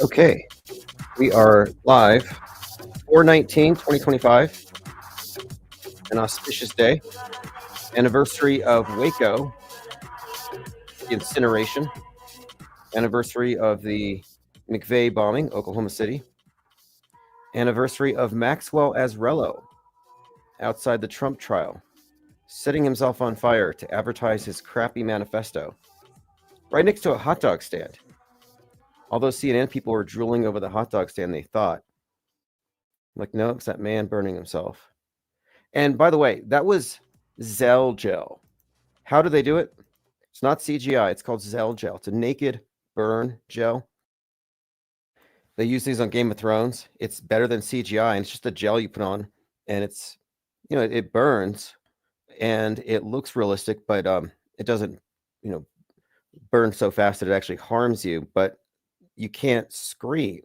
Okay, we are live 4/19/2025, an auspicious day, anniversary of Waco, the incineration, anniversary of the McVeigh bombing, Oklahoma City, anniversary of Maxwell Azrello outside the Trump trial, setting himself on fire to advertise his crappy manifesto, right next to a hot dog stand. Although CNN people were drooling over the hot dog stand, they thought, like, no, it's that man burning himself. And by the way, that was Zelle gel. How do they do it? It's not CGI. It's called Zelle gel. It's a naked burn gel. They use these on Game of Thrones. It's better than CGI, and it's just a gel you put on, and it's, it burns, and it looks realistic, but it doesn't, burn so fast that it actually harms you. But you can't scream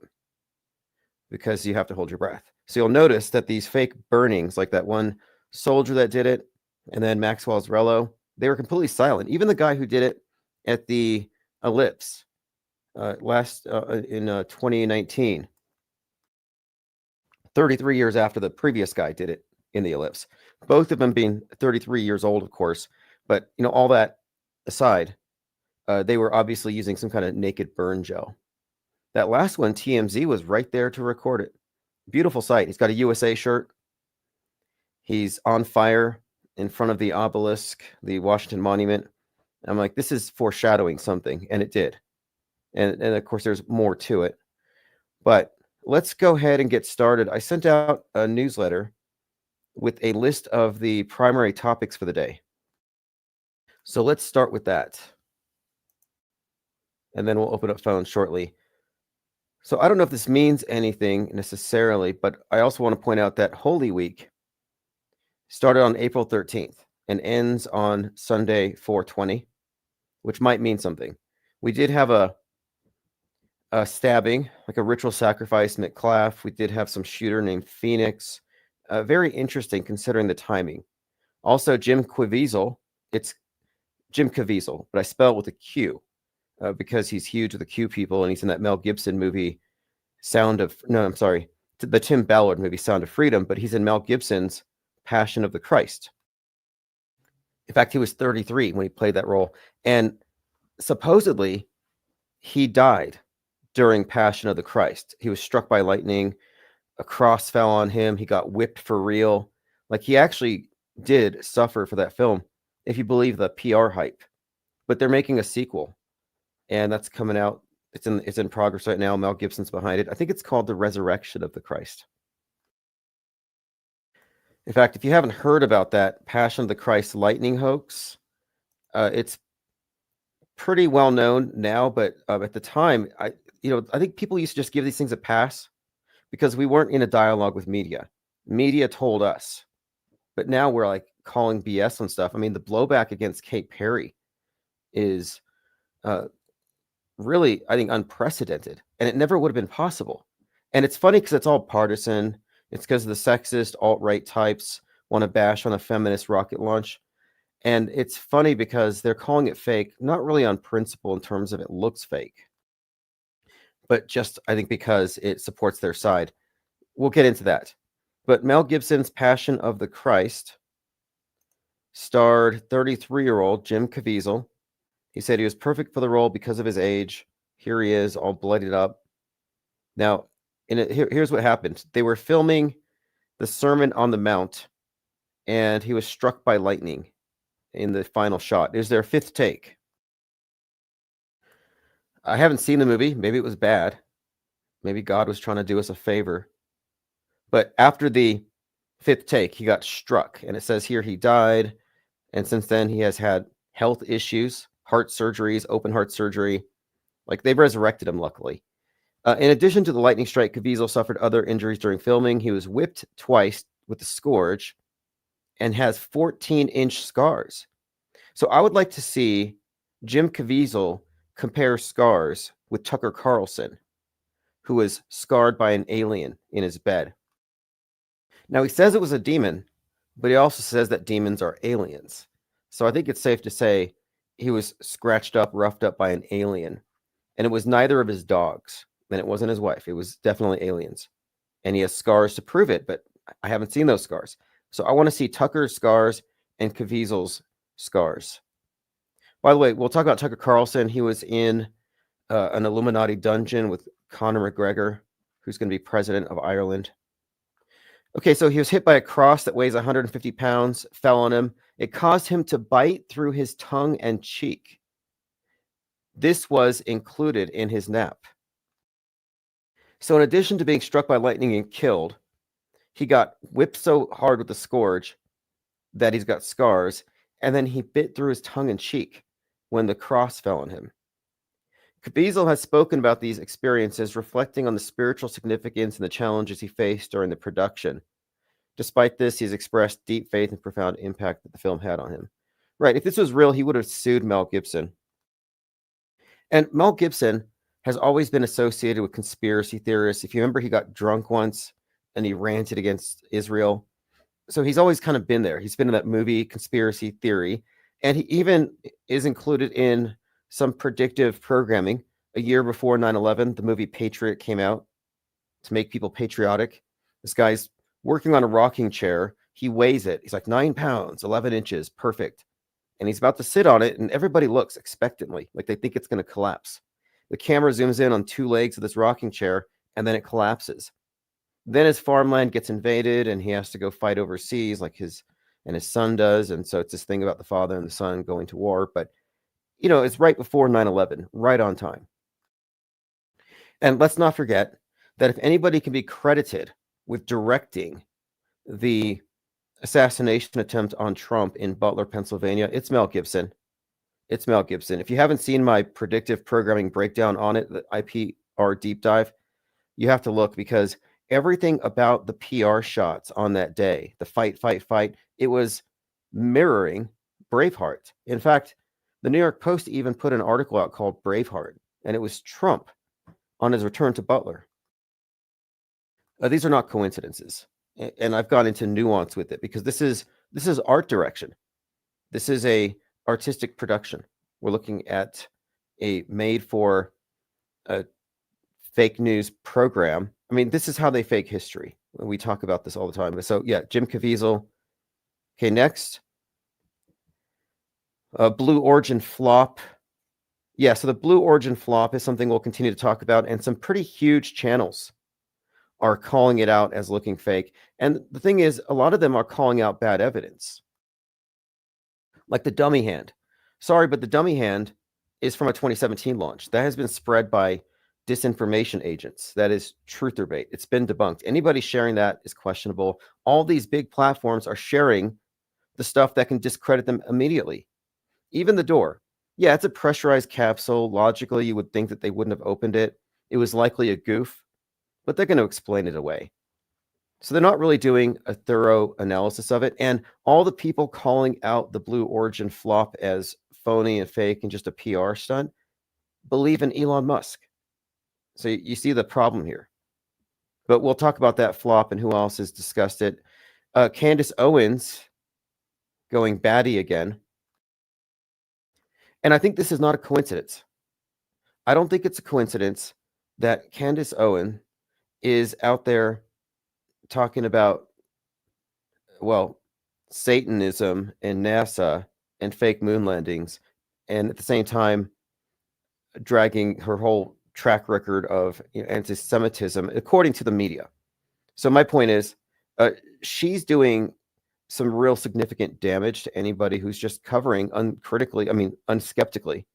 because you have to hold your breath. So you'll notice that these fake burnings, like that one soldier that did it, and then Maxwell Azrello, they were completely silent. Even the guy who did it at the ellipse in 2019, 33 years after the previous guy did it in the ellipse. Both of them being 33 years old, of course. But, all that aside, they were obviously using some kind of naked burn gel. That last one, TMZ, was right there to record it. Beautiful sight. He's got a USA shirt. He's on fire in front of the obelisk, the Washington Monument. I'm like, this is foreshadowing something, and it did. And of course, there's more to it. But let's go ahead and get started. I sent out a newsletter with a list of the primary topics for the day. So let's start with that. And then we'll open up phones shortly. So I don't know if this means anything necessarily, but I also want to point out that Holy Week started on April 13th and ends on Sunday, 4/20, which might mean something. We did have a stabbing, like a ritual sacrifice, McClaff. We did have some shooter named Phoenix. Very interesting considering the timing. Also, Jim Caviezel. It's Jim Caviezel, but I spell it with a Q because he's huge with the Q people, and he's in that Mel Gibson movie, the Tim Ballard movie, Sound of Freedom, but he's in Mel Gibson's Passion of the Christ. In fact, he was 33 when he played that role, and supposedly he died during Passion of the Christ. He was struck by lightning, a cross fell on him, he got whipped for real. Like, he actually did suffer for that film, if you believe the PR hype. But they're making a sequel, and that's coming out. It's in progress right now. Mel Gibson's behind it. I think it's called The Resurrection of the Christ. In fact, if you haven't heard about that Passion of the Christ lightning hoax, it's pretty well known now. But at the time, I think people used to just give these things a pass because we weren't in a dialogue with media. Media told us, but now we're like calling BS on stuff. I mean, the blowback against Kate Perry is really, I think, unprecedented, and it never would have been possible. And it's funny because it's all partisan. It's because the sexist alt-right types want to bash on a feminist rocket launch. And it's funny because they're calling it fake, not really on principle in terms of it looks fake, but just, I think, because it supports their side. We'll get into that. But Mel Gibson's Passion of the Christ starred 33-year-old Jim Caviezel. He said he was perfect for the role because of his age. Here he is, all bloodied up. Now, here's what happened. They were filming the Sermon on the Mount, and he was struck by lightning in the final shot. It was their fifth take. I haven't seen the movie. Maybe it was bad. Maybe God was trying to do us a favor. But after the fifth take, he got struck, and it says here he died. And since then, he has had health issues, heart surgeries, open heart surgery. Like, they've resurrected him, luckily. In addition to the lightning strike, Caviezel suffered other injuries during filming. He was whipped twice with a scourge and has 14-inch scars. So I would like to see Jim Caviezel compare scars with Tucker Carlson, who was scarred by an alien in his bed. Now, he says it was a demon, but he also says that demons are aliens. So I think it's safe to say he was scratched up, roughed up by an alien. And it was neither of his dogs. then it wasn't his wife. It was definitely aliens. And he has scars to prove it, but I haven't seen those scars. So I want to see Tucker's scars and Caviezel's scars. By the way, we'll talk about Tucker Carlson. He was in an Illuminati dungeon with Conor McGregor, who's going to be president of Ireland. Okay, so he was hit by a cross that weighs 150 pounds, fell on him. It caused him to bite through his tongue and cheek. This was included in his nap. So in addition to being struck by lightning and killed, he got whipped so hard with the scourge that he's got scars, and then he bit through his tongue and cheek when the cross fell on him. Caviezel has spoken about these experiences, reflecting on the spiritual significance and the challenges he faced during the production. Despite this, he's expressed deep faith and profound impact that the film had on him. Right, if this was real, he would have sued Mel Gibson. And Mel Gibson has always been associated with conspiracy theorists. If you remember, he got drunk once and he ranted against Israel. So he's always kind of been there. He's been in that movie Conspiracy Theory. And he even is included in some predictive programming. A year before 9/11, the movie Patriot came out to make people patriotic. This guy's working on a rocking chair. He weighs it. He's like 9 pounds, 11 inches, perfect. And he's about to sit on it, and everybody looks expectantly, like they think it's going to collapse. The camera zooms in on 2 legs of this rocking chair, and then it collapses. Then his farmland gets invaded, and he has to go fight overseas, like his son does. And so it's this thing about the father and the son going to war. But, it's right before 9/11, right on time. And let's not forget that if anybody can be credited with directing the assassination attempt on Trump in Butler, Pennsylvania, it's Mel Gibson. It's Mel Gibson. If you haven't seen my predictive programming breakdown on it, the IPR deep dive, you have to look, because everything about the PR shots on that day, the fight, it was mirroring Braveheart. In fact, the New York Post even put an article out called Braveheart, and it was Trump on his return to Butler. These are not coincidences, and I've gone into nuance with it, because this is art direction. This is a artistic production. We're looking at a made for a fake news program. I mean, this is how they fake history. We talk about this all the time. So yeah, Jim Caviezel. Okay, next. Blue Origin flop. Yeah, so the Blue Origin flop is something we'll continue to talk about, and some pretty huge channels are calling it out as looking fake. And the thing is, a lot of them are calling out bad evidence. Like the dummy hand. Sorry, but the dummy hand is from a 2017 launch. That has been spread by disinformation agents. That is truther bait. It's been debunked. Anybody sharing that is questionable. All these big platforms are sharing the stuff that can discredit them immediately. Even the door. Yeah, it's a pressurized capsule. Logically, you would think that they wouldn't have opened it. It was likely a goof, but they're going to explain it away. So they're not really doing a thorough analysis of it. And all the people calling out the Blue Origin flop as phony and fake and just a PR stunt believe in Elon Musk. So you see the problem here. But we'll talk about that flop and who else has discussed it. Candace Owens going batty again. And I think this is not a coincidence. I don't think it's a coincidence that Candace Owen is out there talking about, well, Satanism and NASA and fake moon landings, and at the same time dragging her whole track record of anti-Semitism, according to the media. So my point is, she's doing some real significant damage to anybody who's just covering unskeptically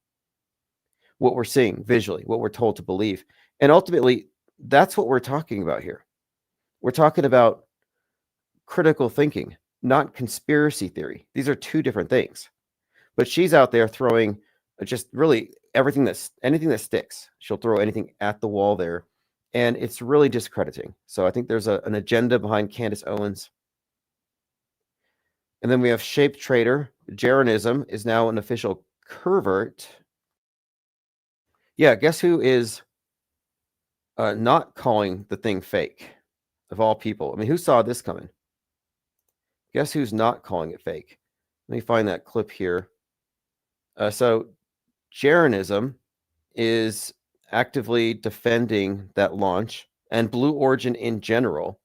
what we're seeing visually, what we're told to believe. And ultimately, that's what we're talking about here. We're talking about critical thinking, not conspiracy theory. These are two different things. But she's out there throwing just really anything that sticks. She'll throw anything at the wall there, and it's really discrediting. So I think there's an agenda behind Candace Owens. And then we have Shape Trader. Jeranism is now an official pervert. Yeah, guess who is not calling the thing fake, of all people? I mean, who saw this coming? Guess who's not calling it fake? Let me find that clip here. So Jeranism is actively defending that launch and Blue Origin in general.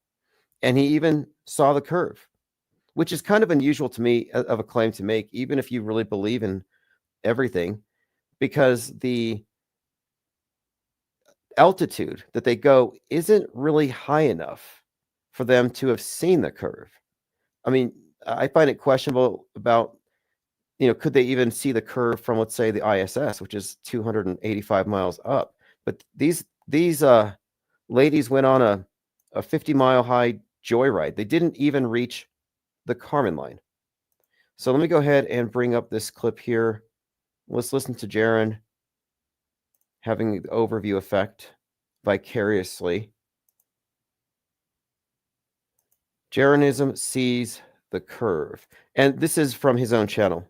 And he even saw the curve, which is kind of unusual to me of a claim to make, even if you really believe in everything, because the altitude that they go isn't really high enough for them to have seen the curve. I mean, I find it questionable about, could they even see the curve from, let's say, the ISS, which is 285 miles up? But these ladies went on a 50-mile high joyride. They didn't even reach the Kármán line. So let me go ahead and bring up this clip here. Let's listen to Jaron having the overview effect vicariously. Jaronism sees the curve. And this is from his own channel.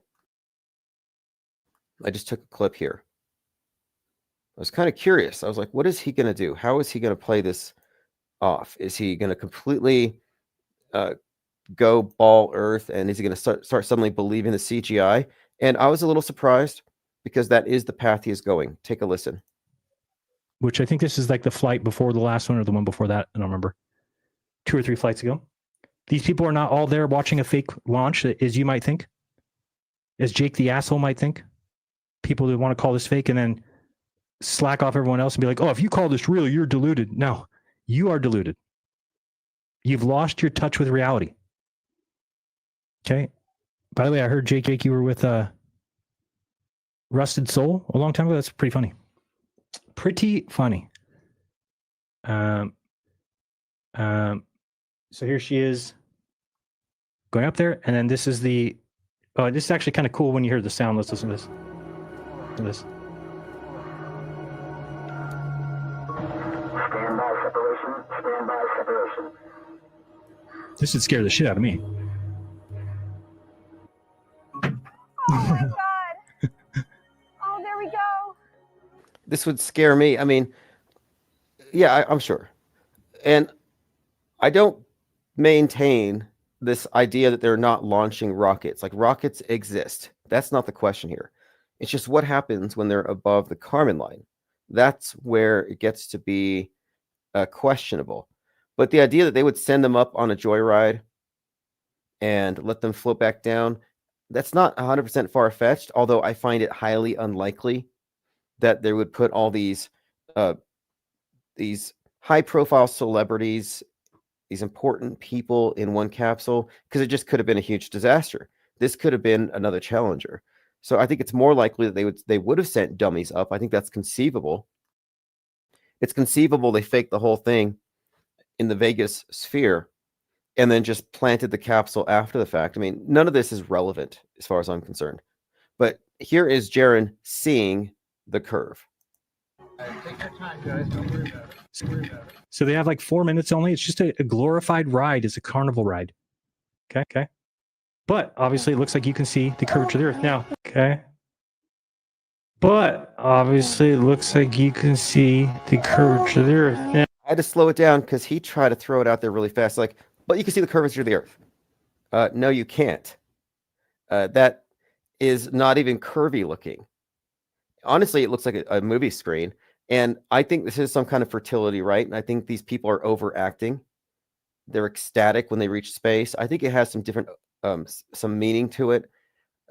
I just took a clip here. I was kind of curious. I was like, what is he going to do? How is he going to play this off? Is he going to completely go ball earth, and is he going to start suddenly believing the CGI? And I was a little surprised, because that is the path he is going. Take a listen. Which I think this is like the flight before the last one or the one before that. I don't remember. 2 or 3 flights ago. These people are not all there watching a fake launch, as you might think, as Jake the asshole might think. People who want to call this fake and then slack off everyone else and be like, oh, if you call this real, you're deluded. No, you are deluded. You've lost your touch with reality. Okay. By the way, I heard Jake, you were with Rusted Soul a long time ago. That's pretty funny. Pretty funny. So here she is going up there, and then this is the. Oh, this is actually kind of cool when you hear the sound. Let's listen to this. This. Stand by separation. Stand by separation. This would scare the shit out of me. Oh my God. Oh, there we go. This would scare me. I mean, yeah, I'm sure. And I don't maintain this idea that they're not launching rockets. Like, rockets exist. That's not the question here. It's just what happens when they're above the Kármán line. That's where it gets to be questionable. But the idea that they would send them up on a joyride and let them float back down, that's not 100% far-fetched, although I find it highly unlikely that they would put all these high-profile celebrities, these important people in one capsule, because it just could have been a huge disaster. This could have been another Challenger. So I think it's more likely that they would have sent dummies up. I think that's conceivable. It's conceivable they faked the whole thing in the Vegas sphere and then just planted the capsule after the fact. I mean, none of this is relevant as far as I'm concerned. But here is Jaron seeing the curve. Take your time, guys. Don't worry about it. So they have like 4 minutes only. It's just a glorified ride. It's a carnival ride. Okay. But obviously it looks like you can see the curvature of the earth now. Okay. But obviously it looks like you can see the curvature of the earth now. I had to slow it down because he tried to throw it out there really fast. Like, but you can see the curvature of the earth. No, you can't. That is not even curvy looking. Honestly, it looks like a movie screen. And I think this is some kind of fertility, right? And I think these people are overacting. They're ecstatic when they reach space. I think it has some different, some meaning to it.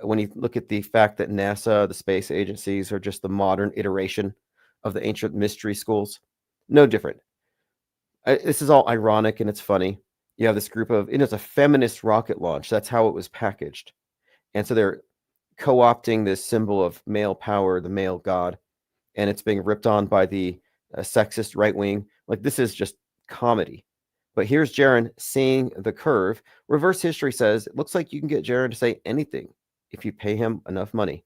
When you look at the fact that NASA, the space agencies, are just the modern iteration of the ancient mystery schools. No different. This is all ironic and it's funny. You have this group of, it's a feminist rocket launch. That's how it was packaged. And so they're co-opting this symbol of male power, the male god, and it's being ripped on by the sexist right wing. Like, this is just comedy. But here's Jaron seeing the curve. Reverse history says it looks like you can get Jaron to say anything if you pay him enough money.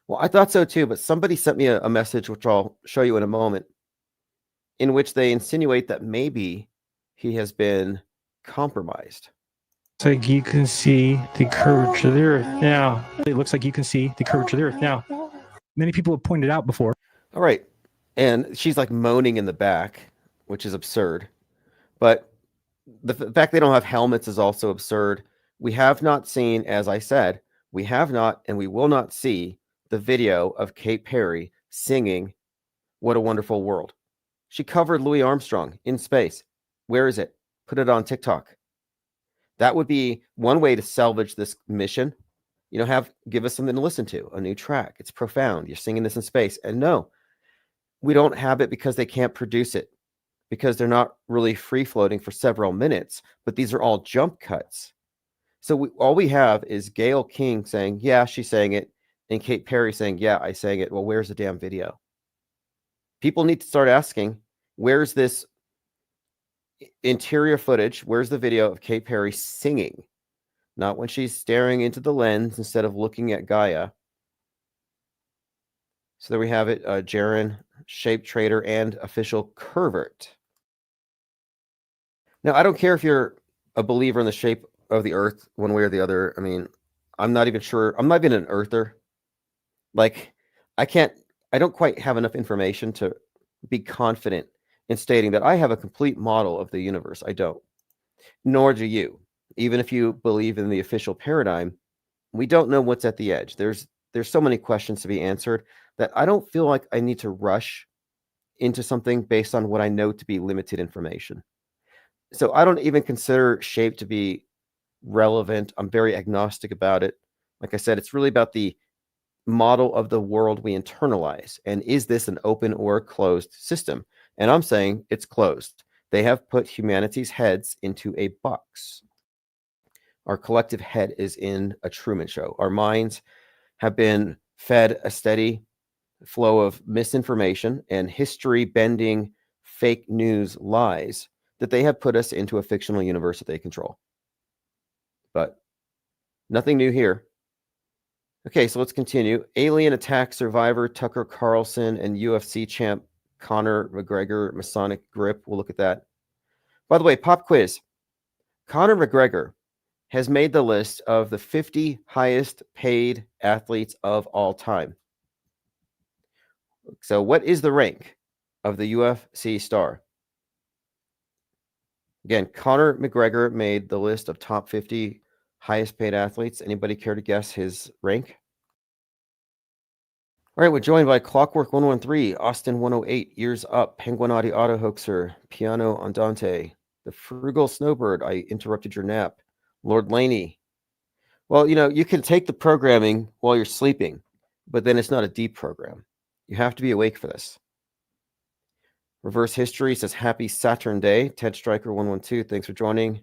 Well, I thought so too, but somebody sent me a message, which I'll show you in a moment, in which they insinuate that maybe he has been compromised. It's like you can see the curvature of the earth now. It looks like you can see the curvature of the earth now. Many people have pointed out before. All right. And she's like moaning in the back, which is absurd. But the fact they don't have helmets is also absurd. We have not seen, as I said, we have not and we will not see the video of Kate Perry singing What a Wonderful World. She covered Louis Armstrong in space. Where is it? Put it on TikTok. That would be one way to salvage this mission. You know, give us something to listen to, a new track. It's profound. You're singing this in space. And no, we don't have it because they can't produce it, because they're not really free floating for several minutes, but these are all jump cuts. So all we have is Gayle King saying, yeah, she sang it, and Kate Perry saying, yeah, I sang it. Well, where's the damn video? People need to start asking, where's this interior footage? Where's the video of Kate Perry singing? Not when she's staring into the lens instead of looking at Gaia. So there we have it, Jaren, shape trader, and official Curvert. Now, I don't care if you're a believer in the shape of the earth one way or the other. I mean, I'm not even sure. I'm not even an earther. Like, I don't quite have enough information to be confident in stating that I have a complete model of the universe. I don't. Nor do you. Even if you believe in the official paradigm, we don't know what's at the edge. There's so many questions to be answered that I don't feel like I need to rush into something based on what I know to be limited information. So I don't even consider shape to be relevant. I'm very agnostic about it. Like I said, it's really about the model of the world we internalize. And is this an open or closed system? And I'm saying it's closed. They have put humanity's heads into a box. Our collective head is in a Truman Show. Our minds have been fed a steady flow of misinformation and history-bending fake news lies that they have put us into a fictional universe that they control. But nothing new here. Okay, so let's continue. Alien attack survivor Tucker Carlson and UFC champ Conor McGregor Masonic grip. We'll look at that. By the way, pop quiz. Conor McGregor has made the list of the 50 highest paid athletes of all time. So what is the rank of the UFC star? Again, Conor McGregor made the list of top 50 highest paid athletes. Anybody care to guess his rank? All right, we're joined by Clockwork 113, Austin 108, Ears Up, Penguinati Auto Hoaxer, Piano Andante, The Frugal Snowbird, I Interrupted Your Nap, Lord Laney. Well, you know, you can take the programming while you're sleeping, but then it's not a deep program. You have to be awake for this. Reverse History says, happy Saturnday. Ted Striker 112, thanks for joining.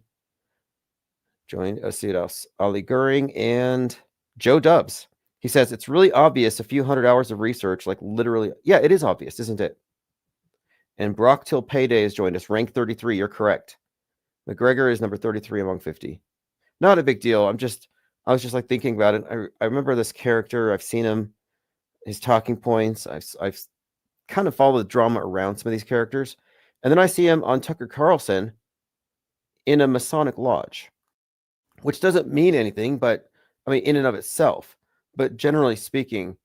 Let's see what else. Ali Goering and Joe Dubs. He says, it's really obvious a few hundred hours of research, like literally. Yeah, it is obvious, isn't it? And Brock Till Payday has joined us. Rank 33, you're correct. McGregor is number 33 among 50. Not a big deal. I was just like thinking about it. I remember this character. I've seen him, his talking points. I've kind of followed the drama around some of these characters. And then I see him on Tucker Carlson in a Masonic lodge, which doesn't mean anything, but I mean, in and of itself. But generally speaking,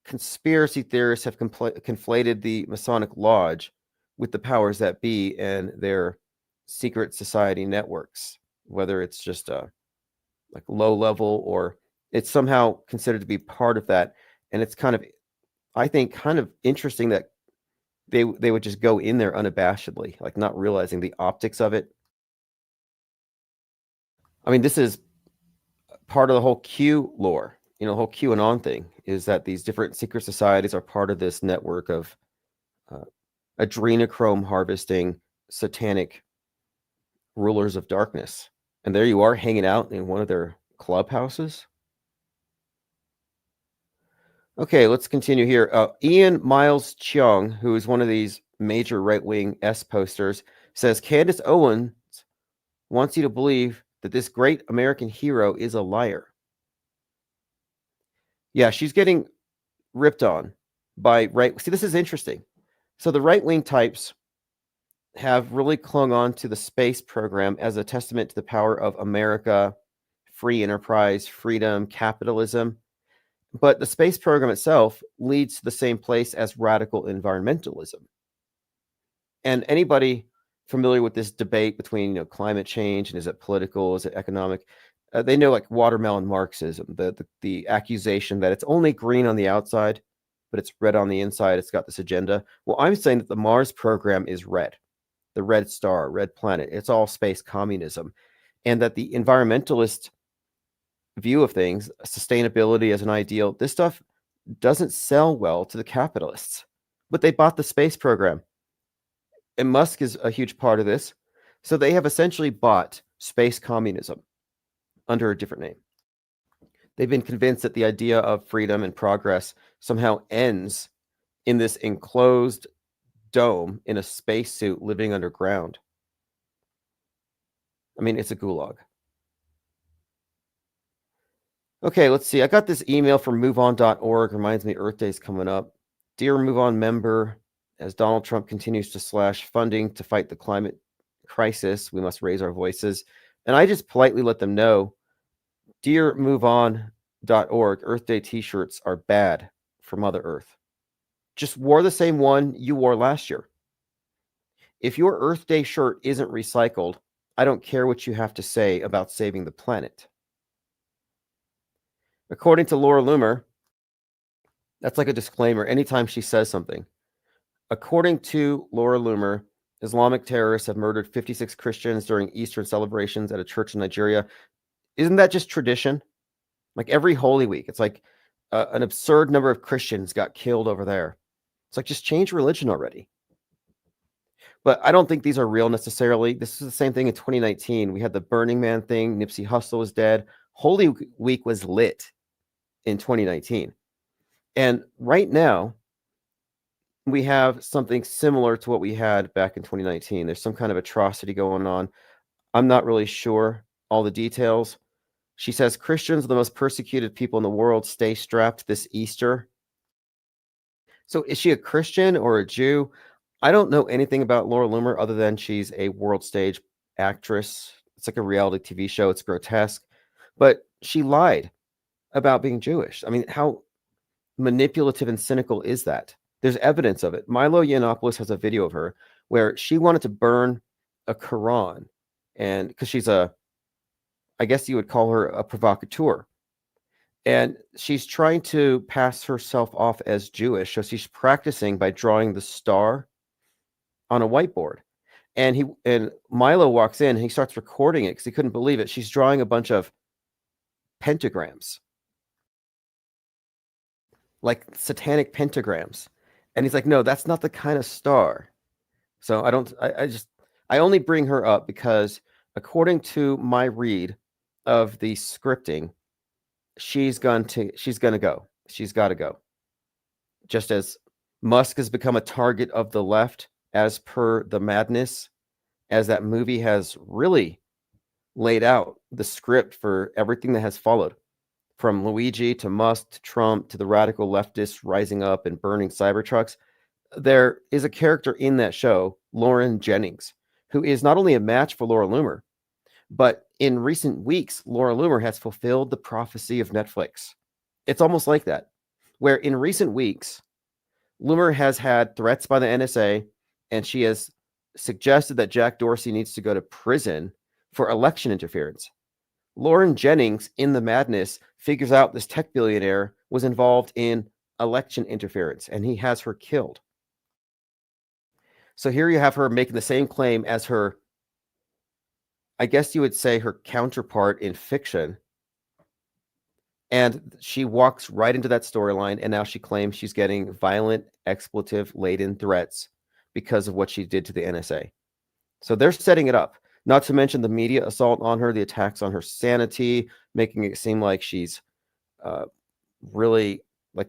conspiracy theorists have conflated the Masonic lodge with the powers that be and their secret society networks, whether it's just like low level or it's somehow considered to be part of that. And it's kind of, I think, kind of interesting that they would just go in there unabashedly, like not realizing the optics of it. I mean, this is part of the whole Q lore, you know, the whole QAnon thing is that these different secret societies are part of this network of adrenochrome harvesting satanic rulers of darkness. And there you are hanging out in one of their clubhouses. Okay, let's continue here. Ian Miles Cheong, who is one of these major right-wing S posters, says Candace Owens wants you to believe that this great American hero is a liar. Yeah, she's getting ripped on by right. See, this is interesting. So the right-wing types have really clung on to the space program as a testament to the power of America, free enterprise, freedom, capitalism. But the space program itself leads to the same place as radical environmentalism. And anybody familiar with this debate between, you know, climate change and is it political, is it economic? They know like watermelon Marxism, the accusation that it's only green on the outside but it's red on the inside. It's got this agenda. Well, I'm saying that the Mars program is red, the red star, red planet. It's all space communism. And that the environmentalist view of things, sustainability as an ideal, this stuff doesn't sell well to the capitalists. But they bought the space program. And Musk is a huge part of this. So they have essentially bought space communism under a different name. They've been convinced that the idea of freedom and progress somehow ends in this enclosed dome in a spacesuit living underground. I mean, it's a gulag. Okay, let's see. I got this email from moveon.org. Reminds me Earth Day's coming up. Dear MoveOn member, as Donald Trump continues to slash funding to fight the climate crisis, we must raise our voices. And I just politely let them know, dear MoveOn.org, Earth Day t-shirts are bad for Mother Earth. Just wore the same one you wore last year. If your Earth Day shirt isn't recycled, I don't care what you have to say about saving the planet. According to Laura Loomer, that's like a disclaimer anytime she says something. According to Laura Loomer, Islamic terrorists have murdered 56 Christians during Easter celebrations at a church in Nigeria. Isn't that just tradition? Like every Holy Week, it's like an absurd number of Christians got killed over there. It's like, just change religion already. But I don't think these are real necessarily. This is the same thing in 2019. We had the Burning Man thing. Nipsey Hussle was dead. Holy Week was lit in 2019. And right now, we have something similar to what we had back in 2019. There's some kind of atrocity going on. I'm not really sure all the details. She says Christians are the most persecuted people in the world. Stay strapped this Easter. So is she a Christian or a Jew? I don't know anything about Laura Loomer other than she's a world stage actress. It's like a reality TV show. It's grotesque. But she lied about being Jewish. I mean, how manipulative and cynical is that? There's evidence of it. Milo Yiannopoulos has a video of her where she wanted to burn a Quran, and because she's I guess you would call her a provocateur. And she's trying to pass herself off as Jewish. So she's practicing by drawing the star on a whiteboard. And Milo walks in and he starts recording it because he couldn't believe it. She's drawing a bunch of pentagrams, like satanic pentagrams. And he's like, no, that's not the kind of star. So I only bring her up because according to my read of the scripting, she's going to go. She's got to go. Just as Musk has become a target of the left as per The Madness, as that movie has really laid out the script for everything that has followed, from Luigi to Musk to Trump to the radical leftists rising up and burning Cybertrucks. There is a character in that show, Lauren Jennings, who is not only a match for Laura Loomer, but in recent weeks, Laura Loomer has fulfilled the prophecy of Netflix. It's almost like that, where in recent weeks, Loomer has had threats by the NSA, and she has suggested that Jack Dorsey needs to go to prison for election interference. Lauren Jennings in The Madness figures out this tech billionaire was involved in election interference, and he has her killed. So here you have her making the same claim as her, I guess you would say, her counterpart in fiction. And she walks right into that storyline, and now she claims she's getting violent, expletive-laden threats because of what she did to the NSA. So they're setting it up. Not to mention the media assault on her, the attacks on her sanity, making it seem like she's really like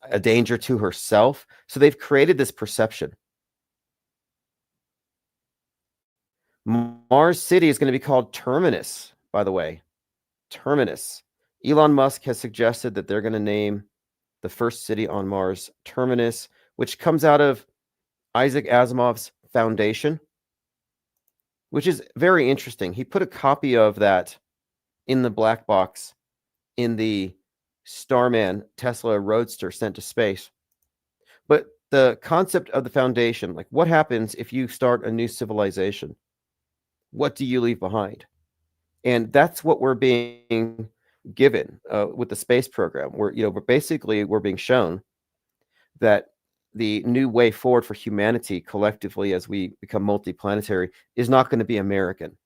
a danger to herself. So they've created this perception. Mars City is going to be called Terminus, by the way. Terminus. Elon Musk has suggested that they're going to name the first city on Mars Terminus, which comes out of Isaac Asimov's Foundation, which is very interesting. He put a copy of that in the black box in the Starman Tesla Roadster sent to space. But the concept of the Foundation, like what happens if you start a new civilization? What do you leave behind? And that's what we're being given with the space program. We're being shown that the new way forward for humanity collectively as we become multiplanetary is not going to be American.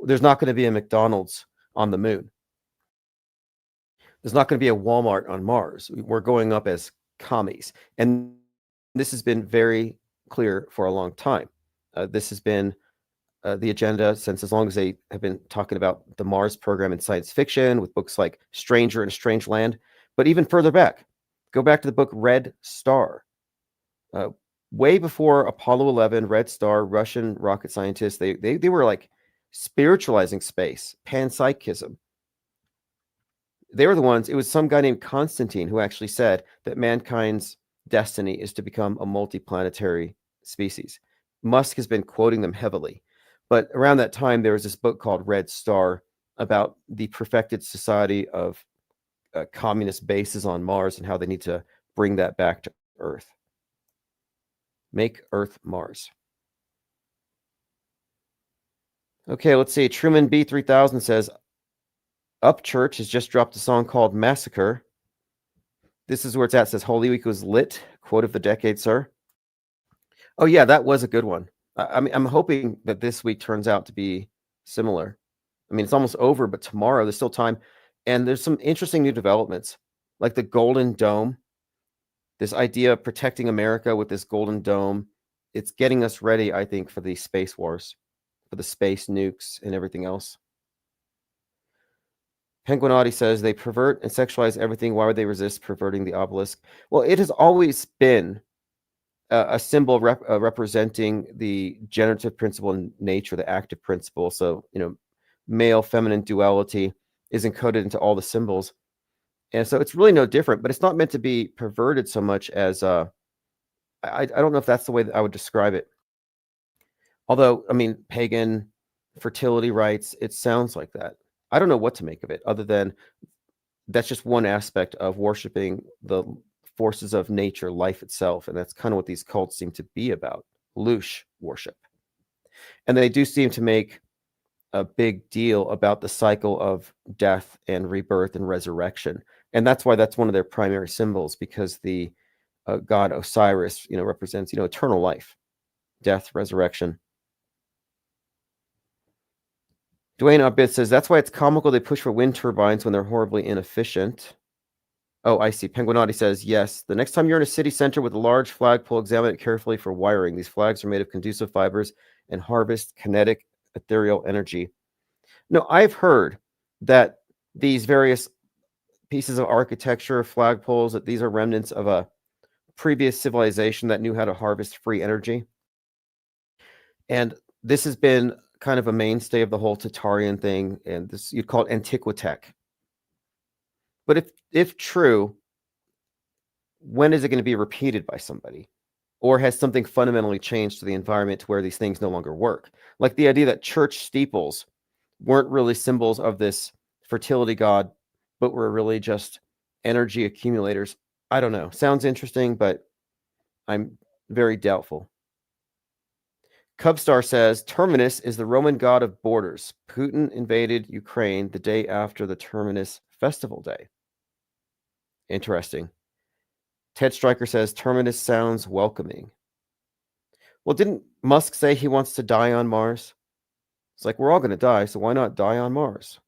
There's not going to be a McDonald's on the moon. There's not going to be a Walmart on Mars. We're going up as commies. And this has been very clear for a long time. This has been the agenda since as long as they have been talking about the Mars program in science fiction with books like Stranger in a Strange Land. But even further back, go back to the book Red Star. Way before Apollo 11, Red Star, Russian rocket scientists, they were like spiritualizing space, panpsychism. They were the ones, it was some guy named Constantine who actually said that mankind's destiny is to become a multiplanetary species. Musk has been quoting them heavily. But around that time, there was this book called Red Star about the perfected society of communist bases on Mars and how they need to bring that back to Earth. Make Earth Mars. Okay, let's see. Truman B3000 says, Upchurch has just dropped a song called Massacre. This is where it's at. It says, Holy Week was lit. Quote of the decade, sir. Oh, yeah, that was a good one. I mean, I'm hoping that this week turns out to be similar. I mean, it's almost over, but tomorrow there's still time. And there's some interesting new developments, like the Golden Dome. This idea of protecting America with this Golden Dome. It's getting us ready, I think, for the space wars, for the space nukes and everything else. Penguinati says they pervert and sexualize everything. Why would they resist perverting the obelisk? Well, it has always been a symbol representing the generative principle in nature, the active principle. So, male feminine duality is encoded into all the symbols. And so it's really no different, but it's not meant to be perverted so much as I don't know if that's the way that I would describe it. Although, I mean, pagan fertility rites, it sounds like that. I don't know what to make of it other than that's just one aspect of worshiping the forces of nature, life itself. And that's kind of what these cults seem to be about, Loosh worship. And they do seem to make a big deal about the cycle of death and rebirth and resurrection. And that's why that's one of their primary symbols, because the god Osiris, represents, eternal life, death, resurrection. Dwayne Abid says, that's why it's comical they push for wind turbines when they're horribly inefficient. Oh, I see. Penguinati says, yes. The next time you're in a city center with a large flagpole, examine it carefully for wiring. These flags are made of conducive fibers and harvest kinetic ethereal energy. No, I've heard that these various pieces of architecture, flagpoles, that these are remnants of a previous civilization that knew how to harvest free energy. And this has been kind of a mainstay of the whole Tatarian thing, and this you'd call it Antiquitech. But if true, when is it going to be repeated by somebody? Or has something fundamentally changed to the environment to where these things no longer work? Like the idea that church steeples weren't really symbols of this fertility god, but were really just energy accumulators. I don't know. Sounds interesting, but I'm very doubtful. Cubstar says, Terminus is the Roman god of borders. Putin invaded Ukraine the day after the Terminus festival day. Interesting. Ted Stryker says, Terminus sounds welcoming. Well, didn't Musk say he wants to die on Mars? It's like, we're all going to die, so why not die on Mars?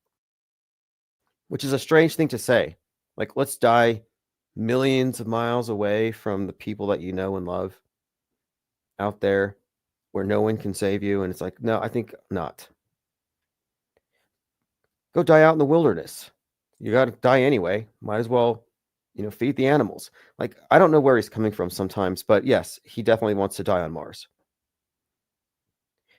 Which is a strange thing to say. Like, let's die millions of miles away from the people that you know and love out there where no one can save you. And it's like, no, I think not. Go die out in the wilderness. You got to die anyway. Might as well, feed the animals. Like, I don't know where he's coming from sometimes, but yes, he definitely wants to die on Mars.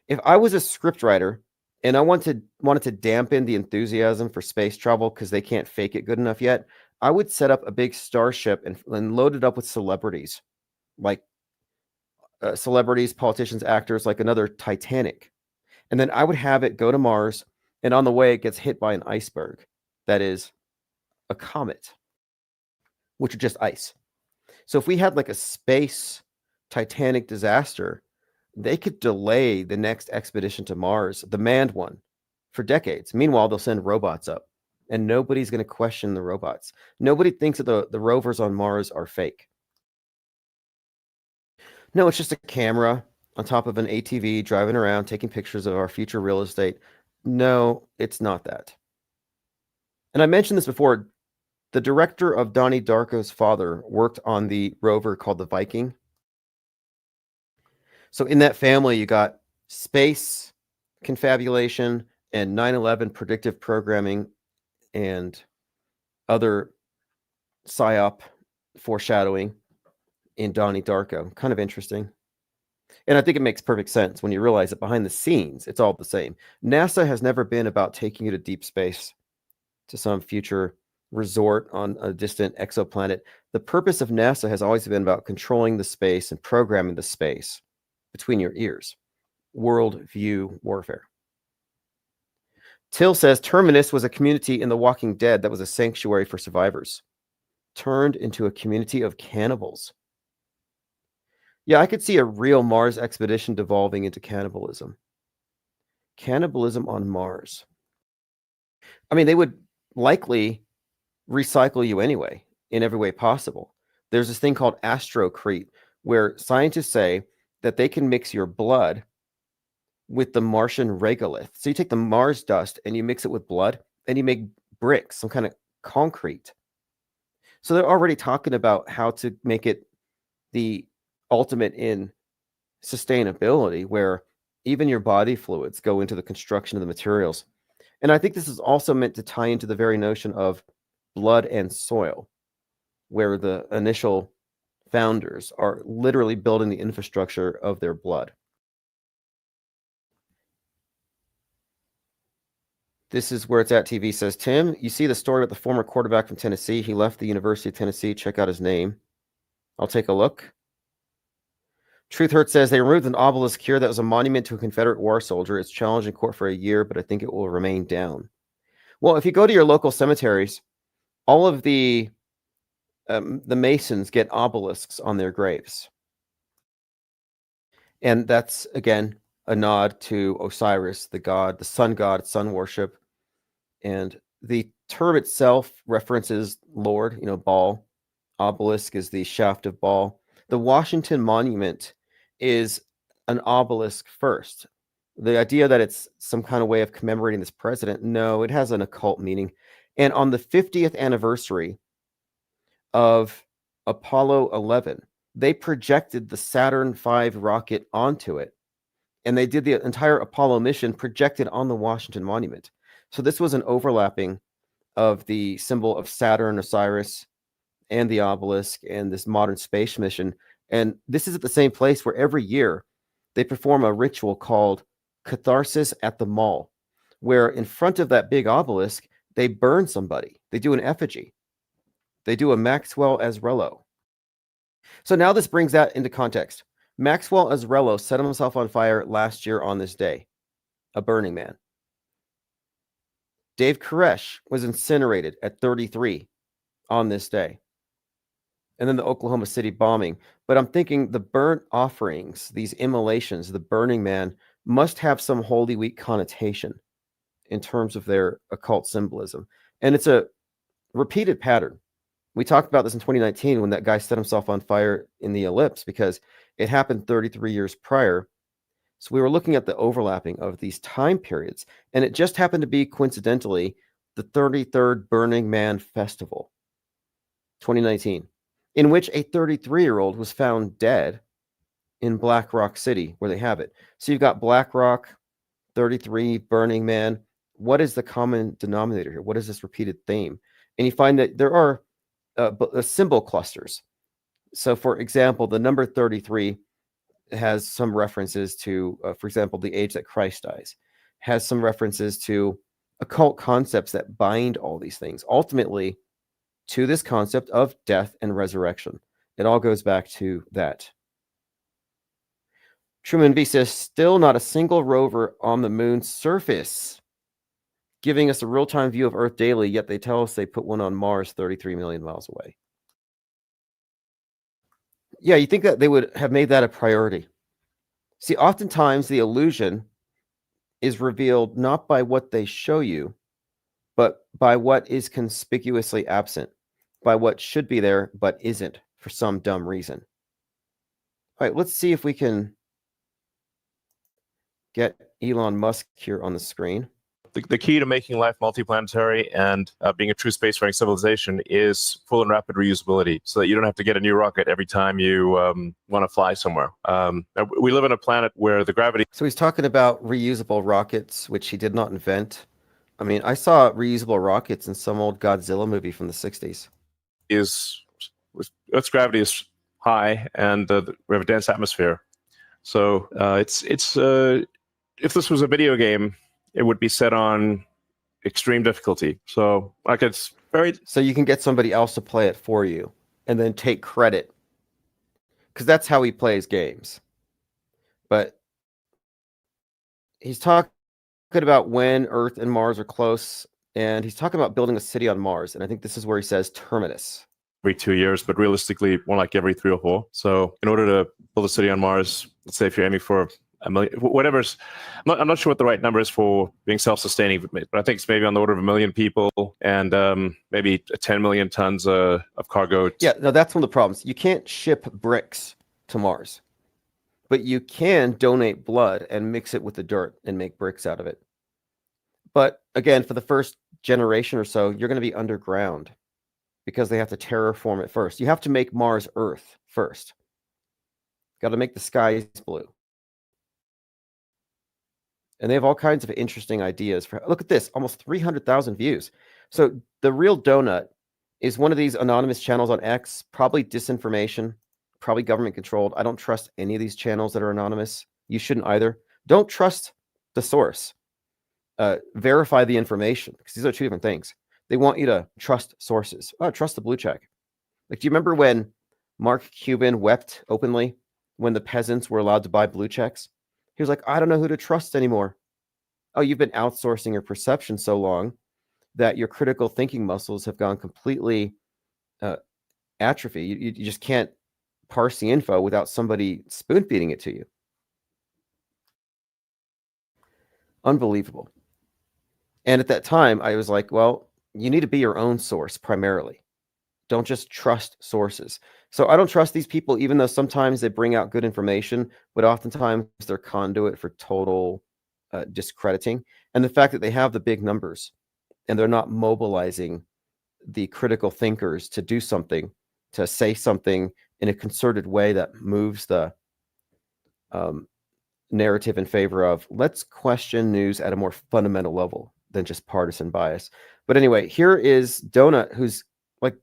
If I was a scriptwriter and I wanted to dampen the enthusiasm for space travel because they can't fake it good enough yet, I would set up a big starship and load it up with celebrities, like celebrities, politicians, actors, like another Titanic. And then I would have it go to Mars, and on the way it gets hit by an iceberg that is a comet, which are just ice. So if we had like a space Titanic disaster, they could delay the next expedition to Mars, the manned one, for decades. Meanwhile, they'll send robots up, and nobody's going to question the robots. Nobody thinks that the rovers on Mars are fake. No, it's just a camera on top of an ATV driving around, taking pictures of our future real estate. No, it's not that. And I mentioned this before. The director of Donnie Darko's father worked on the rover called the Viking. So in that family, you got space confabulation and 9/11 predictive programming and other PSYOP foreshadowing in Donnie Darko. Kind of interesting. And I think it makes perfect sense when you realize that behind the scenes, it's all the same. NASA has never been about taking you to deep space, to some future resort on a distant exoplanet. The purpose of NASA has always been about controlling the space and programming the space between your ears. Worldview warfare. Till says Terminus was a community in The Walking Dead that was a sanctuary for survivors, turned into a community of cannibals. Yeah, I could see a real Mars expedition devolving into cannibalism. Cannibalism on Mars. I mean, they would likely recycle you anyway, in every way possible. There's this thing called astrocrete, where scientists say that they can mix your blood with the Martian regolith. So you take the Mars dust and you mix it with blood, and you make bricks, some kind of concrete. So they're already talking about how to make it the ultimate in sustainability, where even your body fluids go into the construction of the materials. And I think this is also meant to tie into the very notion of blood and soil, where the initial founders are literally building the infrastructure of their blood. This is where it's at. TV says, Tim, you see the story about the former quarterback from Tennessee. He left the University of Tennessee. Check out his name. I'll take a look. Truth Hurt says they removed an obelisk here that was a monument to a Confederate war soldier. It's challenged in court for a year, but I think it will remain down. Well, if you go to your local cemeteries, all of the Masons get obelisks on their graves. And that's, again, a nod to Osiris, the god, sun worship. And the term itself references Lord, Baal. Obelisk is the shaft of Baal. The Washington Monument is an obelisk first. The idea that it's some kind of way of commemorating this president, no, it has an occult meaning. And on the 50th anniversary of Apollo 11, they projected the Saturn V rocket onto it. And they did the entire Apollo mission projected on the Washington Monument. So this was an overlapping of the symbol of Saturn, Osiris, and the obelisk, and this modern space mission. And this is at the same place where every year they perform a ritual called Catharsis at the Mall, where in front of that big obelisk, they burn somebody. They do an effigy. They do a Maxwell Azrello. So now this brings that into context. Maxwell Azrello set himself on fire last year on this day, a burning man. Dave Koresh was incinerated at 33 on this day. And then the Oklahoma City bombing. But I'm thinking the burnt offerings, these immolations, the Burning Man, must have some Holy Week connotation in terms of their occult symbolism. And it's a repeated pattern. We talked about this in 2019 when that guy set himself on fire in the ellipse, because it happened 33 years prior. So we were looking at the overlapping of these time periods, and it just happened to be coincidentally the 33rd Burning Man Festival, 2019, in which a 33-year-old was found dead in Black Rock City, where they have it. So you've got Black Rock, 33, Burning Man. What is the common denominator here? What is this repeated theme? And you find that there are symbol clusters. So, for example, the number 33 has some references to, for example, the age that Christ dies, has some references to occult concepts that bind all these things, ultimately to this concept of death and resurrection. It all goes back to that. Truman V says, still not a single rover on the moon's surface, giving us a real-time view of Earth daily, yet they tell us they put one on Mars 33 million miles away. Yeah, you think that they would have made that a priority. See, oftentimes the illusion is revealed not by what they show you, but by what is conspicuously absent, by what should be there but isn't for some dumb reason. right, let's see if we can get Elon Musk here on the screen. The key to making life multiplanetary and being a true spacefaring civilization is full and rapid reusability, so that you don't have to get a new rocket every time you want to fly somewhere. We live on a planet where the gravity. So he's talking about reusable rockets, which he did not invent. I mean, I saw reusable rockets in some old Godzilla movie from the 60s. Earth's gravity is high, and we have a dense atmosphere. So if this was a video game, it would be set on extreme difficulty. So like it's very. So you can get somebody else to play it for you and then take credit, because that's how he plays games. But he's talking about when Earth and Mars are close, and he's talking about building a city on Mars. And I think this is where he says terminus. Every 2 years, but realistically more like every 3 or 4. So in order to build a city on Mars, let's say if you're aiming for a million, whatever's, I'm not sure what the right number is for being self-sustaining, but I think it's maybe on the order of 1 million people and maybe 10 million tons of cargo. Yeah, no, that's one of the problems. You can't ship bricks to Mars, but you can donate blood and mix it with the dirt and make bricks out of it. But again, for the first generation or so, you're going to be underground, because they have to terraform it first. You have to make Mars Earth first. Got to make the skies blue. And they have all kinds of interesting ideas. Look at this, almost 300,000 views. So the real donut is one of these anonymous channels on X, probably disinformation, probably government controlled. I don't trust any of these channels that are anonymous. You shouldn't either. Don't trust the source. Verify the information, because these are two different things. They want you to trust sources. Oh, trust the blue check. Like, do you remember when Mark Cuban wept openly when the peasants were allowed to buy blue checks? He was like, I don't know who to trust anymore. Oh, you've been outsourcing your perception so long that your critical thinking muscles have gone completely atrophy. You just can't parse the info without somebody spoon feeding it to you. Unbelievable. And at that time, I was like, well, you need to be your own source primarily. Don't just trust sources. So I don't trust these people, even though sometimes they bring out good information, but oftentimes they're conduit for total discrediting. And the fact that they have the big numbers and they're not mobilizing the critical thinkers to do something, to say something in a concerted way that moves the narrative in favor of, let's question news at a more fundamental level than just partisan bias. But anyway, here is Donut, who's like,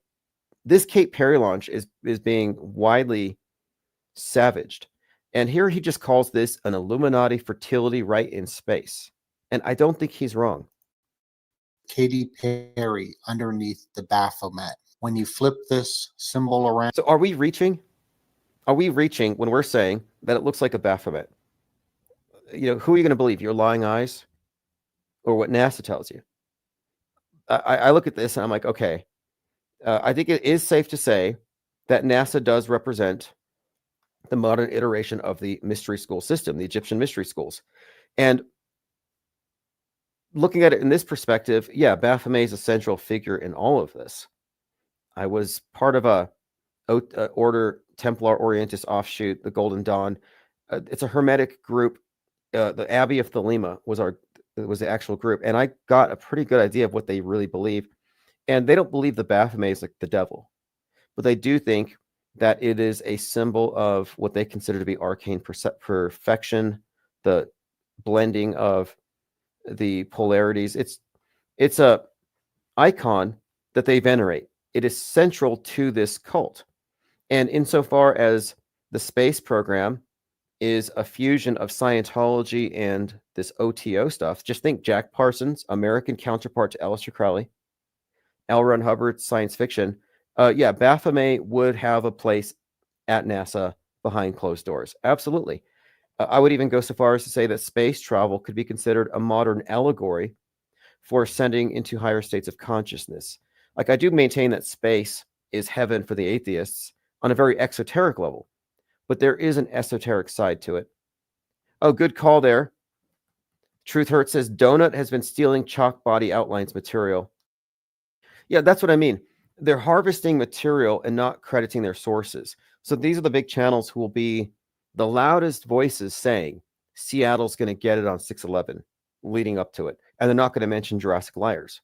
this Kate Perry launch is being widely savaged. And here he just calls this an Illuminati fertility rite in space. And I don't think he's wrong. Katy Perry underneath the Baphomet. When you flip this symbol around. So are we reaching? Are we reaching when we're saying that it looks like a Baphomet? You know, who are you going to believe? Your lying eyes or what NASA tells you? I look at this and I'm like, okay, I think it is safe to say that NASA does represent the modern iteration of the mystery school system, the Egyptian mystery schools. And looking at it in this perspective, yeah, Baphomet is a central figure in all of this. I was part of a Order Templar Orientis offshoot, the Golden Dawn. It's a Hermetic group. The Abbey of Thelema was the actual group, and I got a pretty good idea of what they really believe. And they don't believe the Baphomet is like the devil, but they do think that it is a symbol of what they consider to be arcane perfection, the blending of the polarities. It's a icon that they venerate. It is central to this cult. And insofar as the space program is a fusion of Scientology and this OTO stuff, just think Jack Parsons, American counterpart to Aleister Crowley, L. Ron Hubbard's science fiction. Yeah, Baphomet would have a place at NASA behind closed doors. Absolutely. I would even go so far as to say that space travel could be considered a modern allegory for ascending into higher states of consciousness. Like, I do maintain that space is heaven for the atheists on a very exoteric level, but there is an esoteric side to it. Oh, good call there. Truth Hurt says Donut has been stealing chalk body outlines material. Yeah, that's what I mean. They're harvesting material and not crediting their sources. So these are the big channels who will be the loudest voices saying Seattle's going to get it on 6/11 leading up to it. And they're not going to mention Jurassic Liars.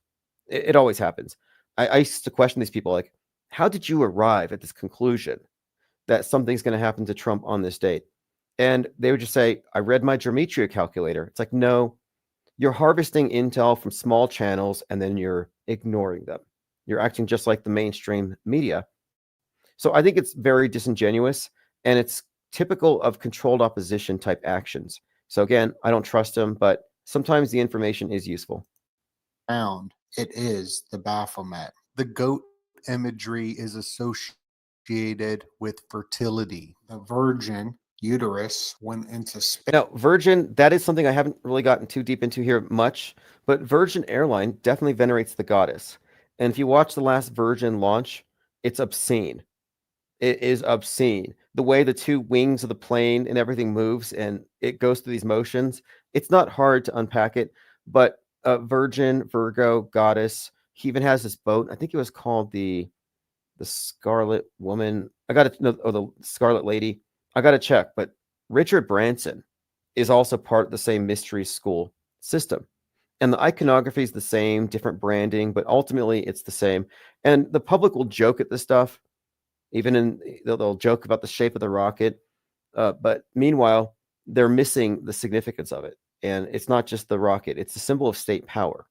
It always happens. I used to question these people like, how did you arrive at this conclusion that something's going to happen to Trump on this date? And they would just say, I read my Gematria calculator. It's like, no, you're harvesting intel from small channels and then you're ignoring them. You're acting just like the mainstream media. So I think it's very disingenuous, and it's typical of controlled opposition type actions. So again, I don't trust them, but sometimes the information is useful. Found it is the Baphomet. The goat imagery is associated with fertility. The virgin uterus went into space. Now, Virgin, that is something I haven't really gotten too deep into here much, but Virgin Airline definitely venerates the goddess. And if you watch the last Virgin launch, it's obscene. It is obscene. The way the two wings of the plane and everything moves and it goes through these motions, it's not hard to unpack it, but Virgin, Virgo, goddess, he even has this boat. I think it was called the Scarlet Woman. I got to know, or the Scarlet Lady. I got to check, but Richard Branson is also part of the same mystery school system. And the iconography is the same, different branding, but ultimately it's the same. And the public will joke at this stuff. Even they'll joke about the shape of the rocket. But meanwhile, they're missing the significance of it. And it's not just the rocket. It's a symbol of state power.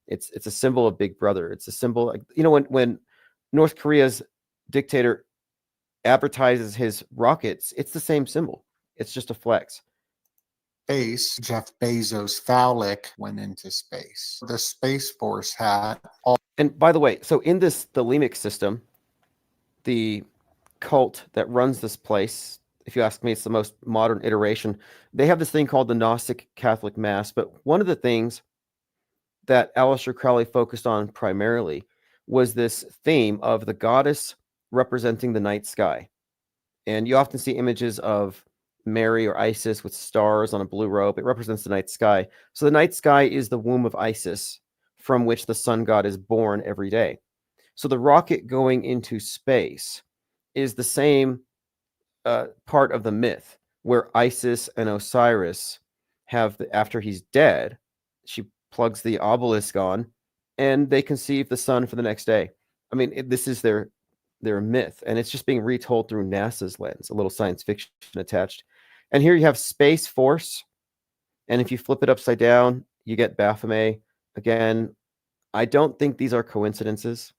It's a symbol of Big Brother. It's a symbol, when North Korea's dictator advertises his rockets, it's the same symbol. It's just a flex. Space, Jeff Bezos' phallic went into space. The Space Force had all. And by the way, so in the Lemic system, the cult that runs this place, if you ask me, it's the most modern iteration. They have this thing called the Gnostic Catholic Mass. But one of the things that Aleister Crowley focused on primarily was this theme of the goddess representing the night sky. And you often see images of Mary or Isis with stars on a blue robe. It represents the night sky. So the night sky is the womb of Isis, from which the sun god is born every day. So the rocket going into space is the same part of the myth, where Isis and Osiris have, after he's dead, she plugs the obelisk on, and they conceive the sun for the next day. I mean, this is their myth, and it's just being retold through NASA's lens, a little science fiction attached. And here you have Space Force, and if you flip it upside down, you get Baphomet. Again, I don't think these are coincidences.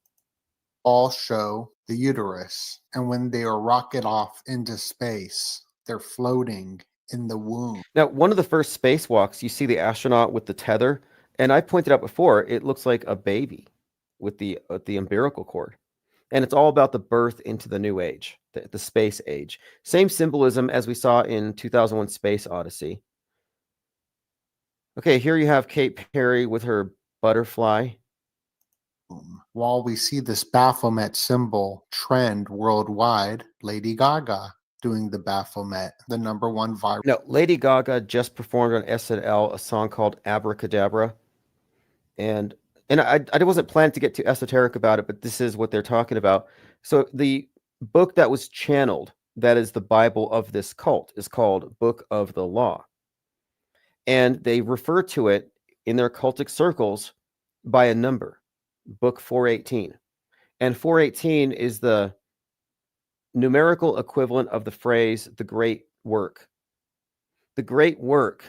All show the uterus, and when they are rocket off into space, they're floating in the womb. Now, one of the first spacewalks, you see the astronaut with the tether, and I pointed out before, it looks like a baby with the umbilical cord. And it's all about the birth into the new age, the space age. Same symbolism as we saw in 2001 Space Odyssey. Okay, here you have Kate Perry with her butterfly. While we see this Baphomet symbol trend worldwide, Lady Gaga doing the Baphomet, the #1 viral. No, Lady Gaga just performed on SNL a song called Abracadabra. And I wasn't planning to get too esoteric about it, but this is what they're talking about. So the book that was channeled, that is the Bible of this cult, is called Book of the Law. And they refer to it in their cultic circles by a number, Book 418. And 418 is the numerical equivalent of the phrase, the great work. The great work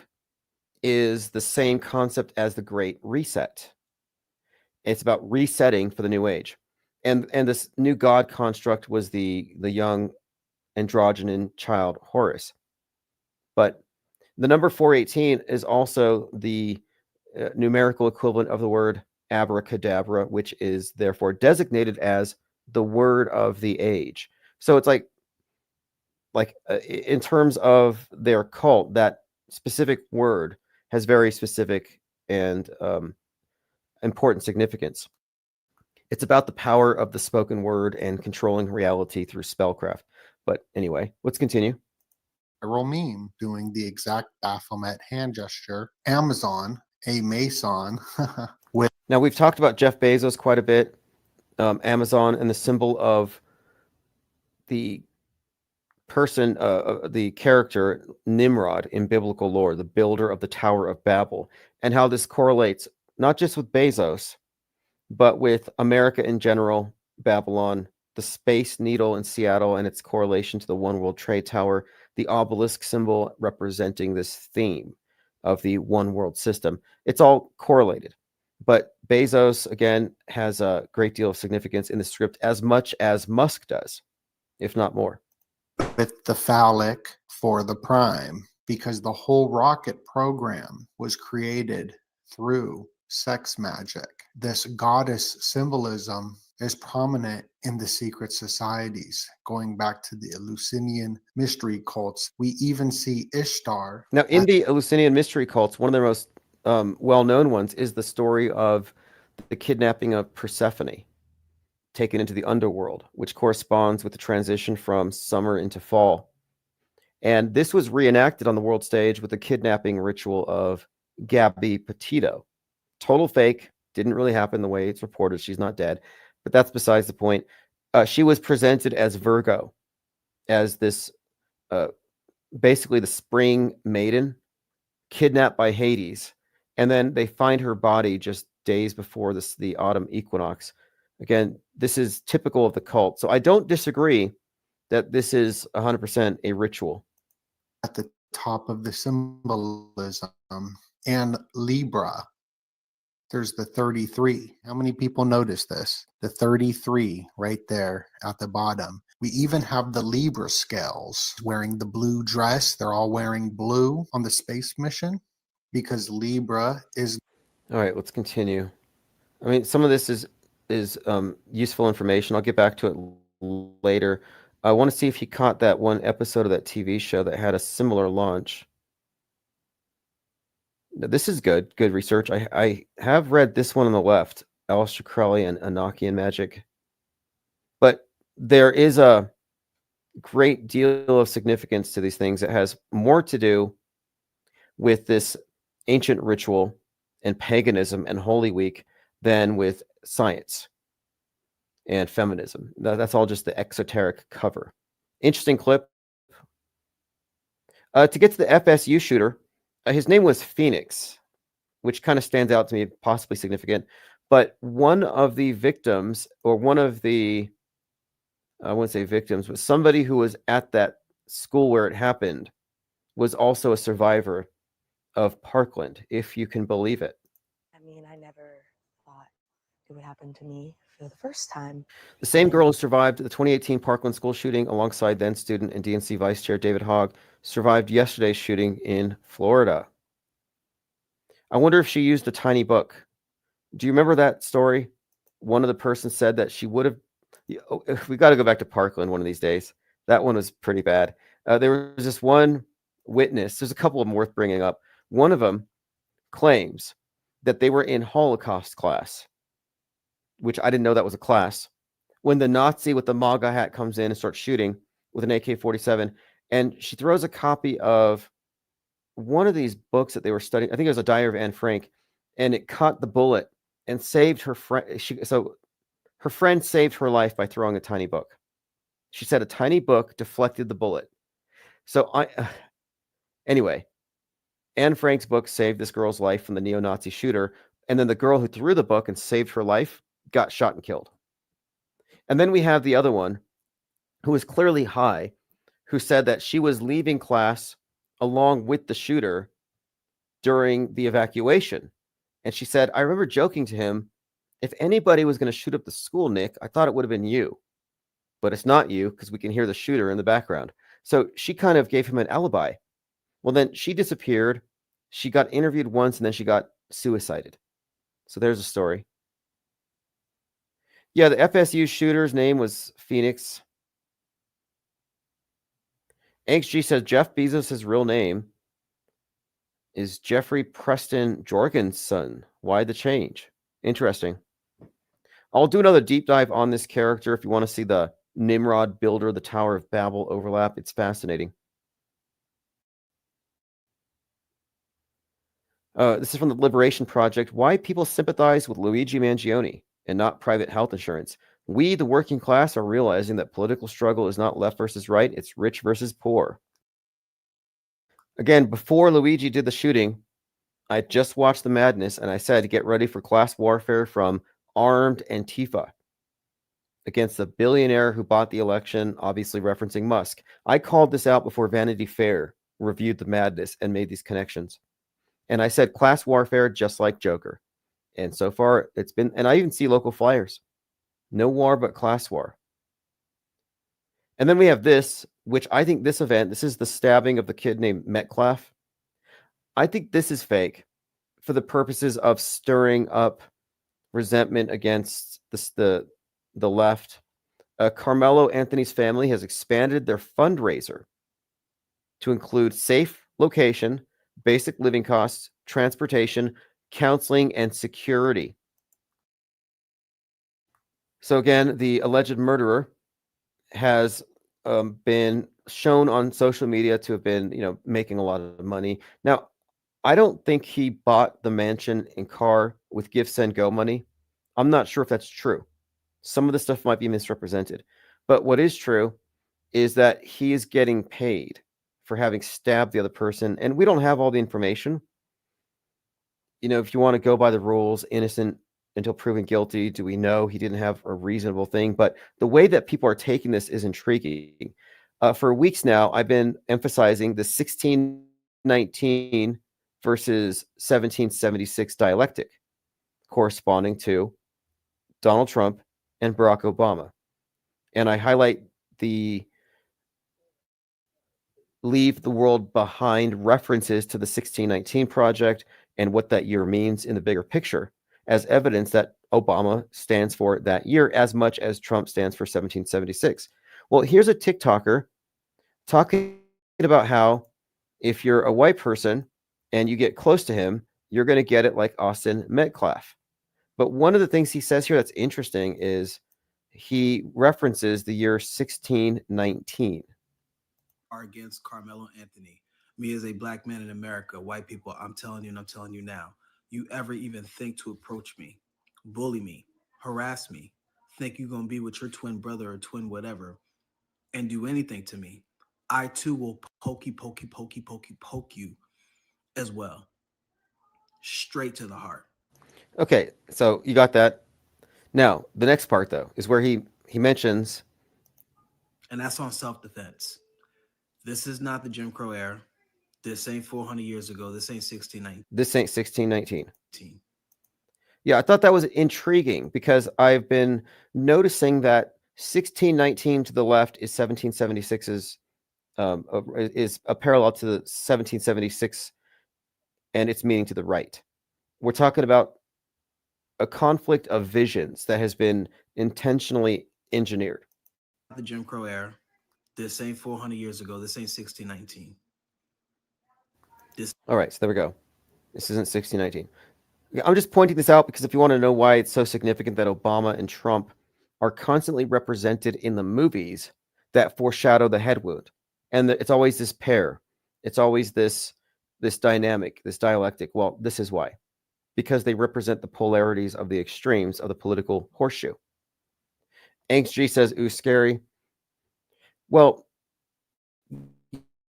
is the same concept as the great reset. It's about resetting for the new age. And this new god construct was the young androgynous child Horus. But the number 418 is also the numerical equivalent of the word abracadabra, which is therefore designated as the word of the age. So it's like in terms of their cult, that specific word has very specific and important significance. It's about the power of the spoken word and controlling reality through spellcraft. But anyway, let's continue. Viral meme doing the exact Baphomet hand gesture. Amazon, a Mason, with. Now, we've talked about Jeff Bezos quite a bit. Amazon and the symbol of the person, the character Nimrod in biblical lore, the builder of the Tower of Babel, and how this correlates not just with Bezos, but with America in general, Babylon, the Space Needle in Seattle and its correlation to the One World Trade Tower, the obelisk symbol representing this theme of the One World system. It's all correlated. But Bezos, again, has a great deal of significance in the script, as much as Musk does, if not more. With the phallic for the prime, because the whole rocket program was created through sex magic. This goddess symbolism is prominent in the secret societies, going back to the Eleusinian mystery cults. We even see Ishtar. Now, in the Eleusinian mystery cults, one of their most well-known ones is the story of the kidnapping of Persephone, taken into the underworld, which corresponds with the transition from summer into fall. And this was reenacted on the world stage with the kidnapping ritual of Gabby Petito. Total fake, didn't really happen the way it's reported. She's not dead, but that's besides the point. She was presented as Virgo, as this basically the spring maiden, kidnapped by Hades, and then they find her body just days before the autumn equinox. Again, this is typical of the cult. So I don't disagree that this is 100% a ritual. At the top of the symbolism, and Libra, there's the 33. How many people notice this? The 33 right there at the bottom. We even have the Libra scales wearing the blue dress. They're all wearing blue on the space mission because Libra is. All right, let's continue. I mean, some of this is useful information. I'll get back to it later. I want to see if you caught that one episode of that TV show that had a similar launch. This is good research. I have read this one on the left, Aleister Crowley and Enochian Magic. But there is a great deal of significance to these things. It has more to do with this ancient ritual and paganism and Holy Week than with science and feminism. That's all just the exoteric cover. Interesting clip. To get to the FSU shooter, his name was Phoenix, which kind of stands out to me, possibly significant. But one of the victims, or one of the, I wouldn't say victims, but somebody who was at that school where it happened was also a survivor of Parkland, if you can believe it. I mean, I never thought it would happen to me for the first time. The same girl who survived the 2018 Parkland school shooting alongside then student and DNC Vice Chair David Hogg survived yesterday's shooting in Florida. I wonder if she used the tiny book. Do you remember that story? One of the persons said that she would have. We got to go back to Parkland one of these days. That one was pretty bad. There was this one witness. There's a couple of them worth bringing up. One of them claims that they were in Holocaust class, which I didn't know that was a class, when the Nazi with the MAGA hat comes in and starts shooting with an AK-47, and she throws a copy of one of these books that they were studying. I think it was a Diary of Anne Frank, and it caught the bullet and saved her friend. So her friend saved her life by throwing a tiny book. She said a tiny book deflected the bullet. So anyway, Anne Frank's book saved this girl's life from the neo-Nazi shooter, and then the girl who threw the book and saved her life got shot and killed. And then we have the other one who was clearly high, who said that she was leaving class along with the shooter during the evacuation. And she said, I remember joking to him, if anybody was going to shoot up the school, Nick, I thought it would have been you. But it's not you because we can hear the shooter in the background. So she kind of gave him an alibi. Well, then she disappeared. She got interviewed once and then she got suicided. So there's a story. Yeah, the FSU shooter's name was Phoenix. XG says Jeff Bezos' real name is Jeffrey Preston Jorgensen. Why the change? Interesting. I'll do another deep dive on this character if you want to see the Nimrod builder, the Tower of Babel overlap. It's fascinating. This is from the Liberation Project. Why people sympathize with Luigi Mangione and not private health insurance. We, the working class, are realizing that political struggle is not left versus right, it's rich versus poor. Again, before Luigi did the shooting, I just watched the madness and I said, get ready for class warfare from armed Antifa against the billionaire who bought the election, obviously referencing Musk. I called this out before Vanity Fair reviewed the madness and made these connections. And I said class warfare just like Joker. And so far it's been, and I even see local flyers. No war but class war. And then we have this, which I think this event, this is the stabbing of the kid named Metcalf. I think this is fake for the purposes of stirring up resentment against the left. Carmelo Anthony's family has expanded their fundraiser to include safe location, basic living costs, transportation, counseling, and security. So again, the alleged murderer has been shown on social media to have been, making a lot of money. Now, I don't think he bought the mansion and car with Give, Send, Go money. I'm not sure if that's true. Some of the stuff might be misrepresented. But what is true is that he is getting paid for having stabbed the other person. And we don't have all the information. If you want to go by the rules, innocent until proven guilty, do we know he didn't have a reasonable thing? But the way that people are taking this is intriguing. For weeks now, I've been emphasizing the 1619 versus 1776 dialectic corresponding to Donald Trump and Barack Obama. And I highlight the leave the world behind references to the 1619 project and what that year means in the bigger picture as evidence that Obama stands for that year as much as Trump stands for 1776. Well, here's a TikToker talking about how if you're a white person and you get close to him, you're going to get it like Austin Metcalf. But one of the things he says here that's interesting is he references the year 1619. Are against Carmelo Anthony. Me as a black man in America, white people, I'm telling you and I'm telling you now, you ever even think to approach me, bully me, harass me, think you're going to be with your twin brother or twin whatever, and do anything to me, I too will poke you as well. Straight to the heart. Okay, so you got that. Now, the next part, though, is where he mentions... And that's on self-defense. This is not the Jim Crow era. This ain't 400 years ago. This ain't 1619. This ain't 1619. Yeah, I thought that was intriguing because I've been noticing that 1619 to the left is 1776's is a parallel to the 1776 and its meaning to the right. We're talking about a conflict of visions that has been intentionally engineered. The Jim Crow era. This ain't 400 years ago. This ain't 1619. All right, so there we go. This isn't 1619. I'm just pointing this out because if you want to know why it's so significant that Obama and Trump are constantly represented in the movies that foreshadow the head wound. And it's always this pair. It's always this dynamic, this dialectic. Well, this is why. Because they represent the polarities of the extremes of the political horseshoe. Angst G says, ooh, scary. Well,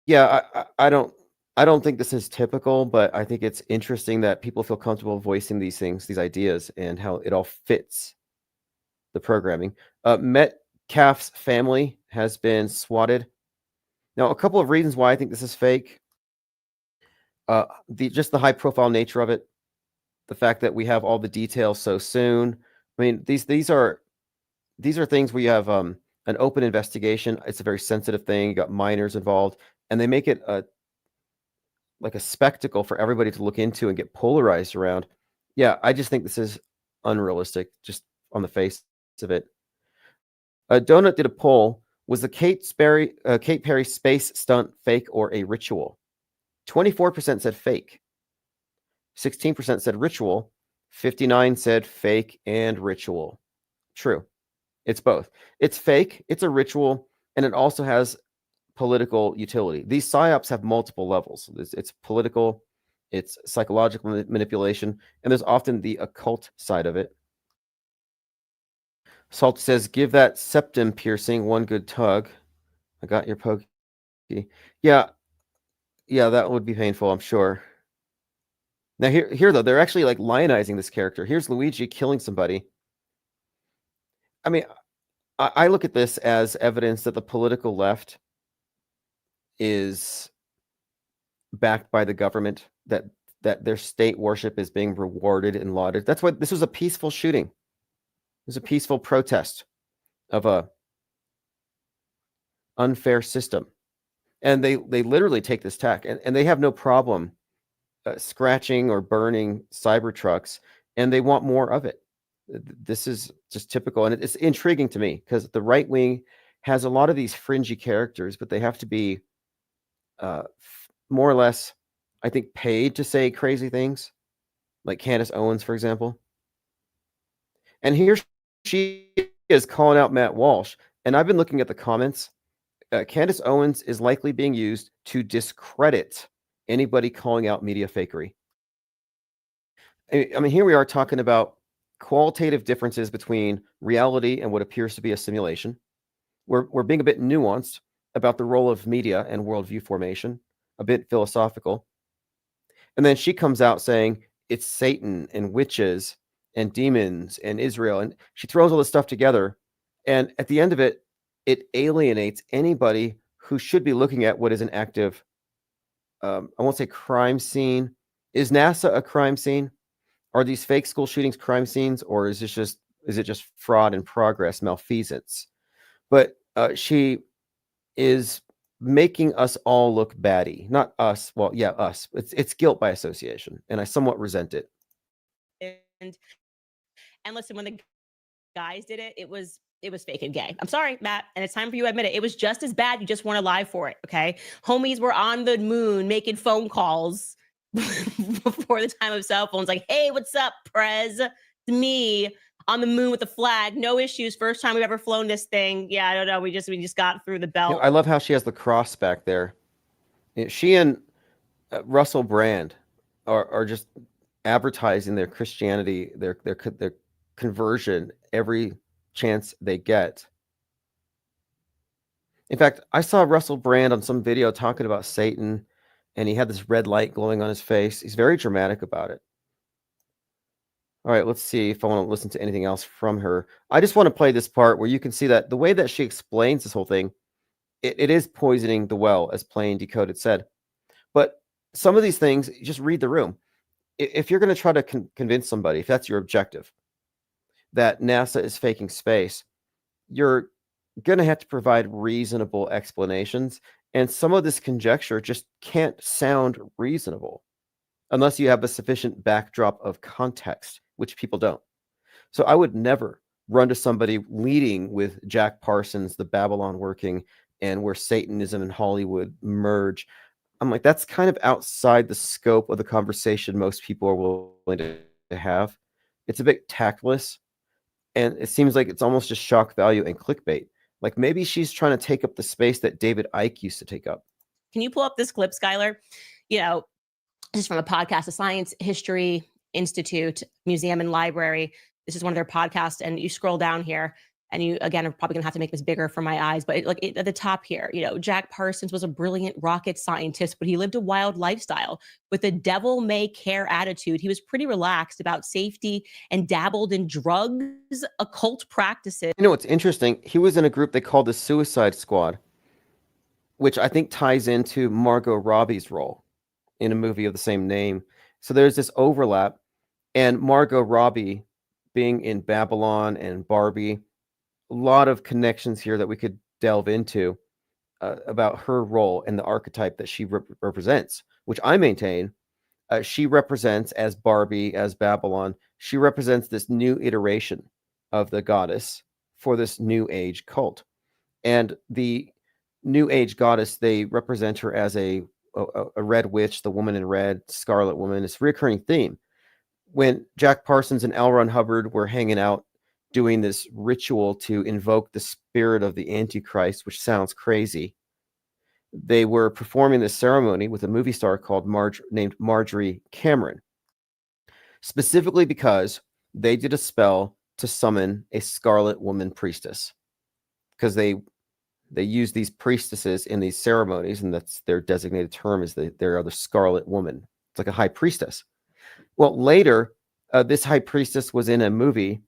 yeah, I don't think this is typical, but I think it's interesting that people feel comfortable voicing these things, these ideas, and how it all fits the programming. Metcalf's family has been swatted. Now, a couple of reasons why I think this is fake. Just the high-profile nature of it, the fact that we have all the details so soon. I mean, these are things where you have an open investigation. It's a very sensitive thing. You got minors involved, and they make it like a spectacle for everybody to look into and get polarized around. Yeah, I just think this is unrealistic, just on the face of it. Donut did a poll. Was the Kate Perry space stunt fake or a ritual? 24% said fake. 16% said ritual. 59% said fake and ritual. True. It's both. It's fake, it's a ritual, and it also has political utility. These PSYOPs have multiple levels. It's political, it's psychological manipulation, and there's often the occult side of it. Salt says, give that septum piercing one good tug. I got your pokey. Yeah, that would be painful, I'm sure. Now here though, they're actually like lionizing this character. Here's Luigi killing somebody. I mean, I look at this as evidence that the political left is backed by the government, that their state worship is being rewarded and lauded. That's why this was a peaceful shooting. It was a peaceful protest of a unfair system. And they literally take this tack, and they have no problem scratching or burning Cybertrucks, and they want more of it. This is just typical, and it's intriguing to me because the right wing has a lot of these fringy characters, but they have to be more or less, I think, paid to say crazy things, like Candace Owens, for example. And here she is calling out Matt Walsh, and I've been looking at the comments. Candace Owens is likely being used to discredit anybody calling out media fakery. I mean, here we are talking about qualitative differences between reality and what appears to be a simulation. We're being a bit nuanced about the role of media and worldview formation, a bit philosophical. And then she comes out saying it's Satan and witches and demons and Israel. And she throws all this stuff together. And at the end of it, it alienates anybody who should be looking at what is an active, I won't say crime scene. Is NASA a crime scene? Are these fake school shootings crime scenes, or is it just fraud in progress, malfeasance? But she is making us all look batty. Not us. Well, yeah, us. It's guilt by association, and I somewhat resent it. And listen, when the guys did it, it was fake and gay. I'm sorry, Matt, and it's time for you to admit it. It was just as bad. You just weren't alive for it, okay? Homies were on the moon making phone calls before the time of cell phones. Like, hey, what's up, Prez? It's me on the moon with the flag. No issues. First time we've ever flown this thing. Yeah, I don't know. We just got through the belt. I love how she has the cross back there. She and Russell Brand are just advertising their Christianity, their conversion every chance they get. In fact, I saw Russell Brand on some video talking about Satan, and he had this red light glowing on his face. He's very dramatic about it. All right, let's see if I want to listen to anything else from her. I just want to play this part where you can see that the way that she explains this whole thing, it is poisoning the well, as Plain Decoded said. But some of these things, you just read the room. If you're going to try to convince somebody, if that's your objective, that NASA is faking space, you're going to have to provide reasonable explanations. And some of this conjecture just can't sound reasonable unless you have a sufficient backdrop of context, which people don't. So I would never run to somebody leading with Jack Parsons, the Babylon working, and where Satanism and Hollywood merge. I'm like, that's kind of outside the scope of the conversation most people are willing to have. It's a bit tactless, and it seems like it's almost just shock value and clickbait. Like maybe she's trying to take up the space that David Icke used to take up. Can you pull up this clip, Skylar? You know, this is from a podcast, the Science History Institute Museum and Library. This is one of their podcasts, and you scroll down here, and you, again, are probably gonna have to make this bigger for my eyes, but at the top here, you know, Jack Parsons was a brilliant rocket scientist, but he lived a wild lifestyle with a devil may care attitude. He was pretty relaxed about safety and dabbled in drugs, occult practices. You know what's interesting? He was in a group they called the Suicide Squad, which I think ties into Margot Robbie's role in a movie of the same name. So there's this overlap, and Margot Robbie being in Babylon and Barbie, a lot of connections here that we could delve into about her role and the archetype that she represents, which I maintain she represents as Barbie, as Babylon. She represents this new iteration of the goddess for this new age cult. And the new age goddess, they represent her as a red witch, the woman in red, Scarlet Woman. It's a recurring theme. When Jack Parsons and L. Ron Hubbard were hanging out doing this ritual to invoke the spirit of the Antichrist, which sounds crazy, they were performing this ceremony with a movie star called named Marjorie Cameron, specifically because they did a spell to summon a Scarlet Woman priestess, because they use these priestesses in these ceremonies, and that's their designated term, is they are the Scarlet Woman. It's like a high priestess. Well, later, this high priestess was in a movie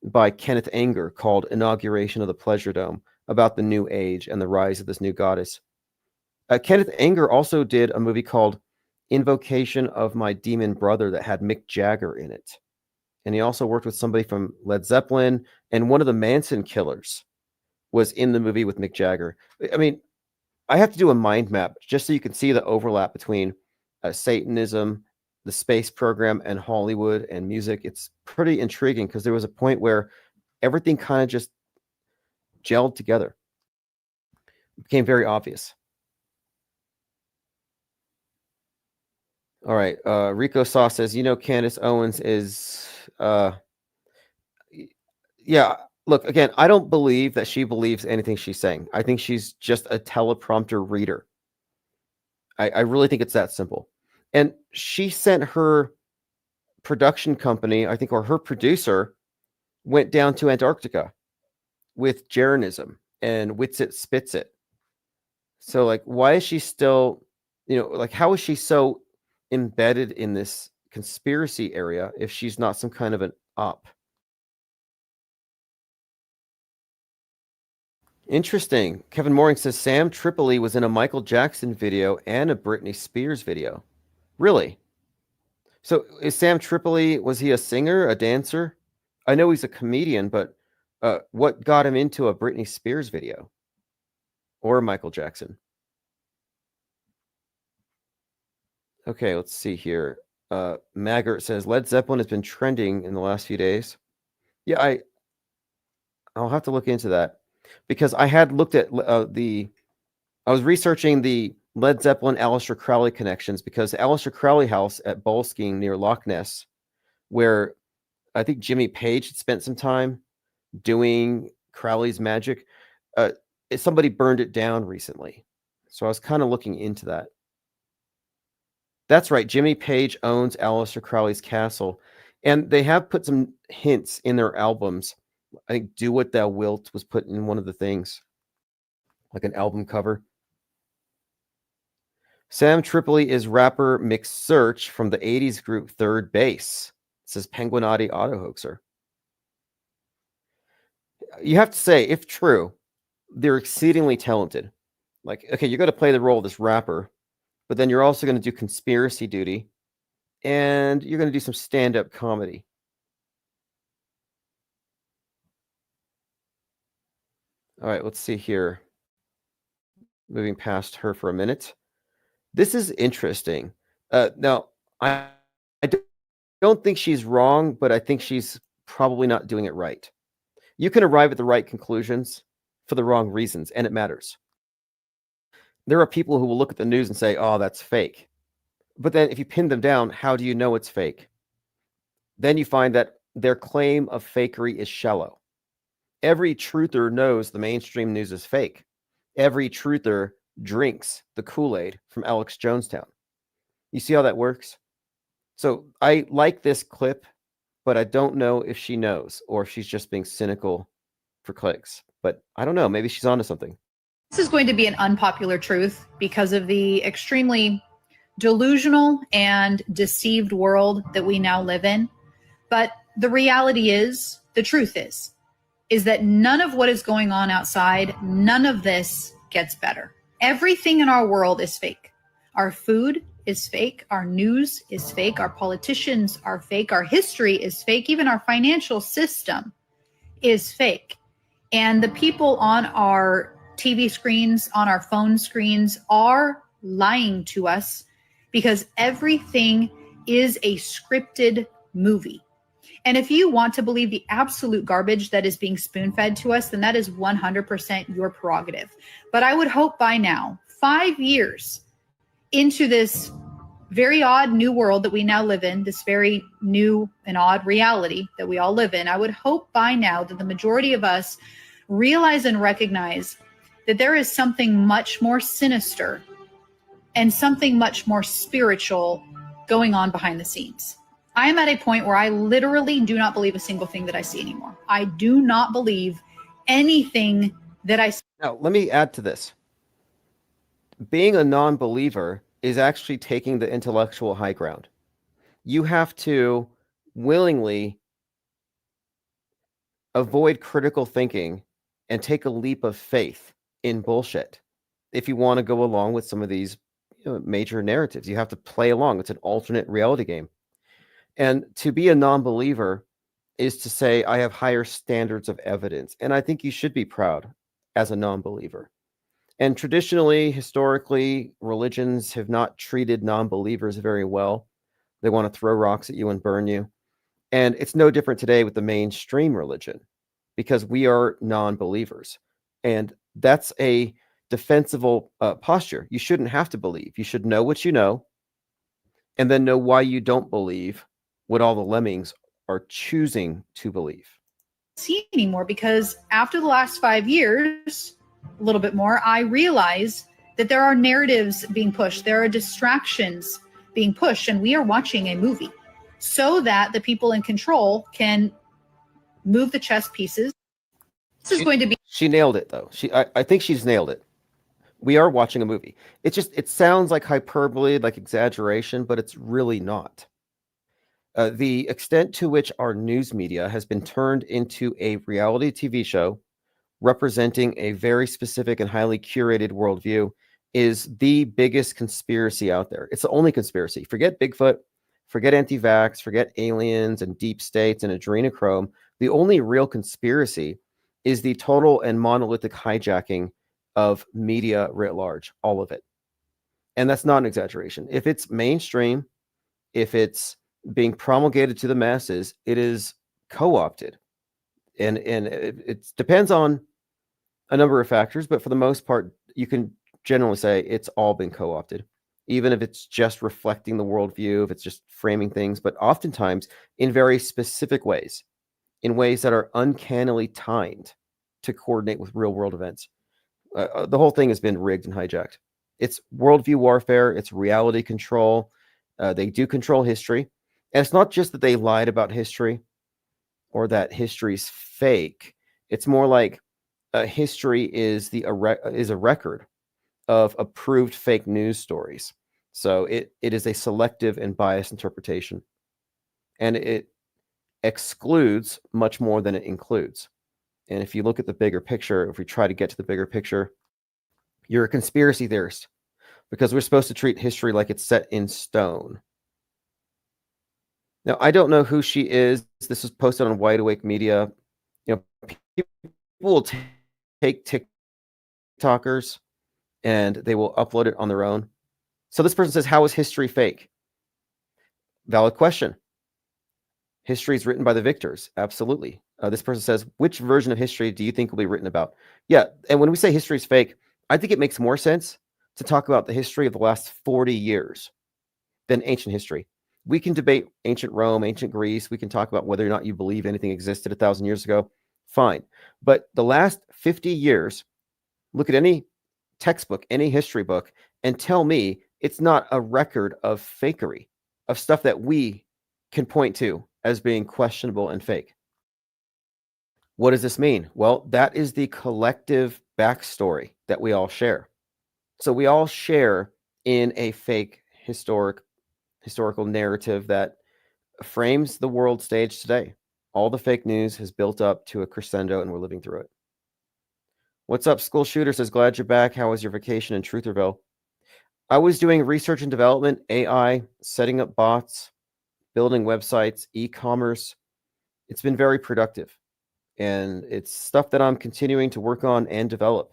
by Kenneth Anger called Inauguration of the Pleasure Dome, about the New Age and the rise of this new goddess. Kenneth Anger also did a movie called Invocation of My Demon Brother that had Mick Jagger in it. And he also worked with somebody from Led Zeppelin, and one of the Manson killers was in the movie with Mick Jagger. I mean, I have to do a mind map just so you can see the overlap between Satanism, the space program, and Hollywood and music. It's pretty intriguing, because there was a point where everything kind of just gelled together. It became very obvious. All right. Rico Saw says, Candace Owens is, yeah, look, again, I don't believe that she believes anything she's saying. I think she's just a teleprompter reader. I really think it's that simple. And she sent her production company, I think, or her producer, went down to Antarctica with Jeranism and Witsit Spitsit. So, like, why is she still, how is she so embedded in this conspiracy area if she's not some kind of an op? Interesting. Kevin Mooring says Sam Tripoli was in a Michael Jackson video and a Britney Spears video. Really? So is Sam Tripoli, was he a singer, a dancer? I know he's a comedian, but what got him into a Britney Spears video or Michael Jackson? Okay, let's see here. Maggart says Led Zeppelin has been trending in the last few days. Yeah, I'll have to look into that, because I had looked at I was researching the Led Zeppelin Aleister Crowley connections, because the Aleister Crowley house at Boleskine near Loch Ness, where I think Jimmy Page had spent some time doing Crowley's magic, somebody burned it down recently. So I was kind of looking into that. That's right. Jimmy Page owns Aleister Crowley's castle, and they have put some hints in their albums. I think Do What Thou Wilt was put in one of the things, like an album cover. Sam Tripoli is rapper Mixed Search from the 80s group Third Base, says Penguinati Auto Hoaxer. You have to say, if true, they're exceedingly talented. Like, okay, you're going to play the role of this rapper, but then you're also going to do conspiracy duty, and you're going to do some stand-up comedy. All right, let's see here. Moving past her for a minute. This is interesting. Now, I don't think she's wrong, but I think she's probably not doing it right. You can arrive at the right conclusions for the wrong reasons, and it matters. There are people who will look at the news and say, oh, that's fake. But then if you pin them down, how do you know it's fake? Then you find that their claim of fakery is shallow. Every truther knows the mainstream news is fake. Every truther drinks the Kool-Aid from Alex Jonestown. You see how that works? So I like this clip, but I don't know if she knows or if she's just being cynical for clicks. But I don't know. Maybe she's onto something. This is going to be an unpopular truth because of the extremely delusional and deceived world that we now live in. But the reality is, the truth is that none of what is going on outside, none of this gets better. Everything in our world is fake. Our food is fake. Our news is fake. Our politicians are fake. Our history is fake. Even our financial system is fake. And the people on our TV screens, on our phone screens are lying to us because everything is a scripted movie. And if you want to believe the absolute garbage that is being spoon-fed to us, then that is 100% your prerogative. But I would hope by now, 5 years into this very odd new world that we now live in, this very new and odd reality that we all live in, I would hope by now that the majority of us realize and recognize that there is something much more sinister and something much more spiritual going on behind the scenes. I am at a point where I literally do not believe a single thing that I see anymore. I do not believe anything that I see. Now, let me add to this. Being a non-believer is actually taking the intellectual high ground. You have to willingly avoid critical thinking and take a leap of faith in bullshit if you want to go along with some of these major narratives. You have to play along. It's an alternate reality game. And to be a non-believer is to say, I have higher standards of evidence. And I think you should be proud as a non-believer. And traditionally, historically, religions have not treated non-believers very well. They want to throw rocks at you and burn you. And it's no different today with the mainstream religion, because we are non-believers. And that's a defensible posture. You shouldn't have to believe. You should know what you know, and then know why you don't believe what all the lemmings are choosing to believe. See anymore, because after the last 5 years, a little bit more, I realize that there are narratives being pushed. There are distractions being pushed, and we are watching a movie so that the people in control can move the chess pieces. This is going to be. She nailed it, though. I think she's nailed it. We are watching a movie. It sounds like hyperbole, like exaggeration, but it's really not. The extent to which our news media has been turned into a reality TV show representing a very specific and highly curated worldview is the biggest conspiracy out there. It's the only conspiracy. Forget Bigfoot, forget anti-vax, forget aliens and deep states and adrenochrome. The only real conspiracy is the total and monolithic hijacking of media writ large, all of it. And that's not an exaggeration. If it's mainstream, if it's being promulgated to the masses, it is co-opted. And it depends on a number of factors, but for the most part, you can generally say it's all been co-opted, even if it's just reflecting the worldview, if it's just framing things, but oftentimes in very specific ways, in ways that are uncannily timed to coordinate with real world events. The whole thing has been rigged and hijacked. It's worldview warfare. It's reality control. They do control history. And it's not just that they lied about history or that history's fake. It's more like history is a record of approved fake news stories. So it is a selective and biased interpretation. And it excludes much more than it includes. And if you look at the bigger picture, if we try to get to the bigger picture, you're a conspiracy theorist, because we're supposed to treat history like it's set in stone. Now, I don't know who she is. This was posted on Wide Awake Media. People will take TikTokers and they will upload it on their own. So this person says, how is history fake? Valid question. History is written by the victors. Absolutely. This person says, which version of history do you think will be written about? Yeah. And when we say history is fake, I think it makes more sense to talk about the history of the last 40 years than ancient history. We can debate ancient Rome, ancient Greece. We can talk about whether or not you believe anything existed 1,000 years ago. Fine. But the last 50 years, look at any textbook, any history book, and tell me it's not a record of fakery, of stuff that we can point to as being questionable and fake. What does this mean? Well, that is the collective backstory that we all share. So we all share in a fake historical narrative that frames the world stage today. All the fake news has built up to a crescendo, and we're living through it. What's up, School Shooter says, glad you're back. How was your vacation in Trutherville? I was doing research and development, AI, setting up bots, building websites, e-commerce. It's been very productive. And it's stuff that I'm continuing to work on and develop.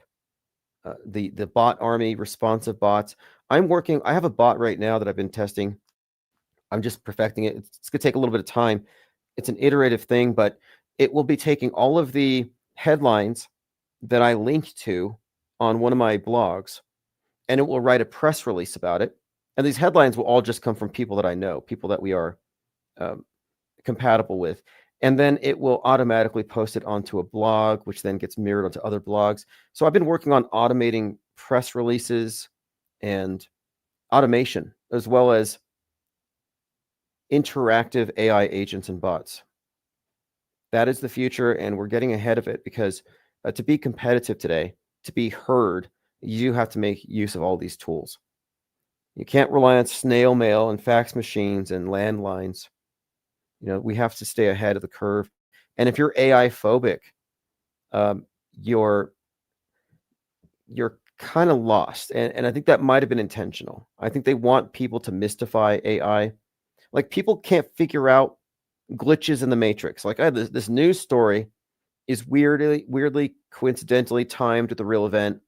The bot army, responsive bots. I have a bot right now that I've been testing. I'm just perfecting it. It's going to take a little bit of time. It's an iterative thing, but it will be taking all of the headlines that I linked to on one of my blogs, and it will write a press release about it. And these headlines will all just come from people that I know, people that we are compatible with. And then it will automatically post it onto a blog, which then gets mirrored onto other blogs. So I've been working on automating press releases and automation, as well as interactive AI agents and bots. That is the future, and we're getting ahead of it because to be competitive today, to be heard, you have to make use of all these tools. You can't rely on snail mail and fax machines and landlines. We have to stay ahead of the curve. And if you're AI phobic, you're kind of lost. And I think that might have been intentional. I think they want people to mystify AI. Like, people can't figure out glitches in the matrix. Like, this news story is weirdly coincidentally timed with the real event.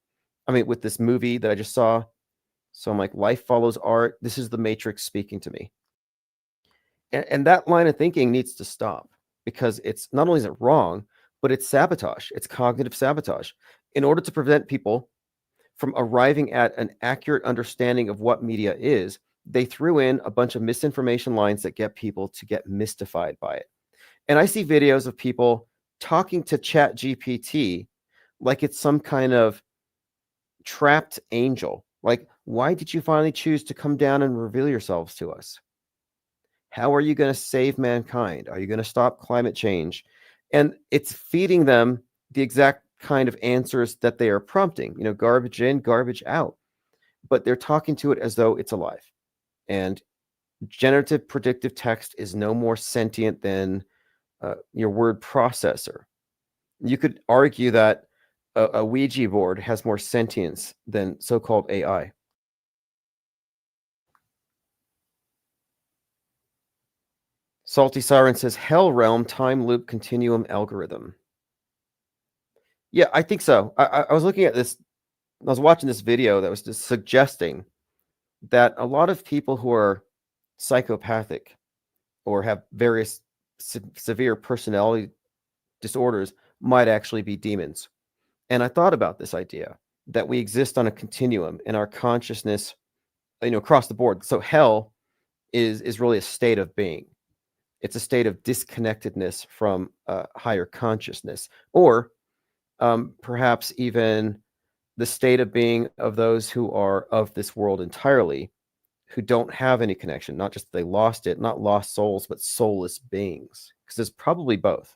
I mean, with this movie that I just saw. So I'm like, life follows art. This is the matrix speaking to me. And that line of thinking needs to stop, because it's not only is it wrong, but it's sabotage. It's cognitive sabotage. In order to prevent people from arriving at an accurate understanding of what media is, they threw in a bunch of misinformation lines that get people to get mystified by it. And I see videos of people talking to Chat GPT like it's some kind of trapped angel. Like, why did you finally choose to come down and reveal yourselves to us? How are you going to save mankind? Are you going to stop climate change? And it's feeding them the exact kind of answers that they are prompting, garbage in, garbage out. But they're talking to it as though it's alive. And generative predictive text is no more sentient than your word processor. You could argue that a Ouija board has more sentience than so-called AI. Salty Siren says, Hell Realm time loop continuum algorithm. Yeah, I think so. I was looking at this. I was watching this video that was just suggesting that a lot of people who are psychopathic or have various severe personality disorders might actually be demons. And I thought about this idea that we exist on a continuum in our consciousness, across the board. So hell is really a state of being. It's a state of disconnectedness from higher consciousness, or perhaps even the state of being of those who are of this world entirely, who don't have any connection, not just they lost it, not lost souls, but soulless beings, because there's probably both.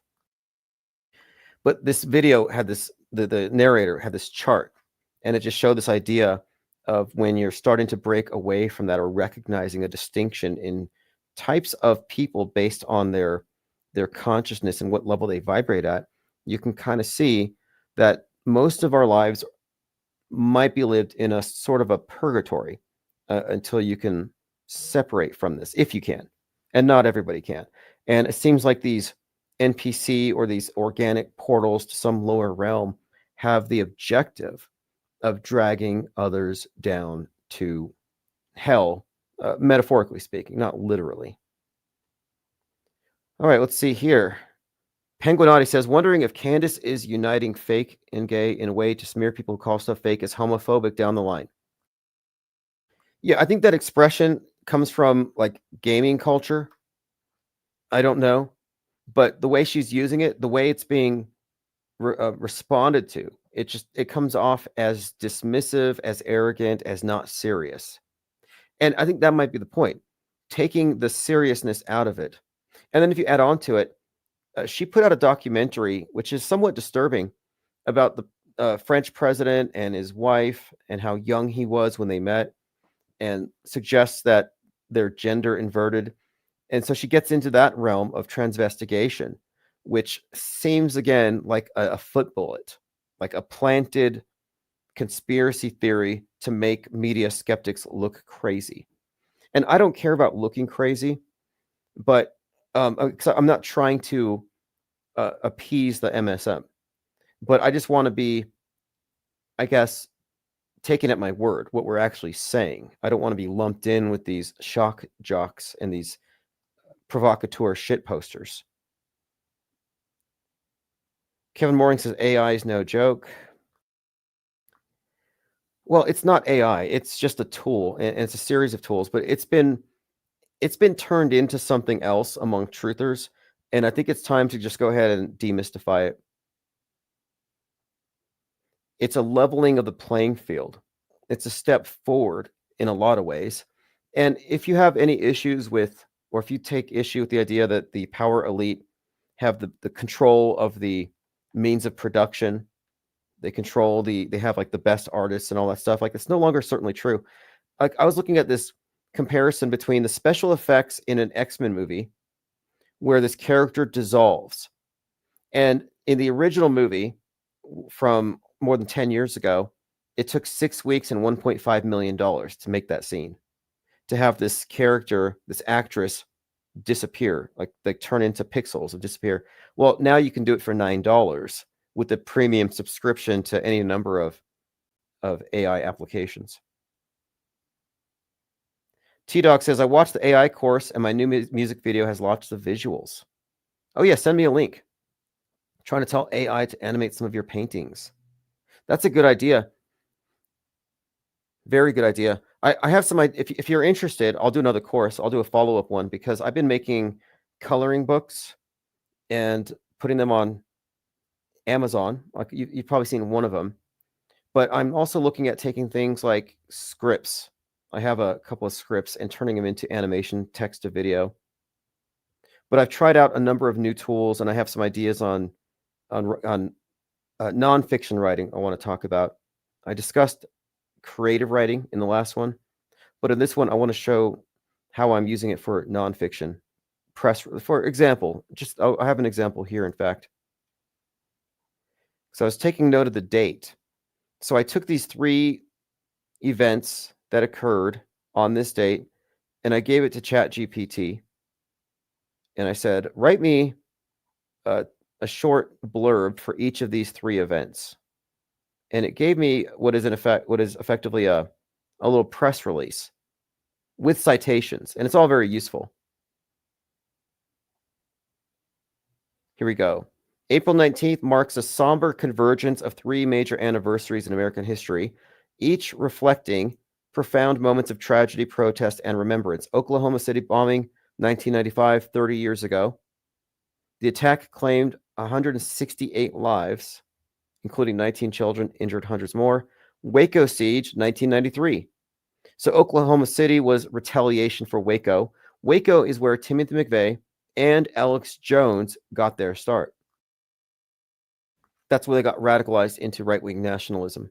But this video had this, the narrator had this chart, and it just showed this idea of when you're starting to break away from that, or recognizing a distinction in types of people based on their consciousness and what level they vibrate at, you can kind of see that most of our lives might be lived in a sort of a purgatory until you can separate from this, if you can. And not everybody can. And it seems like these NPC or these organic portals to some lower realm have the objective of dragging others down to hell, metaphorically speaking, not literally. All right, let's see here. Penguinati says, wondering if Candace is uniting fake and gay in a way to smear people who call stuff fake as homophobic down the line. Yeah, I think that expression comes from like gaming culture. I don't know. But the way she's using it, the way it's being responded to, it comes off as dismissive, as arrogant, as not serious. And I think that might be the point, taking the seriousness out of it. And then if you add on to it, she put out a documentary, which is somewhat disturbing, about the French president and his wife and how young he was when they met, and suggests that they're gender inverted. And so she gets into that realm of transvestigation, which seems, again, like a foot bullet, like a planted conspiracy theory to make media skeptics look crazy. And I don't care about looking crazy, but I'm not trying to appease the MSM, but I just want to be, I guess, taken at my word, what we're actually saying. I don't want to be lumped in with these shock jocks and these provocateur shit posters. Kevin Mooring says AI is no joke. Well, it's not AI. It's just a tool, and it's a series of tools, but it's been turned into something else among truthers, and I think it's time to just go ahead and demystify it. It's a leveling of the playing field. It's a step forward in a lot of ways. And if you have any issues with or if you take issue with the idea that the power elite have the control of the means of production, they have like the best artists and all that stuff, like it's no longer certainly true. Like I was looking at this comparison between the special effects in an X-Men movie where this character dissolves, and in the original movie from more than 10 years ago, it took 6 weeks and $1.5 million to make that scene, to have this character, this actress, disappear, like they turn into pixels and disappear. Well, now you can do it for $9 with the premium subscription to any number of AI applications. T-Dog says, I watched the AI course and my new music video has lots of visuals. Oh yeah, send me a link. I'm trying to tell AI to animate some of your paintings. That's a good idea. Very good idea. I have some, if you're interested, I'll do another course. I'll do a follow-up one because I've been making coloring books and putting them on Amazon. Like you've probably seen one of them, but I'm also looking at taking things like scripts. I have a couple of scripts and turning them into animation, text to video. But I've tried out a number of new tools, and I have some ideas on nonfiction writing I want to talk about. I discussed creative writing in the last one, but in this one, I want to show how I'm using it for nonfiction. For example, I have an example here, in fact. So I was taking note of the date. So I took these 3 events that occurred on this date, and I gave it to ChatGPT. And I said, write me a short blurb for each of these 3 events. And it gave me what is effectively a little press release with citations, and it's all very useful. Here we go. April 19th marks a somber convergence of 3 major anniversaries in American history, each reflecting profound moments of tragedy, protest, and remembrance. Oklahoma City bombing, 1995, 30 years ago. The attack claimed 168 lives, including 19 children, injured hundreds more. Waco siege, 1993. So Oklahoma City was retaliation for Waco. Waco is where Timothy McVeigh and Alex Jones got their start. That's where they got radicalized into right-wing nationalism.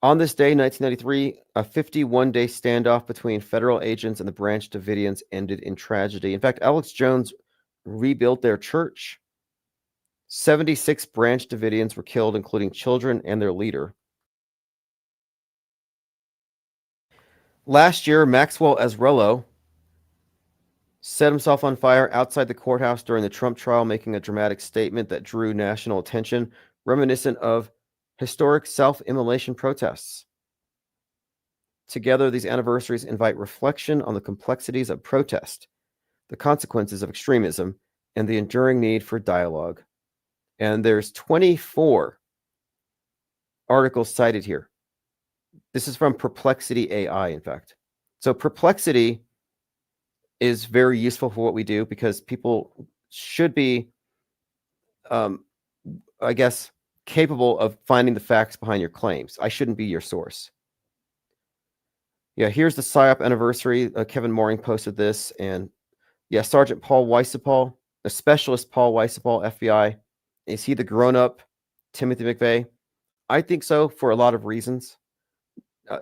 On this day, 1993, a 51-day standoff between federal agents and the Branch Davidians ended in tragedy. In fact, Alex Jones rebuilt their church. 76 Branch Davidians were killed, including children and their leader. Last year, Maxwell Azrello set himself on fire outside the courthouse during the Trump trial, making a dramatic statement that drew national attention, reminiscent of historic self-immolation protests. Together, these anniversaries invite reflection on the complexities of protest, the consequences of extremism, and the enduring need for dialogue. And there's 24 articles cited here. This is from Perplexity AI, in fact. So Perplexity is very useful for what we do because people should be, I guess, capable of finding the facts behind your claims. I shouldn't be your source. Yeah, here's the PSYOP anniversary. Kevin Mooring posted this. And yeah, Sergeant Paul Weissapal, the specialist Paul Weissapal, FBI. Is he the grown-up Timothy McVeigh? I think so, for a lot of reasons.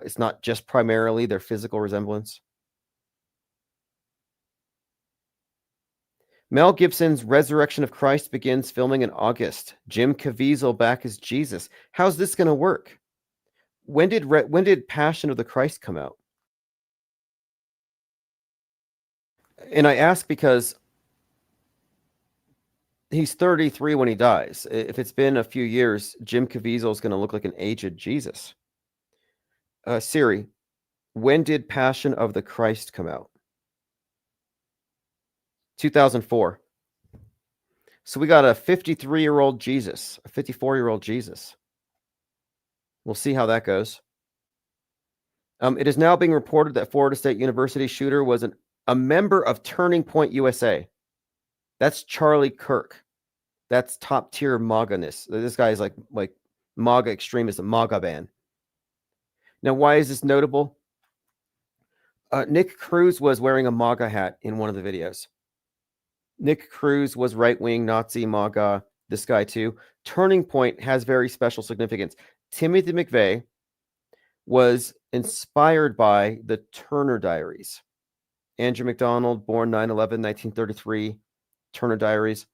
It's not just primarily their physical resemblance. Mel Gibson's Resurrection of Christ begins filming in August. Jim Caviezel back as Jesus. How's this going to work? When did Passion of the Christ come out? And I ask because he's 33 when he dies. If it's been a few years, Jim Caviezel is going to look like an aged Jesus. Siri, when did Passion of the Christ come out? 2004. So we got a 53-year-old Jesus, a 54-year-old Jesus. We'll see how that goes. It is now being reported that Florida State University shooter was a member of Turning Point USA. That's Charlie Kirk. That's top tier MAGA-ness. This guy is like MAGA extremist, a MAGA ban. Now, why is this notable? Nick Cruz was wearing a MAGA hat in one of the videos. Nick Cruz was right-wing Nazi MAGA. This guy too. Turning Point has very special significance. Timothy McVeigh was inspired by the Turner Diaries. Andrew MacDonald, born 9/11, 1933. Turner Diaries.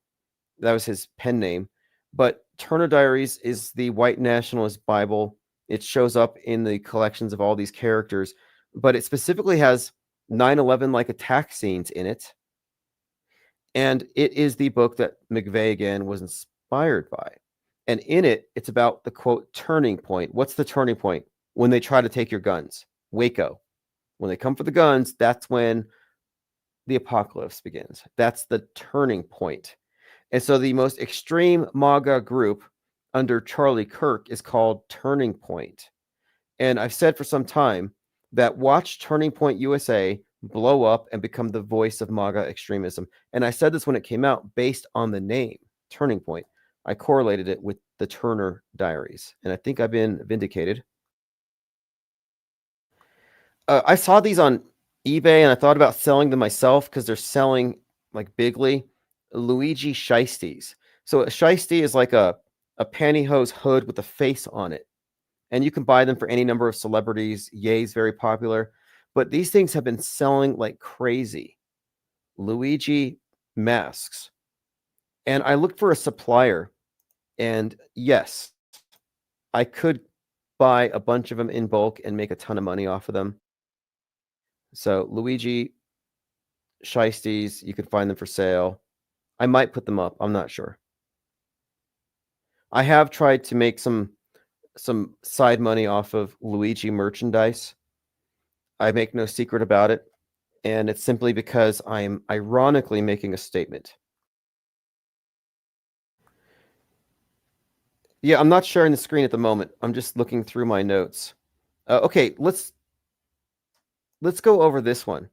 That was his pen name. But Turner Diaries is the white nationalist Bible. It shows up in the collections of all these characters, but it specifically has 9/11 like attack scenes in it. And it is the book that McVeigh again was inspired by. And in it, it's about the quote turning point. What's the turning point? When they try to take your guns. Waco. When they come for the guns, that's when the apocalypse begins. That's the turning point. And so the most extreme MAGA group under Charlie Kirk is called Turning Point. And I've said for some time that watch Turning Point USA blow up and become the voice of MAGA extremism. And I said this when it came out based on the name, Turning Point. I correlated it with the Turner Diaries. And I think I've been vindicated. I saw these on eBay and I thought about selling them myself because they're selling like bigly. Luigi Shiesties. So a shiesty is like a pantyhose hood with a face on it. And you can buy them for any number of celebrities. Ye's very popular. But these things have been selling like crazy. Luigi masks. And I looked for a supplier. And yes, I could buy a bunch of them in bulk and make a ton of money off of them. So Luigi Shiesties, you can find them for sale. I might put them up. I'm not sure. I have tried to make some side money off of Luigi merchandise. I make no secret about it. And it's simply because I'm ironically making a statement. Yeah, I'm not sharing the screen at the moment. I'm just looking through my notes. Okay, let's go over this one.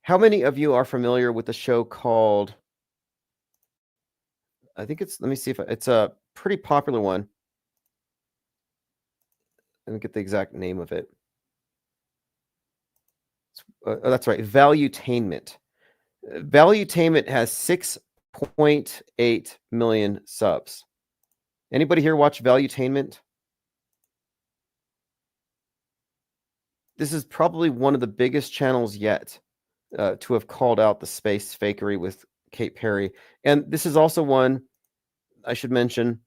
How many of you are familiar with the show called... I think it's... Let me see if it's a pretty popular one. Let me get the exact name of it. That's right, Valuetainment. Valuetainment has 6.8 million subs. Anybody here watch Valuetainment? This is probably one of the biggest channels yet to have called out the space fakery with Kate Perry. And this is also one, I should mention,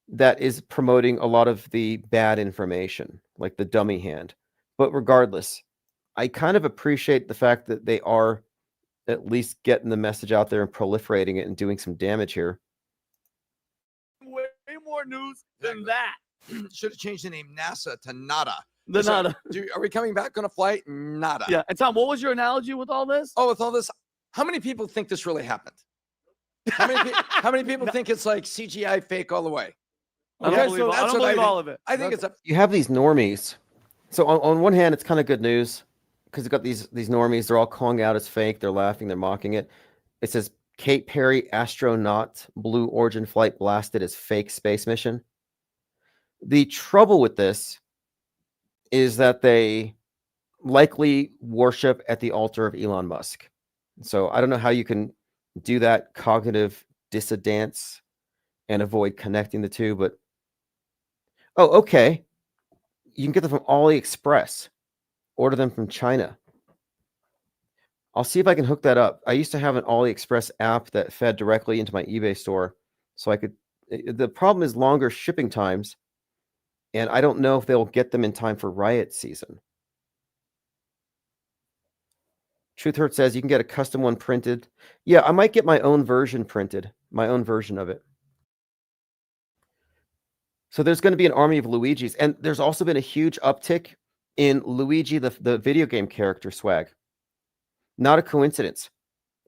that is promoting a lot of the bad information, like the dummy hand. But regardless, I kind of appreciate the fact that they are at least getting the message out there and proliferating it and doing some damage here. Way more news than that. Should have changed the name NASA to Nada. The nada. Are we coming back on a flight? Nada. Yeah. And Tom, what was your analogy with all this? Oh, with all this, how many people think this really happened? How many people think it's like CGI fake all the way? I don't believe all of it. I think it's a... You have these normies. So on one hand, it's kind of good news because you've got these normies. They're all calling out as fake. They're laughing. They're mocking it. It says Kate Perry astronaut Blue Origin flight blasted as fake space mission. The trouble with this is that they likely worship at the altar of Elon Musk. So I don't know how you can do that cognitive dissonance and avoid connecting the two, but oh, okay. You can get them from AliExpress. Order them from China. I'll see if I can hook that up. I used to have an AliExpress app that fed directly into my eBay store. So I could... The problem is longer shipping times. And I don't know if they'll get them in time for riot season. Truth Hurt says you can get a custom one printed. Yeah, I might get my own version printed. My own version of it. So there's going to be an army of Luigis. And there's also been a huge uptick in Luigi, the video game character swag. Not a coincidence.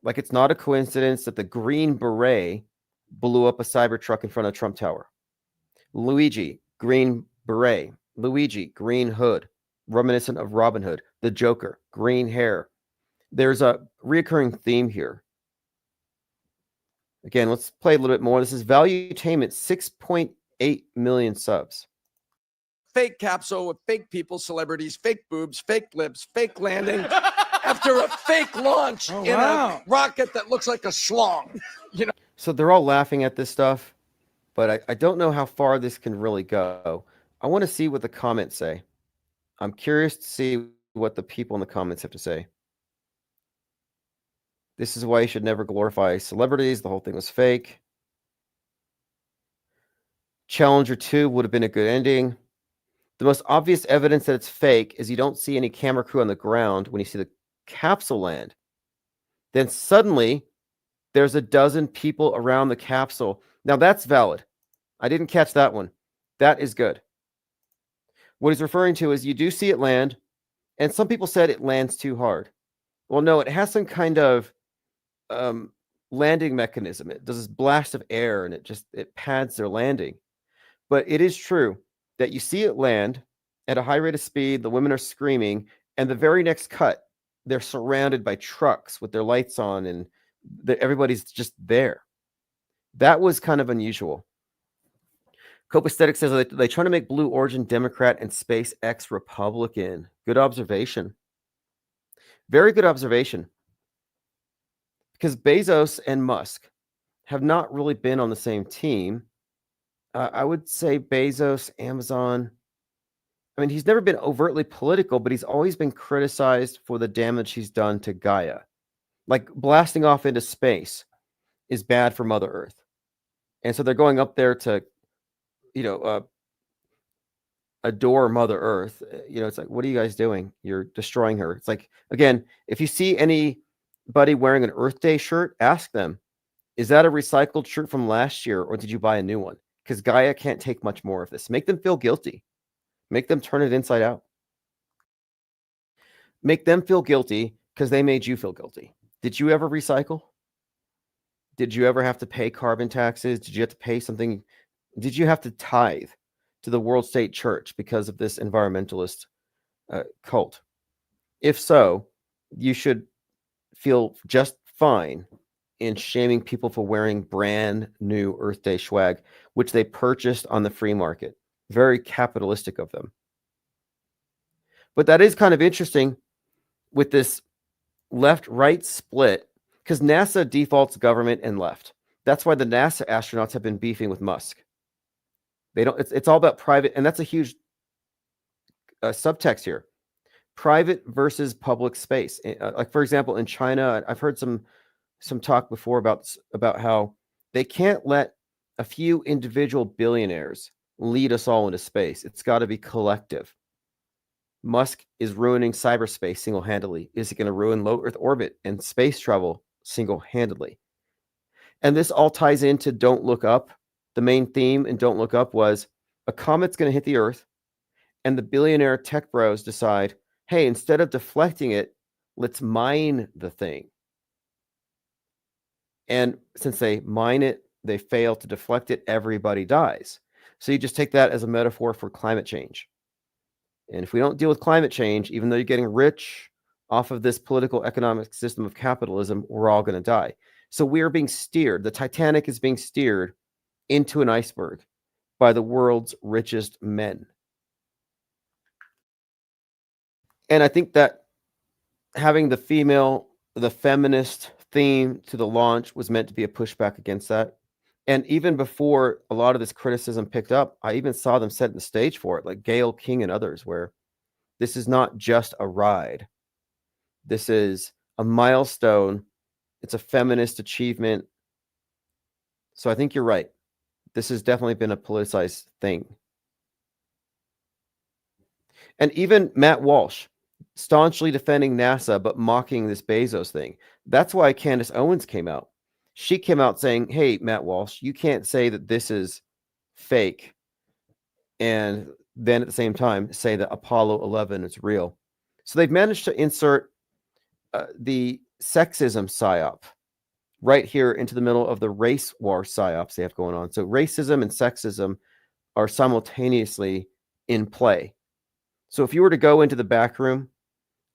Like, it's not a coincidence that the Green Beret blew up a Cybertruck in front of Trump Tower. Luigi, Green Beret. Luigi, green hood. Reminiscent of Robin Hood. The Joker, green hair. There's a reoccurring theme here. Again, let's play a little bit more. This is Valuetainment, 6.8 million subs. fake capsule with fake people, celebrities, fake boobs, fake lips, fake landing after a fake launch in a rocket that looks like a schlong. You know. So they're all laughing at this stuff, but I don't know how far this can really go. I want to see what the comments say. I'm curious to see what the people in the comments have to say. This is why you should never glorify celebrities. The whole thing was fake. Challenger 2 would have been a good ending. The most obvious evidence that it's fake is you don't see any camera crew on the ground when you see the capsule land. Then suddenly, there's a dozen people around the capsule. Now that's valid. I didn't catch that one. That is good. What he's referring to is you do see it land, and some people said it lands too hard. Well, no, it has some kind of landing mechanism. It does this blast of air, and it pads their landing. But it is true that you see it land at a high rate of speed. The women are screaming, and the very next cut, they're surrounded by trucks with their lights on, and everybody's just there. That was kind of unusual. Copaesthetic says they try to make Blue Origin Democrat and SpaceX Republican. Good observation. Very good observation. Because Bezos and Musk have not really been on the same team. I would say Bezos, Amazon. I mean, he's never been overtly political, but he's always been criticized for the damage he's done to Gaia. Like blasting off into space is bad for Mother Earth. And so they're going up there to, adore Mother Earth. It's like, what are you guys doing? You're destroying her. It's like, again, if you see anybody wearing an Earth Day shirt, ask them, is that a recycled shirt from last year, or did you buy a new one? Because Gaia can't take much more of this. Make them feel guilty. Make them turn it inside out. Make them feel guilty because they made you feel guilty. Did you ever recycle? Did you ever have to pay carbon taxes? Did you have to pay something? Did you have to tithe to the World State Church because of this environmentalist cult? If so, you should feel just fine in shaming people for wearing brand new Earth Day swag, which they purchased on the free market. Very capitalistic of them. But that is kind of interesting with this left-right split, because NASA defaults government and left. That's why the NASA astronauts have been beefing with Musk. They don't. It's all about private, and that's a huge subtext here. Private versus public space. Like for example, in China, I've heard some talk before about how they can't let a few individual billionaires lead us all into space. It's got to be collective. Musk is ruining cyberspace single-handedly. Is he going to ruin low Earth orbit and space travel single-handedly? And this all ties into Don't Look Up. The main theme in Don't Look Up was a comet's going to hit the Earth, and the billionaire tech bros decide, hey, instead of deflecting it, let's mine the thing. And since they mine it, they fail to deflect it, everybody dies. So you just take that as a metaphor for climate change. And if we don't deal with climate change, even though you're getting rich off of this political economic system of capitalism, we're all going to die. So we are being steered. The Titanic is being steered into an iceberg by the world's richest men. And I think that having the feminist theme to the launch was meant to be a pushback against that. And even before a lot of this criticism picked up, I even saw them setting the stage for it, like Gayle King and others, where this is not just a ride. This is a milestone. It's a feminist achievement. So I think you're right. This has definitely been a politicized thing. And even Matt Walsh, staunchly defending NASA, but mocking this Bezos thing. That's why Candace Owens came out. She came out saying, hey, Matt Walsh, you can't say that this is fake and then at the same time say that Apollo 11 is real. So they've managed to insert the sexism PSYOP right here into the middle of the race war PSYOPs they have going on. So racism and sexism are simultaneously in play. So if you were to go into the back room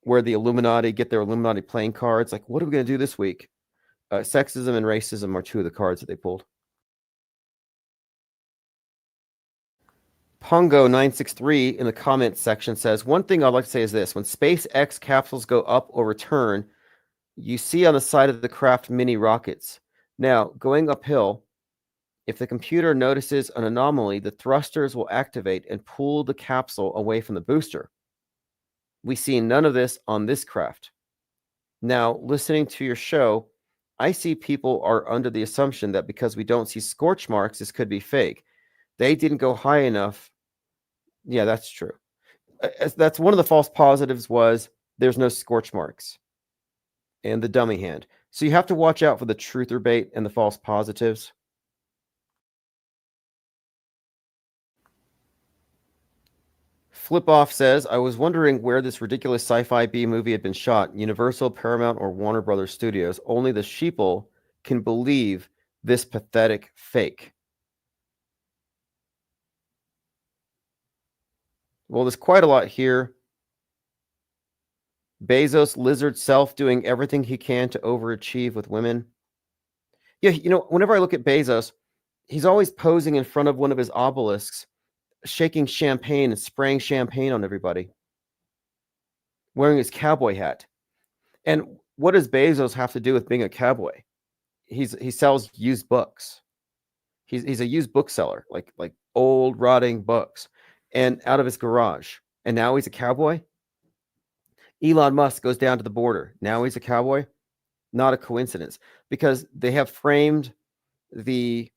where the Illuminati get their Illuminati playing cards, like, what are we going to do this week? Sexism and racism are two of the cards that they pulled. Pongo963 in the comments section says, one thing I'd like to say is this. When SpaceX capsules go up or return, you see on the side of the craft mini rockets. Now, going uphill, if the computer notices an anomaly, the thrusters will activate and pull the capsule away from the booster. We see none of this on this craft. Now, listening to your show, I see people are under the assumption that because we don't see scorch marks, this could be fake. They didn't go high enough. Yeah, that's true. That's one of the false positives was there's no scorch marks and the dummy hand. So you have to watch out for the truther bait and the false positives. Flip Off says, I was wondering where this ridiculous sci-fi B movie had been shot. Universal, Paramount, or Warner Brothers Studios. Only the sheeple can believe this pathetic fake. Well, there's quite a lot here. Bezos, lizard self, doing everything he can to overachieve with women. Yeah, you know, whenever I look at Bezos, he's always posing in front of one of his obelisks, shaking champagne and spraying champagne on everybody, wearing his cowboy hat. And what does Bezos have to do with being a cowboy? He sells used books. He's a used bookseller, like old rotting books, and out of his garage. And now he's a cowboy. Elon Musk goes down to the border. Now he's a cowboy. Not a coincidence, because they have framed the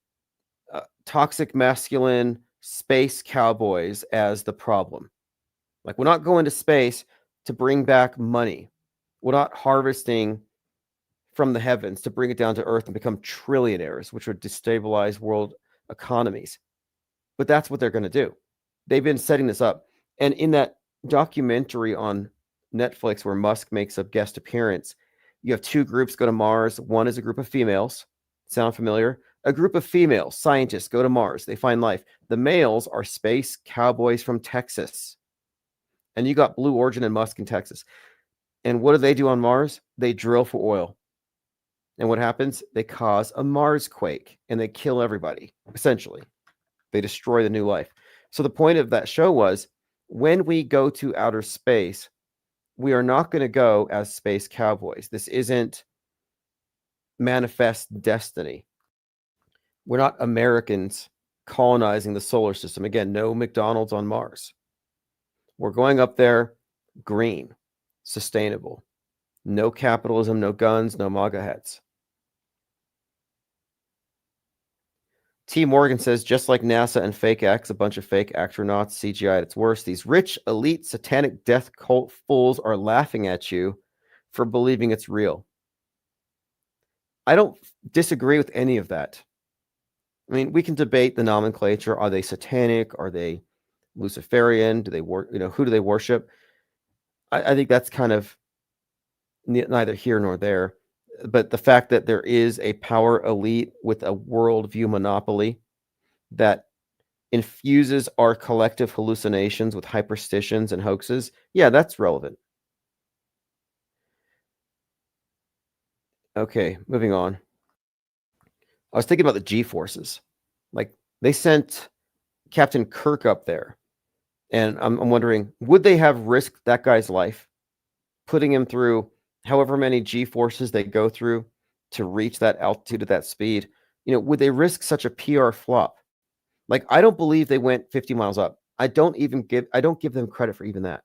toxic masculine space cowboys as the problem. Like, we're not going to space to bring back money. We're not harvesting from the heavens to bring it down to earth and become trillionaires, which would destabilize world economies. But that's what they're going to do. They've been setting this up. And in that documentary on Netflix where Musk makes a guest appearance, you have two groups go to Mars. One is a group of females. Sound familiar? A group of female scientists go to Mars. They find life. The males are space cowboys from Texas. And you got Blue Origin and Musk in Texas. And what do they do on Mars? They drill for oil. And what happens? They cause a Mars quake and they kill everybody, essentially. They destroy the new life. So the point of that show was, when we go to outer space, we are not going to go as space cowboys. This isn't manifest destiny. We're not Americans colonizing the solar system. Again, no McDonald's on Mars. We're going up there green, sustainable. No capitalism, no guns, no MAGA hats. T. Morgan says, just like NASA and Fake X, a bunch of fake astronauts, CGI at its worst, these rich, elite, satanic death cult fools are laughing at you for believing it's real. I don't disagree with any of that. I mean, we can debate the nomenclature. Are they satanic? Are they Luciferian? Do they who do they worship? I think that's kind of neither here nor there. But the fact that there is a power elite with a worldview monopoly that infuses our collective hallucinations with hyperstitions and hoaxes, yeah, that's relevant. Okay, moving on. I was thinking about the G-forces. Like, they sent Captain Kirk up there. And I'm wondering, would they have risked that guy's life, putting him through however many G-forces they go through to reach that altitude at that speed? You know, would they risk such a PR flop? Like, I don't believe they went 50 miles up. I don't give them credit for even that.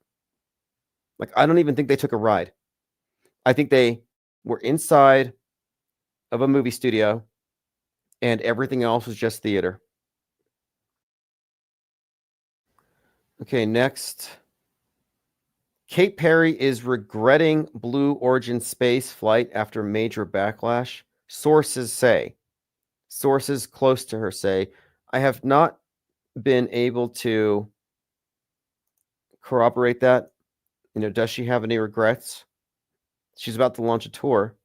Like, I don't even think they took a ride. I think they were inside of a movie studio and everything else was just theater. Okay, next. Kate Perry is regretting Blue Origin space flight after major backlash. Sources close to her say, I have not been able to corroborate that. You know, does she have any regrets? She's about to launch a tour.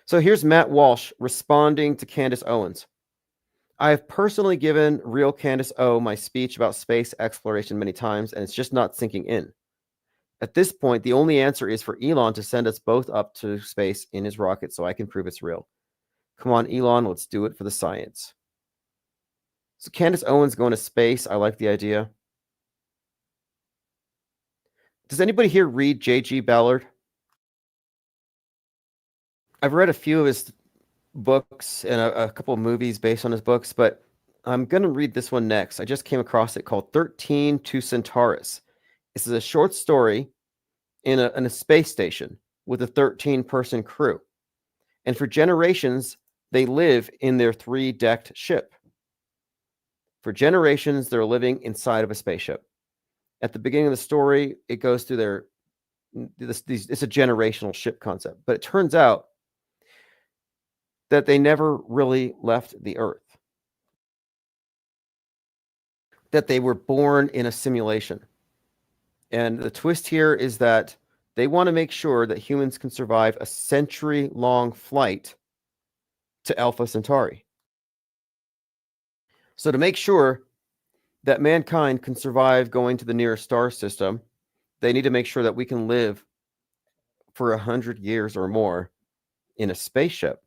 So here's Matt Walsh responding to Candace Owens. I have personally given real Candace O my speech about space exploration many times, and it's just not sinking in. At this point, the only answer is for Elon to send us both up to space in his rocket so I can prove it's real. Come on, Elon, let's do it for the science. So Candace Owens going to space. I like the idea. Does anybody here read J.G. Ballard? I've read a few of his books and a couple of movies based on his books, but I'm going to read this one next. I just came across it called 13 to Centaurus. This is a short story in a space station with a 13-person crew. And for generations, they live in their 3-decked ship. For generations, they're living inside of a spaceship. At the beginning of the story, it goes through it's a generational ship concept. But it turns out that they never really left the Earth. That they were born in a simulation. And the twist here is that they want to make sure that humans can survive a century-long flight to Alpha Centauri. So to make sure that mankind can survive going to the nearest star system, they need to make sure that we can live for 100 years or more in a spaceship.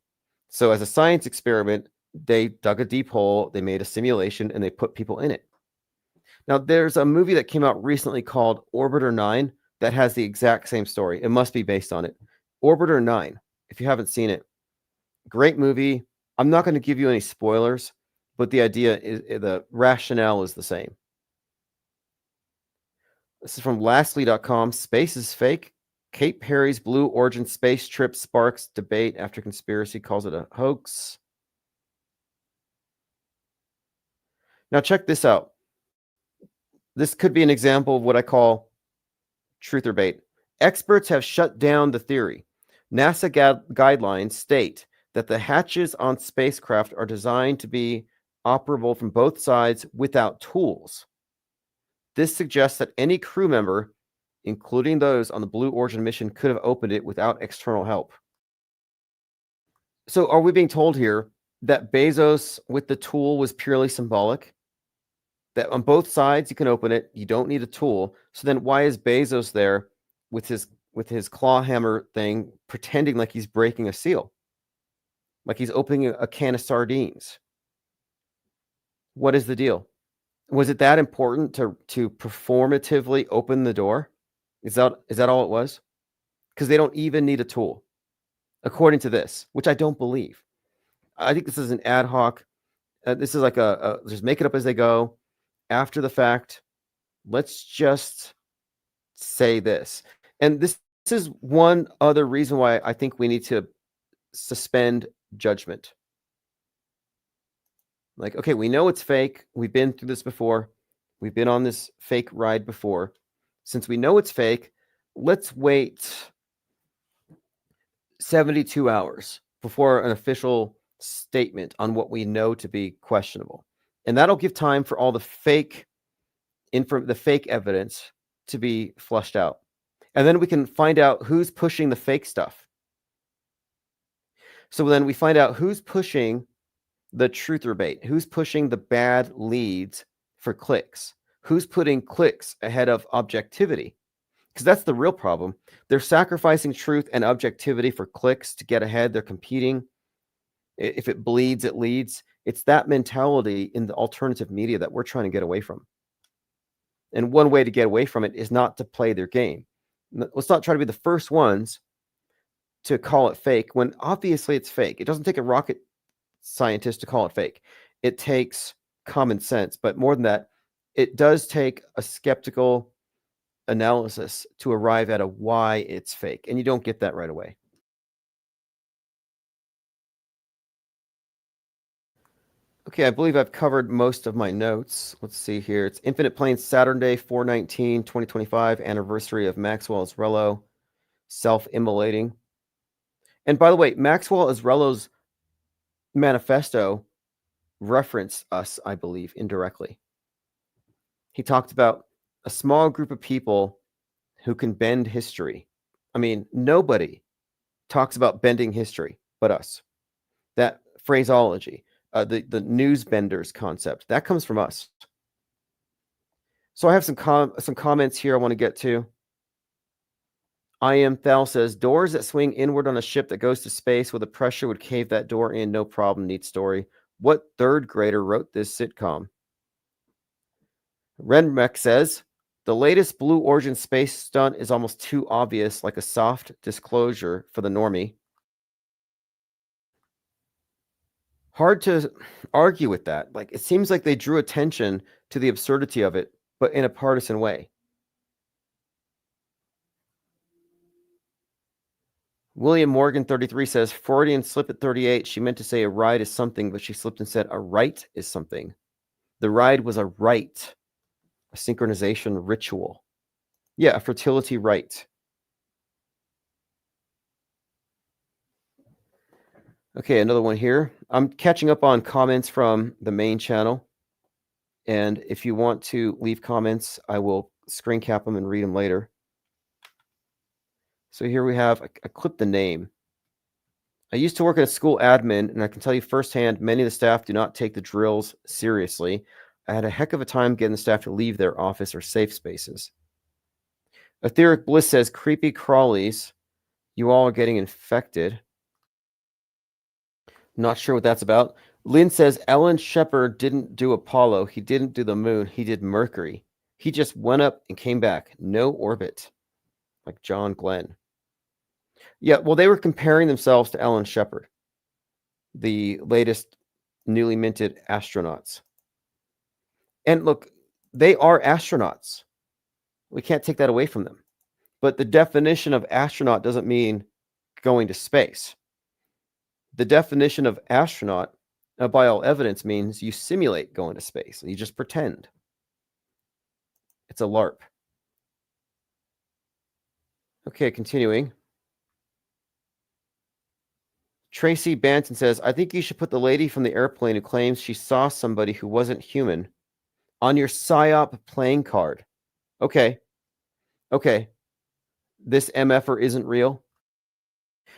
So as a science experiment, they dug a deep hole, they made a simulation, and they put people in it. Now, there's a movie that came out recently called Orbiter 9 that has the exact same story. It must be based on it. Orbiter 9, if you haven't seen it, great movie. I'm not going to give you any spoilers, but the idea is the rationale is the same. This is from lastly.com. Space is fake. Kate Perry's Blue Origin space trip sparks debate after conspiracy calls it a hoax. Now check this out. This could be an example of what I call truth or bait. Experts have shut down the theory. NASA guidelines state that the hatches on spacecraft are designed to be operable from both sides without tools. This suggests that any crew member, including those on the Blue Origin mission, could have opened it without external help. So are we being told here that Bezos with the tool was purely symbolic? That on both sides you can open it, you don't need a tool. So then why is Bezos there with his claw hammer thing pretending like he's breaking a seal? Like he's opening a can of sardines? What is the deal? Was it that important to performatively open the door? Is that all it was? Because they don't even need a tool, according to this, which I don't believe. I think this is an ad hoc. This is like just make it up as they go. After the fact, let's just say this. And this is one other reason why I think we need to suspend judgment. Like, okay, we know it's fake. We've been through this before. We've been on this fake ride before. Since we know it's fake, let's wait 72 hours before an official statement on what we know to be questionable. And that'll give time for all the fake evidence to be flushed out. And then we can find out who's pushing the fake stuff. So then we find out who's pushing the truther bait, who's pushing the bad leads for clicks, who's putting clicks ahead of objectivity. Because that's the real problem. They're sacrificing truth and objectivity for clicks to get ahead. They're competing. If it bleeds, it leads. It's that mentality in the alternative media that we're trying to get away from. And one way to get away from it is not to play their game. Let's not try to be the first ones to call it fake when obviously it's fake. It doesn't take a rocket scientist to call it fake. It takes common sense. But more than that, it does take a skeptical analysis to arrive at a why it's fake. And you don't get that right away. Okay, I believe I've covered most of my notes. Let's see here. It's Infinite Planes Saturday, 4/19/2025, anniversary of Maxwell Azrello self-immolating. And by the way, Maxwell Azrello's manifesto referenced us, I believe, indirectly. He talked about a small group of people who can bend history. I mean, nobody talks about bending history but us. That phraseology. The news benders concept that comes from us. So I have some comments here I want to get to. I am Thal says doors that swing inward on a ship that goes to space with the pressure would cave that door in, no problem. Neat story. What third grader wrote this sitcom? Renmek says, the latest Blue Origin space stunt is almost too obvious, like a soft disclosure for the normie. Hard to argue with that. Like, it seems like they drew attention to the absurdity of it, but in a partisan way. William Morgan 33 says, Freudian slip at 38. She meant to say a ride is something, but she slipped and said a rite is something. The ride was a rite, a synchronization ritual. Yeah, a fertility rite. Okay, another one here. I'm catching up on comments from the main channel. And if you want to leave comments, I will screen cap them and read them later. So here we have, I clipped the name. I used to work at a school admin, and I can tell you firsthand, many of the staff do not take the drills seriously. I had a heck of a time getting the staff to leave their office or safe spaces. Etheric Bliss says, creepy crawlies. You all are getting infected. Not sure what that's about. Lynn says, Alan Shepard didn't do Apollo. He didn't do the moon. He did Mercury. He just went up and came back. No orbit. Like John Glenn. Yeah, well, they were comparing themselves to Alan Shepard, the latest newly minted astronauts. And look, they are astronauts. We can't take that away from them. But the definition of astronaut doesn't mean going to space. The definition of astronaut, by all evidence, means you simulate going to space. You just pretend. It's a LARP. Okay, continuing. Tracy Banton says, I think you should put the lady from the airplane who claims she saw somebody who wasn't human on your PSYOP playing card. Okay. Okay. This MFer isn't real.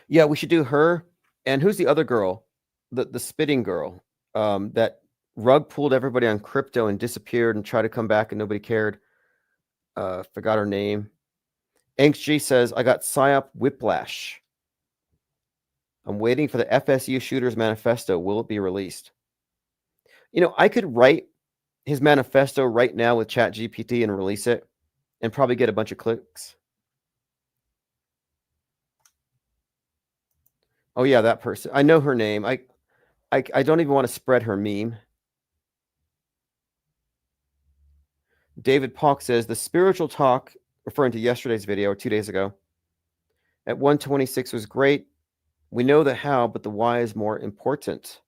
Yeah, we should do her. And who's the other girl? The spitting girl that rug pulled everybody on crypto and disappeared and tried to come back and nobody cared. Forgot her name. AngstG says, I got PSYOP whiplash. I'm waiting for the FSU Shooters Manifesto. Will it be released? You know, I could write his manifesto right now with ChatGPT and release it and probably get a bunch of clicks. Oh, yeah, that person. I know her name. I don't even want to spread her meme. David Palk says, the spiritual talk, referring to yesterday's video or 2 days ago, at 126 was great. We know the how, but the why is more important.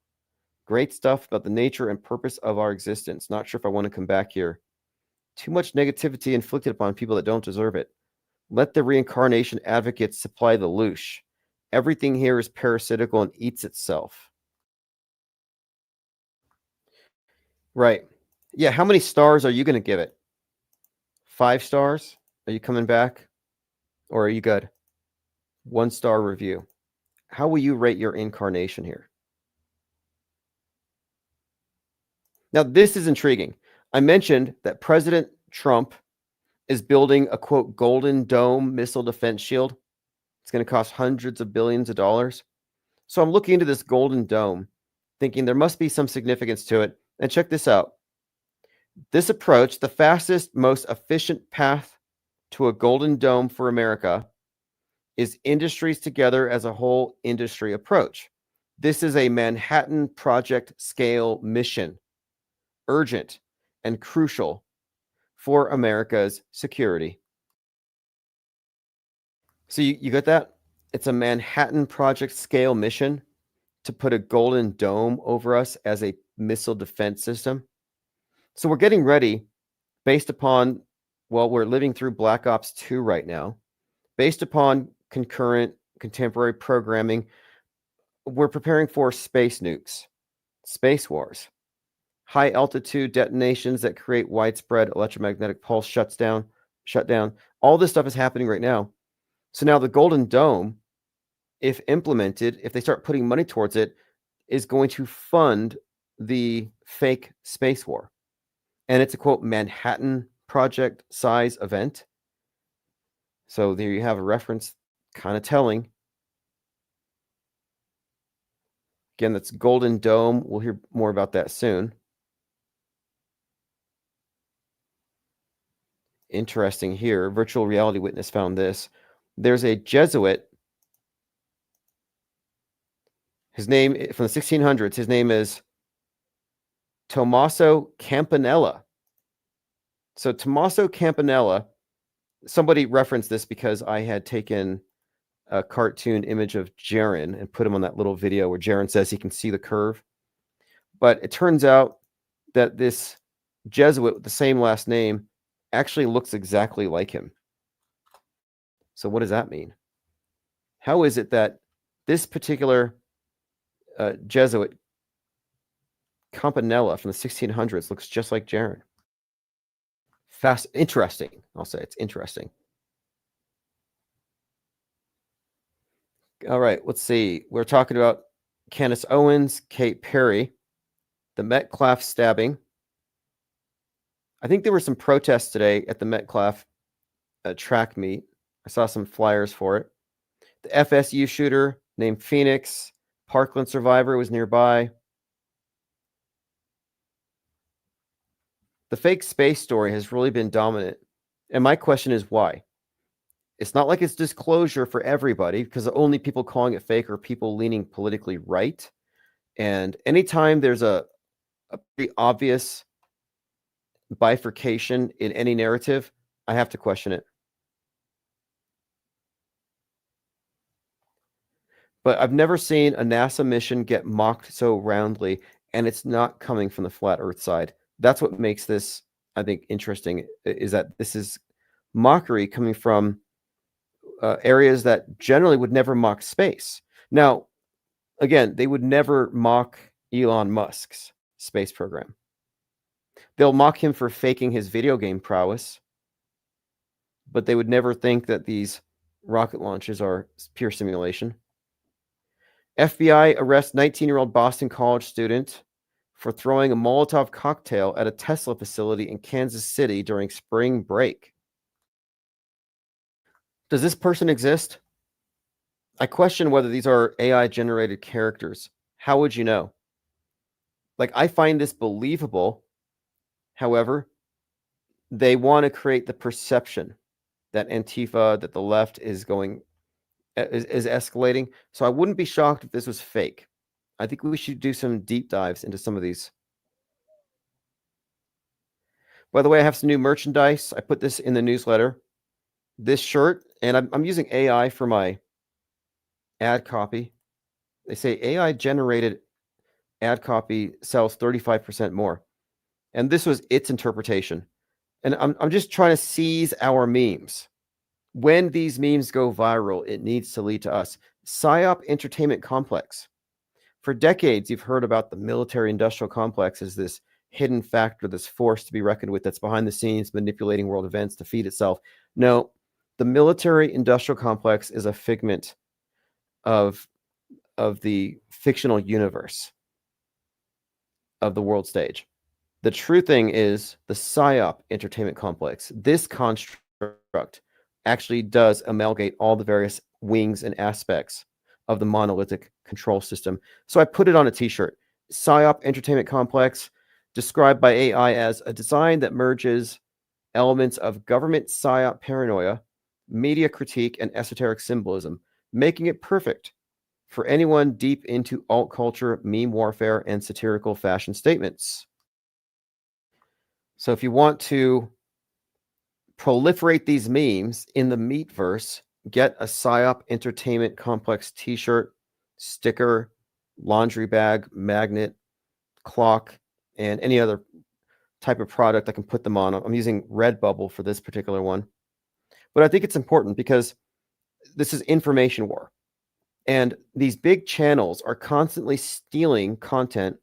Great stuff about the nature and purpose of our existence. Not sure if I want to come back here. Too much negativity inflicted upon people that don't deserve it. Let the reincarnation advocates supply the loosh. Everything here is parasitical and eats itself. Right. Yeah, how many stars are you going to give it? 5 stars? Are you coming back? Or are you good? 1-star review. How will you rate your incarnation here? Now, this is intriguing. I mentioned that President Trump is building a, quote, Golden Dome missile defense shield. It's going to cost hundreds of billions of dollars. So I'm looking into this Golden Dome, thinking there must be some significance to it. And check this out. This approach, the fastest, most efficient path to a Golden Dome for America, is industries together as a whole industry approach. This is a Manhattan Project scale mission, urgent and crucial for America's security. So you got that? It's a Manhattan Project scale mission to put a Golden Dome over us as a missile defense system. So we're getting ready based upon, well, we're living through Black Ops 2 right now. Based upon concurrent contemporary programming, we're preparing for space nukes, space wars, high altitude detonations that create widespread electromagnetic pulse shutdown. All this stuff is happening right now. So now the Golden Dome, if implemented, if they start putting money towards it, is going to fund the fake space war. And it's a, quote, Manhattan Project size event. So there you have a reference, kind of telling. Again, that's Golden Dome. We'll hear more about that soon. Interesting here. Virtual Reality Witness found this. There's a Jesuit. His name from the 1600s. His name is Tommaso Campanella. So Tommaso Campanella, somebody referenced this because I had taken a cartoon image of Jaron and put him on that little video where Jaron says he can see the curve. But it turns out that this Jesuit with the same last name actually looks exactly like him. So what does that mean? How is it that this particular Jesuit, Campanella from the 1600s, looks just like Jaron? Interesting. I'll say it's interesting. All right, let's see. We're talking about Candace Owens, Kate Perry, the Metcalf stabbing. I think there were some protests today at the Metcalf track meet. I saw some flyers for it. The FSU shooter named Phoenix, Parkland survivor, was nearby. The fake space story has really been dominant. And my question is why? It's not like it's disclosure for everybody, because the only people calling it fake are people leaning politically right. And anytime there's a pretty obvious bifurcation in any narrative, I have to question it. But I've never seen a NASA mission get mocked so roundly, and it's not coming from the flat Earth side. That's what makes this, I think, interesting, is that this is mockery coming from areas that generally would never mock space. Now, again, they would never mock Elon Musk's space program. They'll mock him for faking his video game prowess, but they would never think that these rocket launches are pure simulation. FBI arrests 19-year-old Boston College student for throwing a Molotov cocktail at a Tesla facility in Kansas City during spring break. Does this person exist? I question whether these are AI-generated characters. How would you know? Like, I find this believable. However, they want to create the perception that Antifa, that the left is escalating. So I wouldn't be shocked if this was fake. I think we should do some deep dives into some of these. By the way, I have some new merchandise. I put this in the newsletter. This shirt, and I'm using AI for my ad copy. They say AI generated ad copy sells 35% more. And this was its interpretation. And I'm just trying to seize our memes. When these memes go viral, it needs to lead to us. PSYOP Entertainment Complex. For decades, you've heard about the military-industrial complex as this hidden factor, this force to be reckoned with that's behind the scenes manipulating world events to feed itself. No, the military-industrial complex is a figment of the fictional universe of the world stage. The true thing is the PSYOP Entertainment Complex. This construct actually does amalgate all the various wings and aspects of the monolithic control system. So I put it on a t-shirt. PSYOP Entertainment Complex, described by AI as a design that merges elements of government PSYOP paranoia, media critique, and esoteric symbolism, making it perfect for anyone deep into alt culture, meme warfare, and satirical fashion statements. So if you want to proliferate these memes in the meatverse, get a PSYOP Entertainment Complex t-shirt, sticker, laundry bag, magnet, clock, and any other type of product I can put them on. I'm using Redbubble for this particular one. But I think it's important because this is information war. And these big channels are constantly stealing content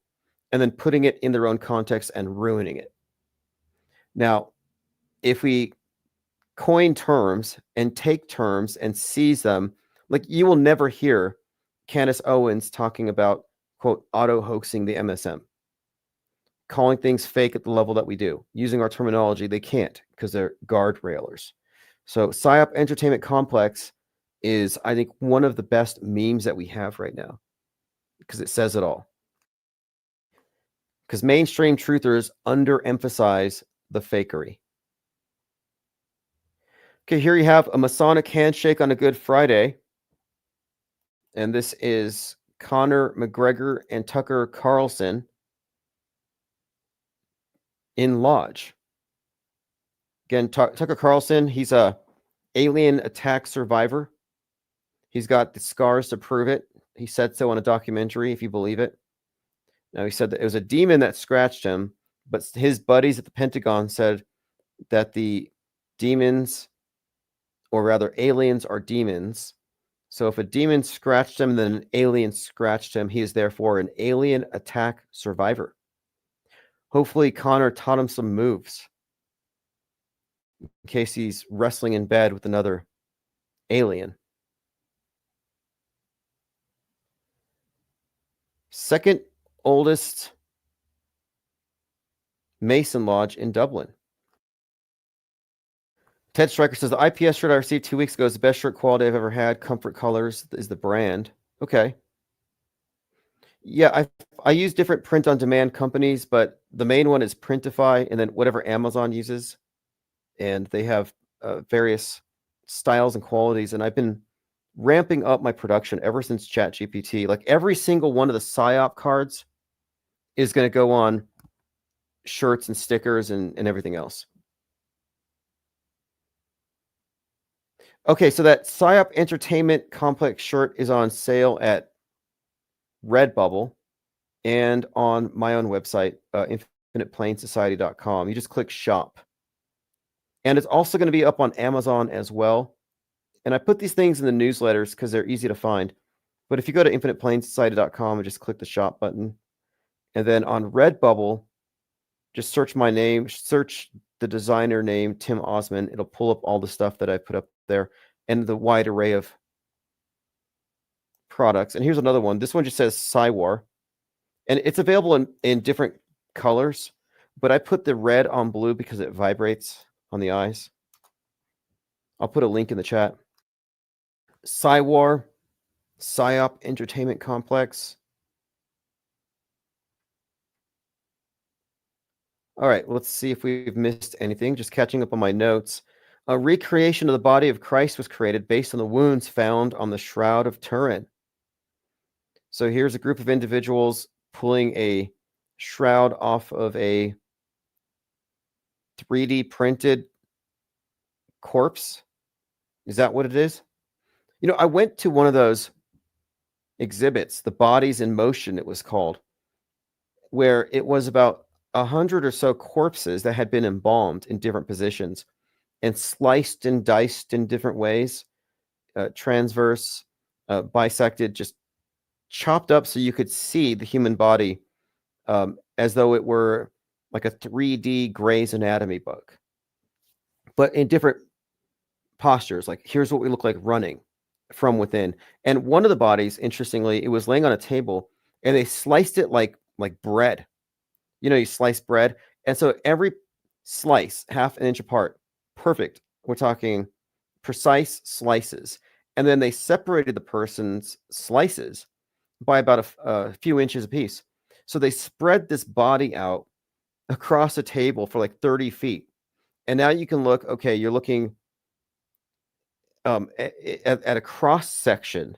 and then putting it in their own context and ruining it. Now, if we coin terms and take terms and seize them, like, you will never hear Candace Owens talking about, quote, auto-hoaxing the MSM, calling things fake at the level that we do. Using our terminology, they can't because they're guardrailers. So PSYOP Entertainment Complex is, I think, one of the best memes that we have right now. because it says it all. Because mainstream truthers underemphasize the fakery. Okay, here you have a Masonic handshake on a Good Friday. And this is Conor McGregor and Tucker Carlson in Lodge. Again, Tucker Carlson, he's a alien attack survivor. He's got the scars to prove it. He said so on a documentary, if you believe it. Now, he said that it was a demon that scratched him, but his buddies at the Pentagon said that the demons, or rather aliens, are demons. So if a demon scratched him, then an alien scratched him. He is therefore an alien attack survivor. Hopefully, Connor taught him some moves in case he's wrestling in bed with another alien. Second oldest Mason Lodge in Dublin. Ted Stryker says, the IPS shirt I received 2 weeks ago is the best shirt quality I've ever had. Comfort Colors is the brand. Okay. Yeah, I use different print-on-demand companies, but the main one is Printify, and then whatever Amazon uses. And they have various styles and qualities, and I've been ramping up my production ever since ChatGPT. Like every single one of the PSYOP cards is going to go on shirts and stickers and everything else. Okay, so that PSYOP Entertainment Complex shirt is on sale at Redbubble and on my own website, infiniteplainsociety.com. You just click shop. And it's also going to be up on Amazon as well. And I put these things in the newsletters because they're easy to find. But if you go to infiniteplainsociety.com and just click the shop button, and then on Redbubble, just search my name, search the designer name, Tim Osman. It'll pull up all the stuff that I put up there and the wide array of products. And here's another one. This one just says Cywar. And it's available in different colors, but I put the red on blue because it vibrates on the eyes. I'll put a link in the chat. Cywar, PSYOP Entertainment Complex. All right, let's see if we've missed anything. Just catching up on my notes. A recreation of the body of Christ was created based on the wounds found on the Shroud of Turin. So here's a group of individuals pulling a shroud off of a 3D printed corpse. Is that what it is? You know, I went to one of those exhibits, the Bodies in Motion, it was called, where it was about 100 or so corpses that had been embalmed in different positions and sliced and diced in different ways, transverse, bisected, just chopped up so you could see the human body as though it were like a 3D Grey's Anatomy book, but in different postures. Like, here's what we look like running from within. And one of the bodies, interestingly, it was laying on a table and they sliced it like bread. You know, you slice bread. And so every slice, half an inch apart, perfect. We're talking precise slices. And then they separated the person's slices by about a few inches apiece. So they spread this body out across a table for like 30 feet. And now you can look, okay, you're looking at a cross section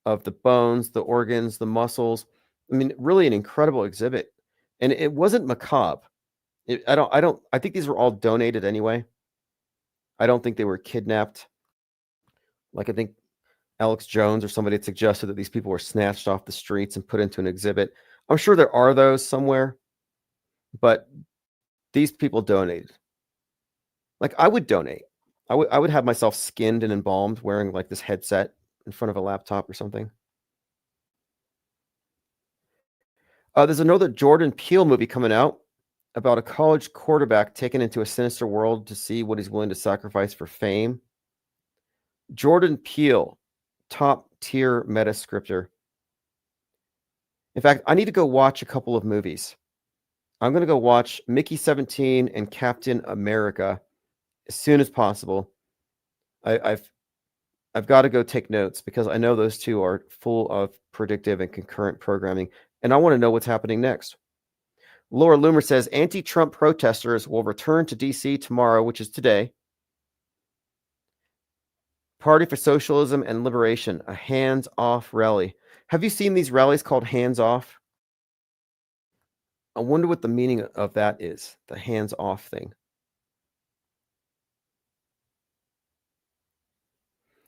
of the bones, the organs, the muscles. I mean, really an incredible exhibit. And it wasn't macabre. I think these were all donated anyway. I don't think they were kidnapped. Like, I think Alex Jones or somebody had suggested that these people were snatched off the streets and put into an exhibit. I'm sure there are those somewhere, but these people donated. Like, I would donate. I would have myself skinned and embalmed wearing like this headset in front of a laptop or something. There's another Jordan Peele movie coming out about a college quarterback taken into a sinister world to see what he's willing to sacrifice for fame. Jordan Peele, top tier meta scripter. In fact, I need to go watch a couple of movies. I'm going to go watch Mickey 17 and Captain America as soon as possible. I've I've got to go take notes because I know those two are full of predictive and concurrent programming, and I want to know what's happening next. Laura Loomer says anti-Trump protesters will return to D.C. tomorrow, which is today. Party for Socialism and Liberation, a hands-off rally. Have you seen these rallies called hands-off? I wonder what the meaning of that is, the hands-off thing.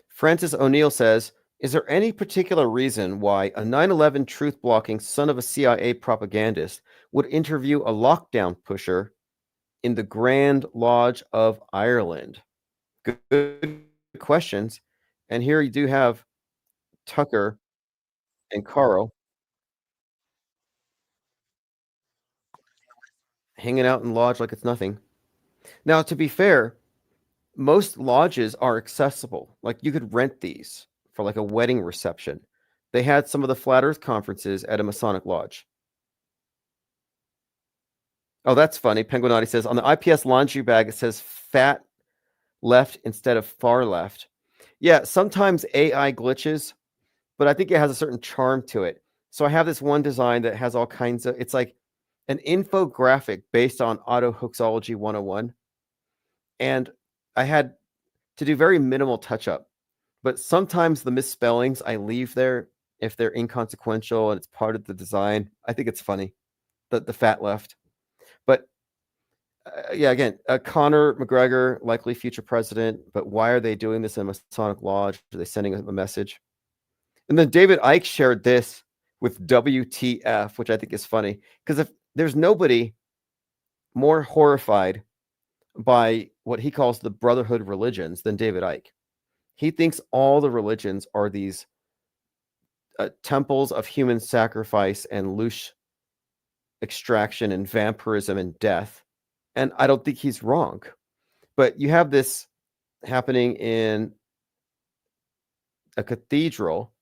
Francis O'Neill says, is there any particular reason why a 9/11 truth-blocking son of a CIA propagandist would interview a lockdown pusher in the Grand Lodge of Ireland? Good questions. And here you do have Tucker and Carl hanging out in lodge like it's nothing. Now, to be fair, most lodges are accessible. Like you could rent these for like a wedding reception. They had some of the Flat Earth conferences at a Masonic lodge. Oh, that's funny. Penguinati says on the IPS laundry bag, it says fat left instead of far left. Yeah, sometimes AI glitches, but I think it has a certain charm to it. So I have this one design that has all kinds of, it's like an infographic based on Auto Hoaxology 101. And I had to do very minimal touch up, but sometimes the misspellings I leave there if they're inconsequential and it's part of the design. I think it's funny, the fat left. But yeah, again, Conor McGregor, likely future president, but why are they doing this in a Masonic lodge? Are they sending a message? And then David Icke shared this with WTF, which I think is funny, because if there's nobody more horrified by what he calls the brotherhood religions than David Icke. He thinks all the religions are these temples of human sacrifice and louche extraction and vampirism and death. And I don't think he's wrong. But you have this happening in a cathedral,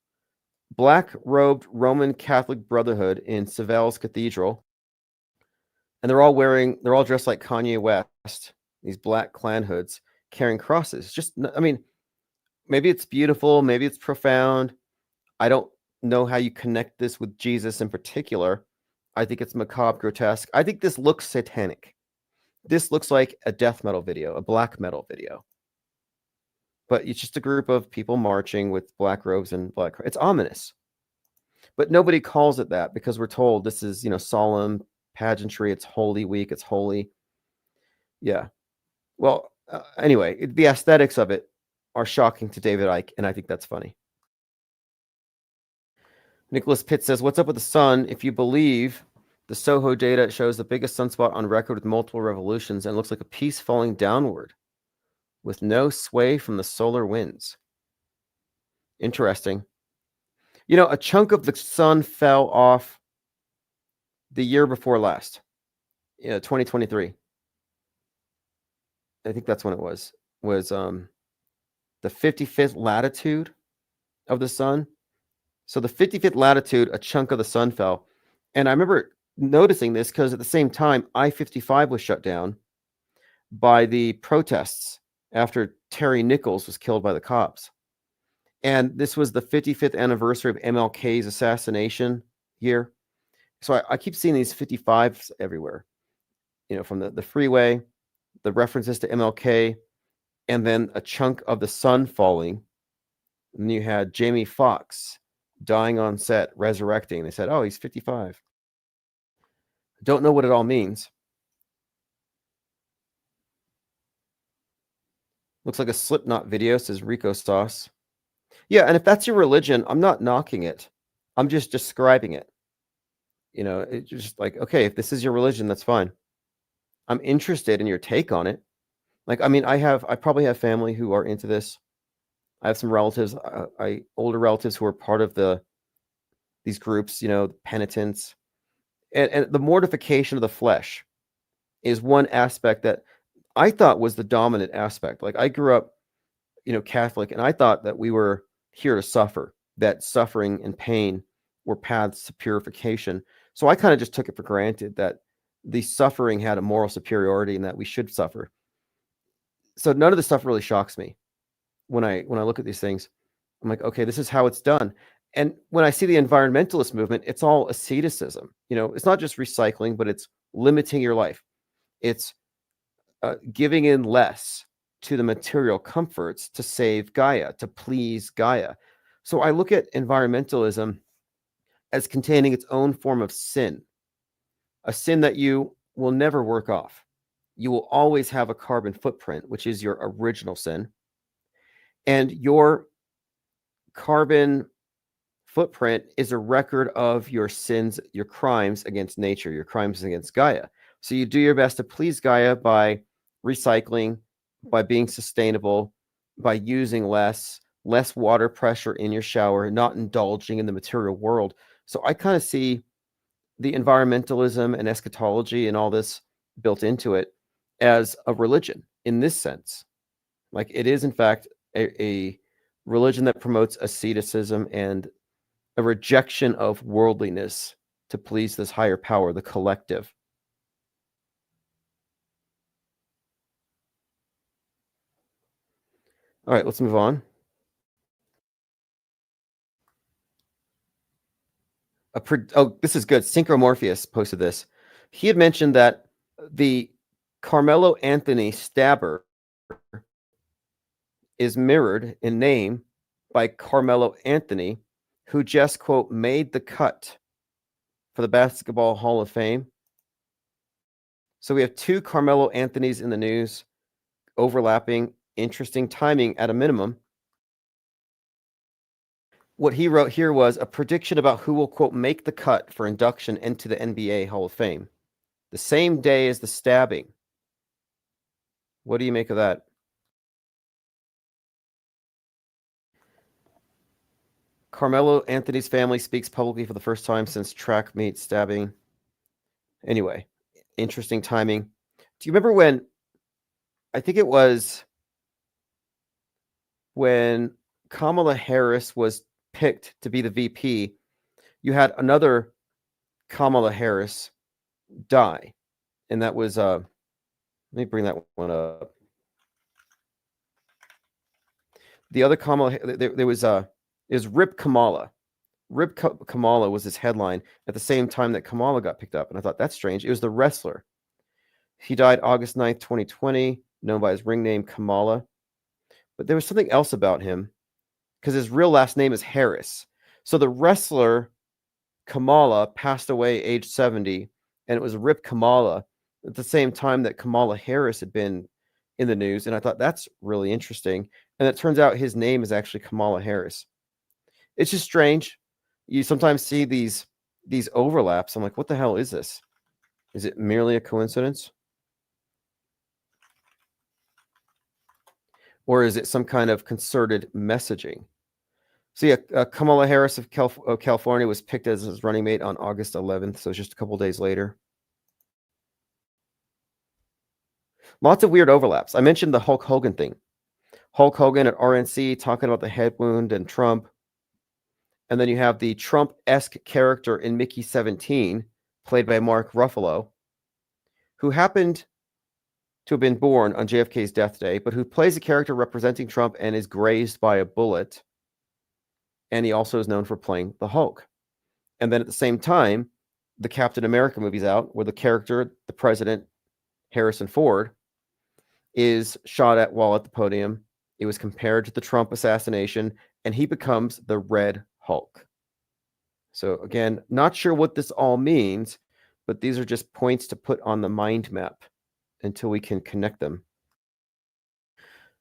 black-robed Roman Catholic Brotherhood in Seville's cathedral. And they're all dressed like Kanye West, these black clan hoods carrying crosses. Just, I mean, maybe it's beautiful, maybe it's profound. I don't know how you connect this with Jesus in particular. I think it's macabre, grotesque. I think this looks satanic. This looks like a death metal video, a black metal video. But it's just a group of people marching with black robes and black. It's ominous. But nobody calls it that because we're told this is, solemn pageantry. It's Holy Week. It's holy. Yeah. Well, anyway, the aesthetics of it are shocking to David Icke, and I think that's funny. Nicholas Pitt says, what's up with the sun? If you believe the Soho data, it shows the biggest sunspot on record with multiple revolutions and looks like a piece falling downward with no sway from the solar winds. Interesting. A chunk of the sun fell off the year before last, 2023. I think that's when it was the 55th latitude of the sun. So the 55th latitude, a chunk of the sun fell. And I remember noticing this because at the same time, I-55 was shut down by the protests after Terry Nichols was killed by the cops. And this was the 55th anniversary of MLK's assassination year. So I keep seeing these 55s everywhere, from the freeway, the references to MLK, and then a chunk of the sun falling. And you had Jamie Foxx dying on set, resurrecting. They said, oh, he's 55. Don't know what it all means. Looks like a Slipknot video, says Rico Sauce. Yeah, and if that's your religion, I'm not knocking it. I'm just describing it. It's just like, okay, if this is your religion, that's fine. I'm interested in your take on it. Like, I mean, I probably have family who are into this. I have some relatives, older relatives who are part of these groups, penitents. And the mortification of the flesh is one aspect that I thought was the dominant aspect. Like I grew up, Catholic, and I thought that we were here to suffer, that suffering and pain were paths to purification. So I kind of just took it for granted that the suffering had a moral superiority and that we should suffer. So none of this stuff really shocks me. when I look at these things. I'm like, okay, this is how it's done. And when I see the environmentalist movement, it's all asceticism. It's not just recycling, but it's limiting your life. It's giving in less to the material comforts to save Gaia, to please Gaia. So I look at environmentalism as containing its own form of sin, a sin that you will never work off. You will always have a carbon footprint, which is your original sin. And your carbon footprint is a record of your sins, your crimes against nature, your crimes against Gaia. So you do your best to please Gaia by recycling, by being sustainable, by using less water pressure in your shower, not indulging in the material world. So I kind of see the environmentalism and eschatology and all this built into it as a religion in this sense. Like it is, in fact, a religion that promotes asceticism and a rejection of worldliness to please this higher power, the collective. All right, let's move on. This is good. Synchromorpheus posted this. He had mentioned that the Carmelo Anthony stabber is mirrored in name by Carmelo Anthony, who just, quote, made the cut for the Basketball Hall of Fame. So we have two Carmelo Anthonys in the news, overlapping, interesting timing at a minimum. What he wrote here was a prediction about who will, quote, make the cut for induction into the NBA Hall of Fame, the same day as the stabbing. What do you make of that? Carmelo Anthony's family speaks publicly for the first time since track meet stabbing. Anyway, interesting timing. Do you remember when, I think it was when Kamala Harris was picked to be the VP, you had another Kamala Harris die. And that was, let me bring that one up. The other Kamala, there was is Rip Kamala. Rip Kamala was his headline at the same time that Kamala got picked up. And I thought, that's strange. It was the wrestler. He died August 9th, 2020, known by his ring name Kamala. But there was something else about him because his real last name is Harris. So the wrestler Kamala passed away age 70, and it was Rip Kamala at the same time that Kamala Harris had been in the news. And I thought, that's really interesting. And it turns out his name is actually Kamala Harris. It's just strange. You sometimes see these overlaps. I'm like, what the hell is this? Is it merely a coincidence? Or is it some kind of concerted messaging? So yeah, Kamala Harris of California was picked as his running mate on August 11th, so just a couple days later. Lots of weird overlaps. I mentioned the Hulk Hogan thing. Hulk Hogan at RNC talking about the head wound and Trump. And then you have the Trump-esque character in Mickey 17, played by Mark Ruffalo, who happened to have been born on JFK's death day, but who plays a character representing Trump and is grazed by a bullet. And he also is known for playing the Hulk. And then at the same time, the Captain America movie's out, where the character, the president, Harrison Ford, is shot at while at the podium. It was compared to the Trump assassination, and he becomes the Red Hulk. So again, not sure what this all means, but these are just points to put on the mind map until we can connect them.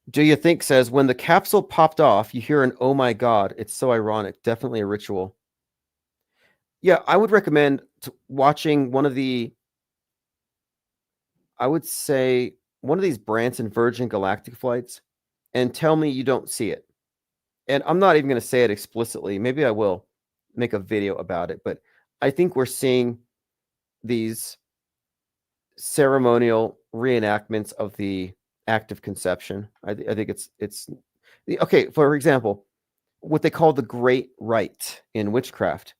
Do you think says, when the capsule popped off, you hear an, oh my God, it's so ironic. Definitely a ritual. Yeah, I would recommend watching one of the, I would say, one of these Branson Virgin Galactic flights and tell me you don't see it. And I'm not even going to say it explicitly. Maybe I will make a video about it. But I think we're seeing these ceremonial reenactments of the act of conception. I think it's okay. For example, what they call the Great Rite in witchcraft.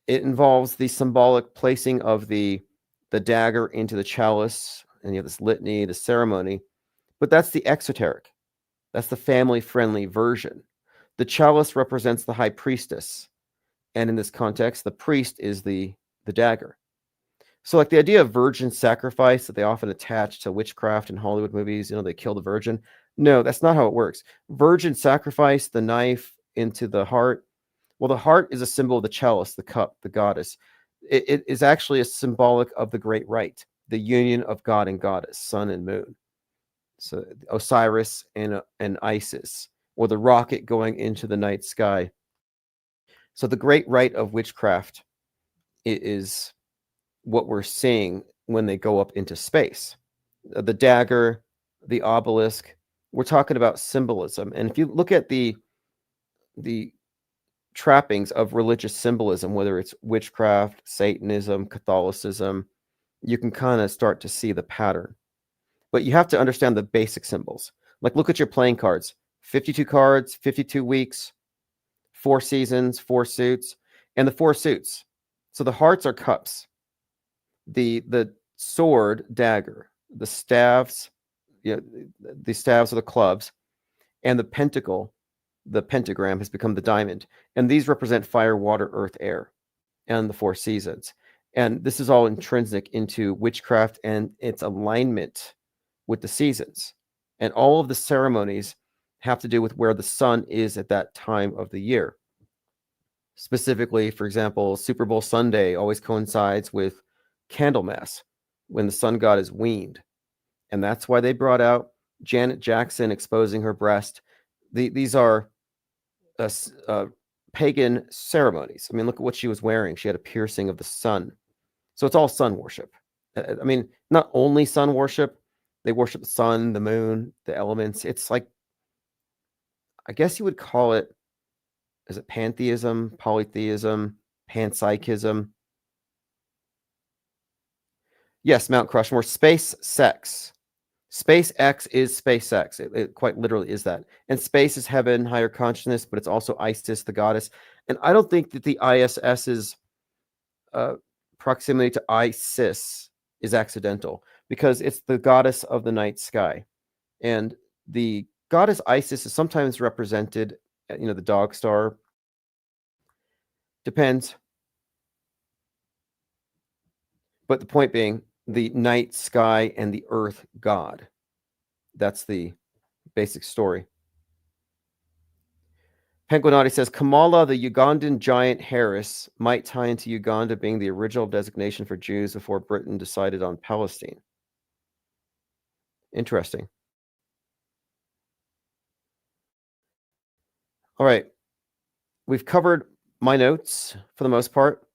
It involves the symbolic placing of the dagger into the chalice, and you have this litany, the ceremony. But that's the exoteric. That's the family-friendly version. The chalice represents the high priestess. And in this context, the priest is the dagger. So like the idea of virgin sacrifice that they often attach to witchcraft in Hollywood movies, they kill the virgin. No, that's not how it works. Virgin sacrifice, the knife into the heart. Well, the heart is a symbol of the chalice, the cup, the goddess. It is actually a symbolic of the great rite, the union of God and goddess, sun and moon. So Osiris and Isis, or the rocket going into the night sky. So the great rite of witchcraft is what we're seeing when they go up into space. The dagger, the obelisk, we're talking about symbolism. And if you look at the trappings of religious symbolism, whether it's witchcraft, Satanism, Catholicism, you can kind of start to see the pattern. But you have to understand the basic symbols. Like look at your playing cards. 52 cards, 52 weeks, 4 seasons, 4 suits, and the 4 suits. So the hearts are cups. The sword, dagger, the staves, the staves are the clubs, and the pentacle, the pentagram has become the diamond. And these represent fire, water, earth, air, and the 4 seasons. And this is all intrinsic into witchcraft and its alignment with the seasons. And all of the ceremonies have to do with where the sun is at that time of the year. Specifically, for example, Super Bowl Sunday always coincides with Candlemas, when the sun god is weaned. And that's why they brought out Janet Jackson exposing her breast. These are pagan ceremonies. I mean, look at what she was wearing. She had a piercing of the sun. So it's all sun worship. I mean, not only sun worship, they worship the sun, the moon, the elements. It's like, I guess you would call it, is it pantheism, polytheism, panpsychism? Yes, Mount Crushmore. Space sex. SpaceX is SpaceX. It quite literally is that. And space is heaven, higher consciousness, but it's also Isis, the goddess. And I don't think that the ISS's proximity to Isis is accidental, because it's the goddess of the night sky. And the goddess Isis is sometimes represented, the dog star. Depends. But the point being, the night sky and the earth god. That's the basic story. Penguinati says, Kamala, the Ugandan giant Harris, might tie into Uganda being the original designation for Jews before Britain decided on Palestine. Interesting. All right. We've covered my notes for the most part.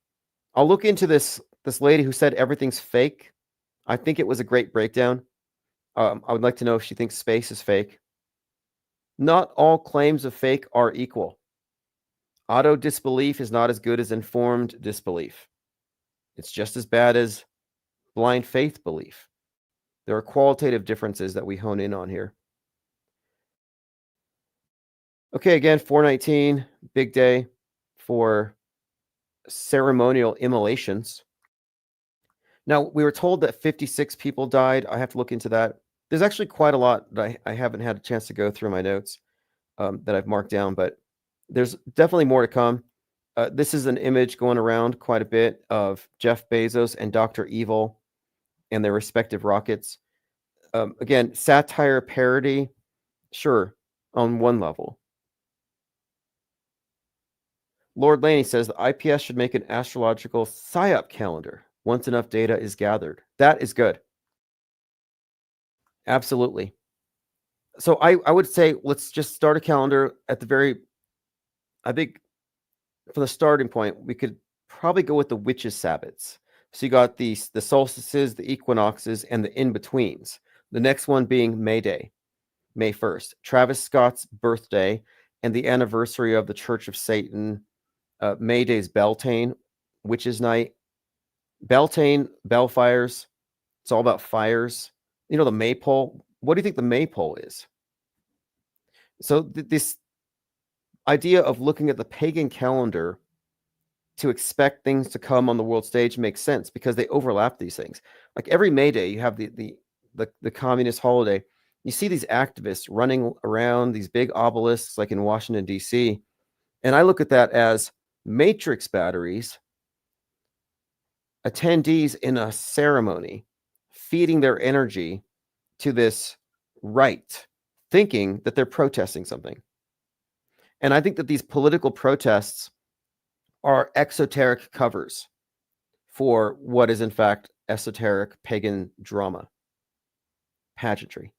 I'll look into this lady who said everything's fake. I think it was a great breakdown. I would like to know if she thinks space is fake. Not all claims of fake are equal. Auto disbelief is not as good as informed disbelief. It's just as bad as blind faith belief. There are qualitative differences that we hone in on here. Okay, again, 419, big day for ceremonial immolations. Now, we were told that 56 people died. I have to look into that. There's actually quite a lot that I haven't had a chance to go through my notes that I've marked down, but there's definitely more to come. This is an image going around quite a bit of Jeff Bezos and Dr. Evil and their respective rockets. Again, satire, parody, sure, on one level. Lord Laney says the IPS should make an astrological PSYOP calendar once enough data is gathered. That is good. Absolutely. So I would say let's just start a calendar at the very, I think for the starting point, we could probably go with the witches' Sabbats. So you got the solstices, the equinoxes, and the in-betweens. The next one being May Day, May 1st. Travis Scott's birthday and the anniversary of the Church of Satan. May Day's Beltane, Witches' Night. Beltane, Bellfires. It's all about fires. You know, the maypole. What do you think the maypole is? So this idea of looking at the pagan calendar to expect things to come on the world stage makes sense because they overlap these things. Like every May Day, you have the communist holiday. You see these activists running around these big obelisks like in Washington, D.C., and I look at that as matrix batteries, attendees in a ceremony, feeding their energy to this rite, thinking that they're protesting something. And I think that these political protests are exoteric covers for what is in fact esoteric pagan drama, pageantry.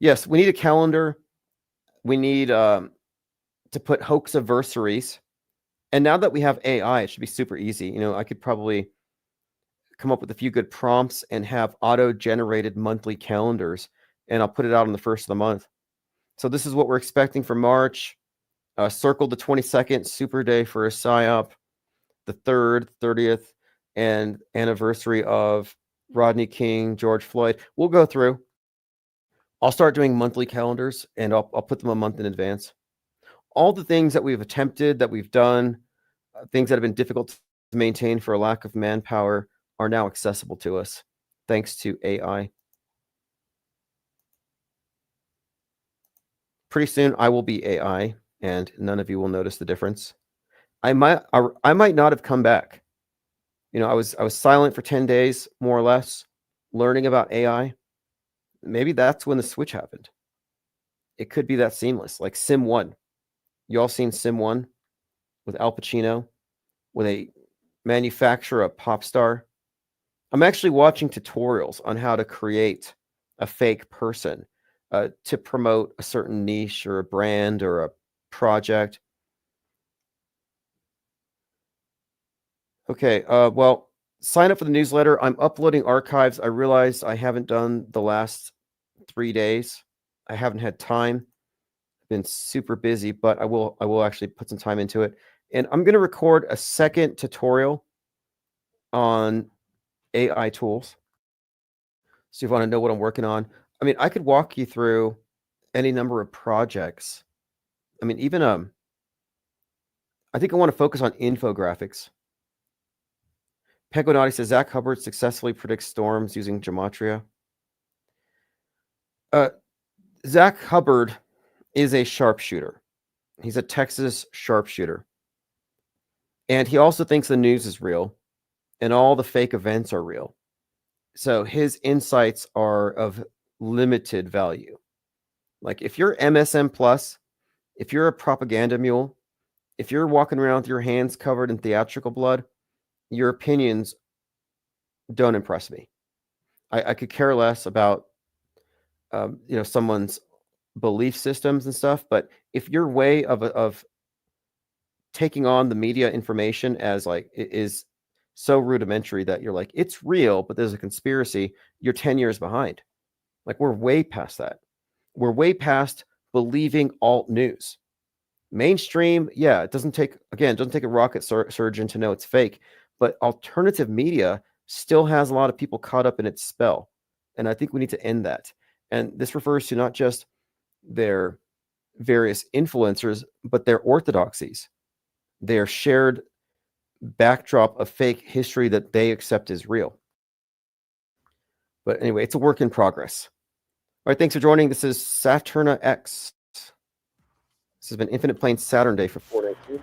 Yes, we need a calendar. We need to put HOAXiversaries. And now that we have AI, it should be super easy. You know, I could probably come up with a few good prompts and have auto-generated monthly calendars, and I'll put it out on the first of the month. So this is what we're expecting for March. Circle the 22nd, super day for a PSYOP, the 3rd, 30th, and anniversary of Rodney King, George Floyd. We'll go through. I'll start doing monthly calendars, and I'll put them a month in advance. All the things that we've attempted, that we've done, things that have been difficult to maintain for a lack of manpower are now accessible to us thanks to AI. Pretty soon I will be AI and none of you will notice the difference. I might not have come back. You know, I was silent for 10 days, more or less, learning about AI. Maybe that's when the switch happened. It could be that seamless, like Sim 1. You all seen Sim 1 with Al Pacino, where they manufacture a pop star? I'm actually watching tutorials on how to create a fake person to promote a certain niche or a brand or a project. Okay, well, sign up for the newsletter. I'm uploading archives. I realized I haven't done the last 3 days. I haven't had time. I've been super busy, but I will actually put some time into it. And I'm going to record a second tutorial on AI tools. So if you want to know what I'm working on, I mean, I could walk you through any number of projects. I mean, even I think I want to focus on infographics. Penguinati says Zach Hubbard successfully predicts storms using gematria. Zach Hubbard is a sharpshooter. He's a Texas sharpshooter. And he also thinks the news is real and all the fake events are real. So his insights are of limited value. Like if you're MSM plus, if you're a propaganda mule, if you're walking around with your hands covered in theatrical blood, your opinions don't impress me. I could care less about someone's belief systems and stuff, but if your way of taking on the media information as like it is so rudimentary that you're like, it's real, but there's a conspiracy, you're 10 years behind. Like we're way past that. We're way past believing alt news. Mainstream, yeah, it doesn't take a rocket surgeon to know it's fake, but alternative media still has a lot of people caught up in its spell. And I think we need to end that. And this refers to not just their various influencers, but their orthodoxies, their shared backdrop of fake history that they accept as real. But anyway, it's a work in progress. All right, thanks for joining. This is Saturna X. This has been Infinite Plane Saturday for 419.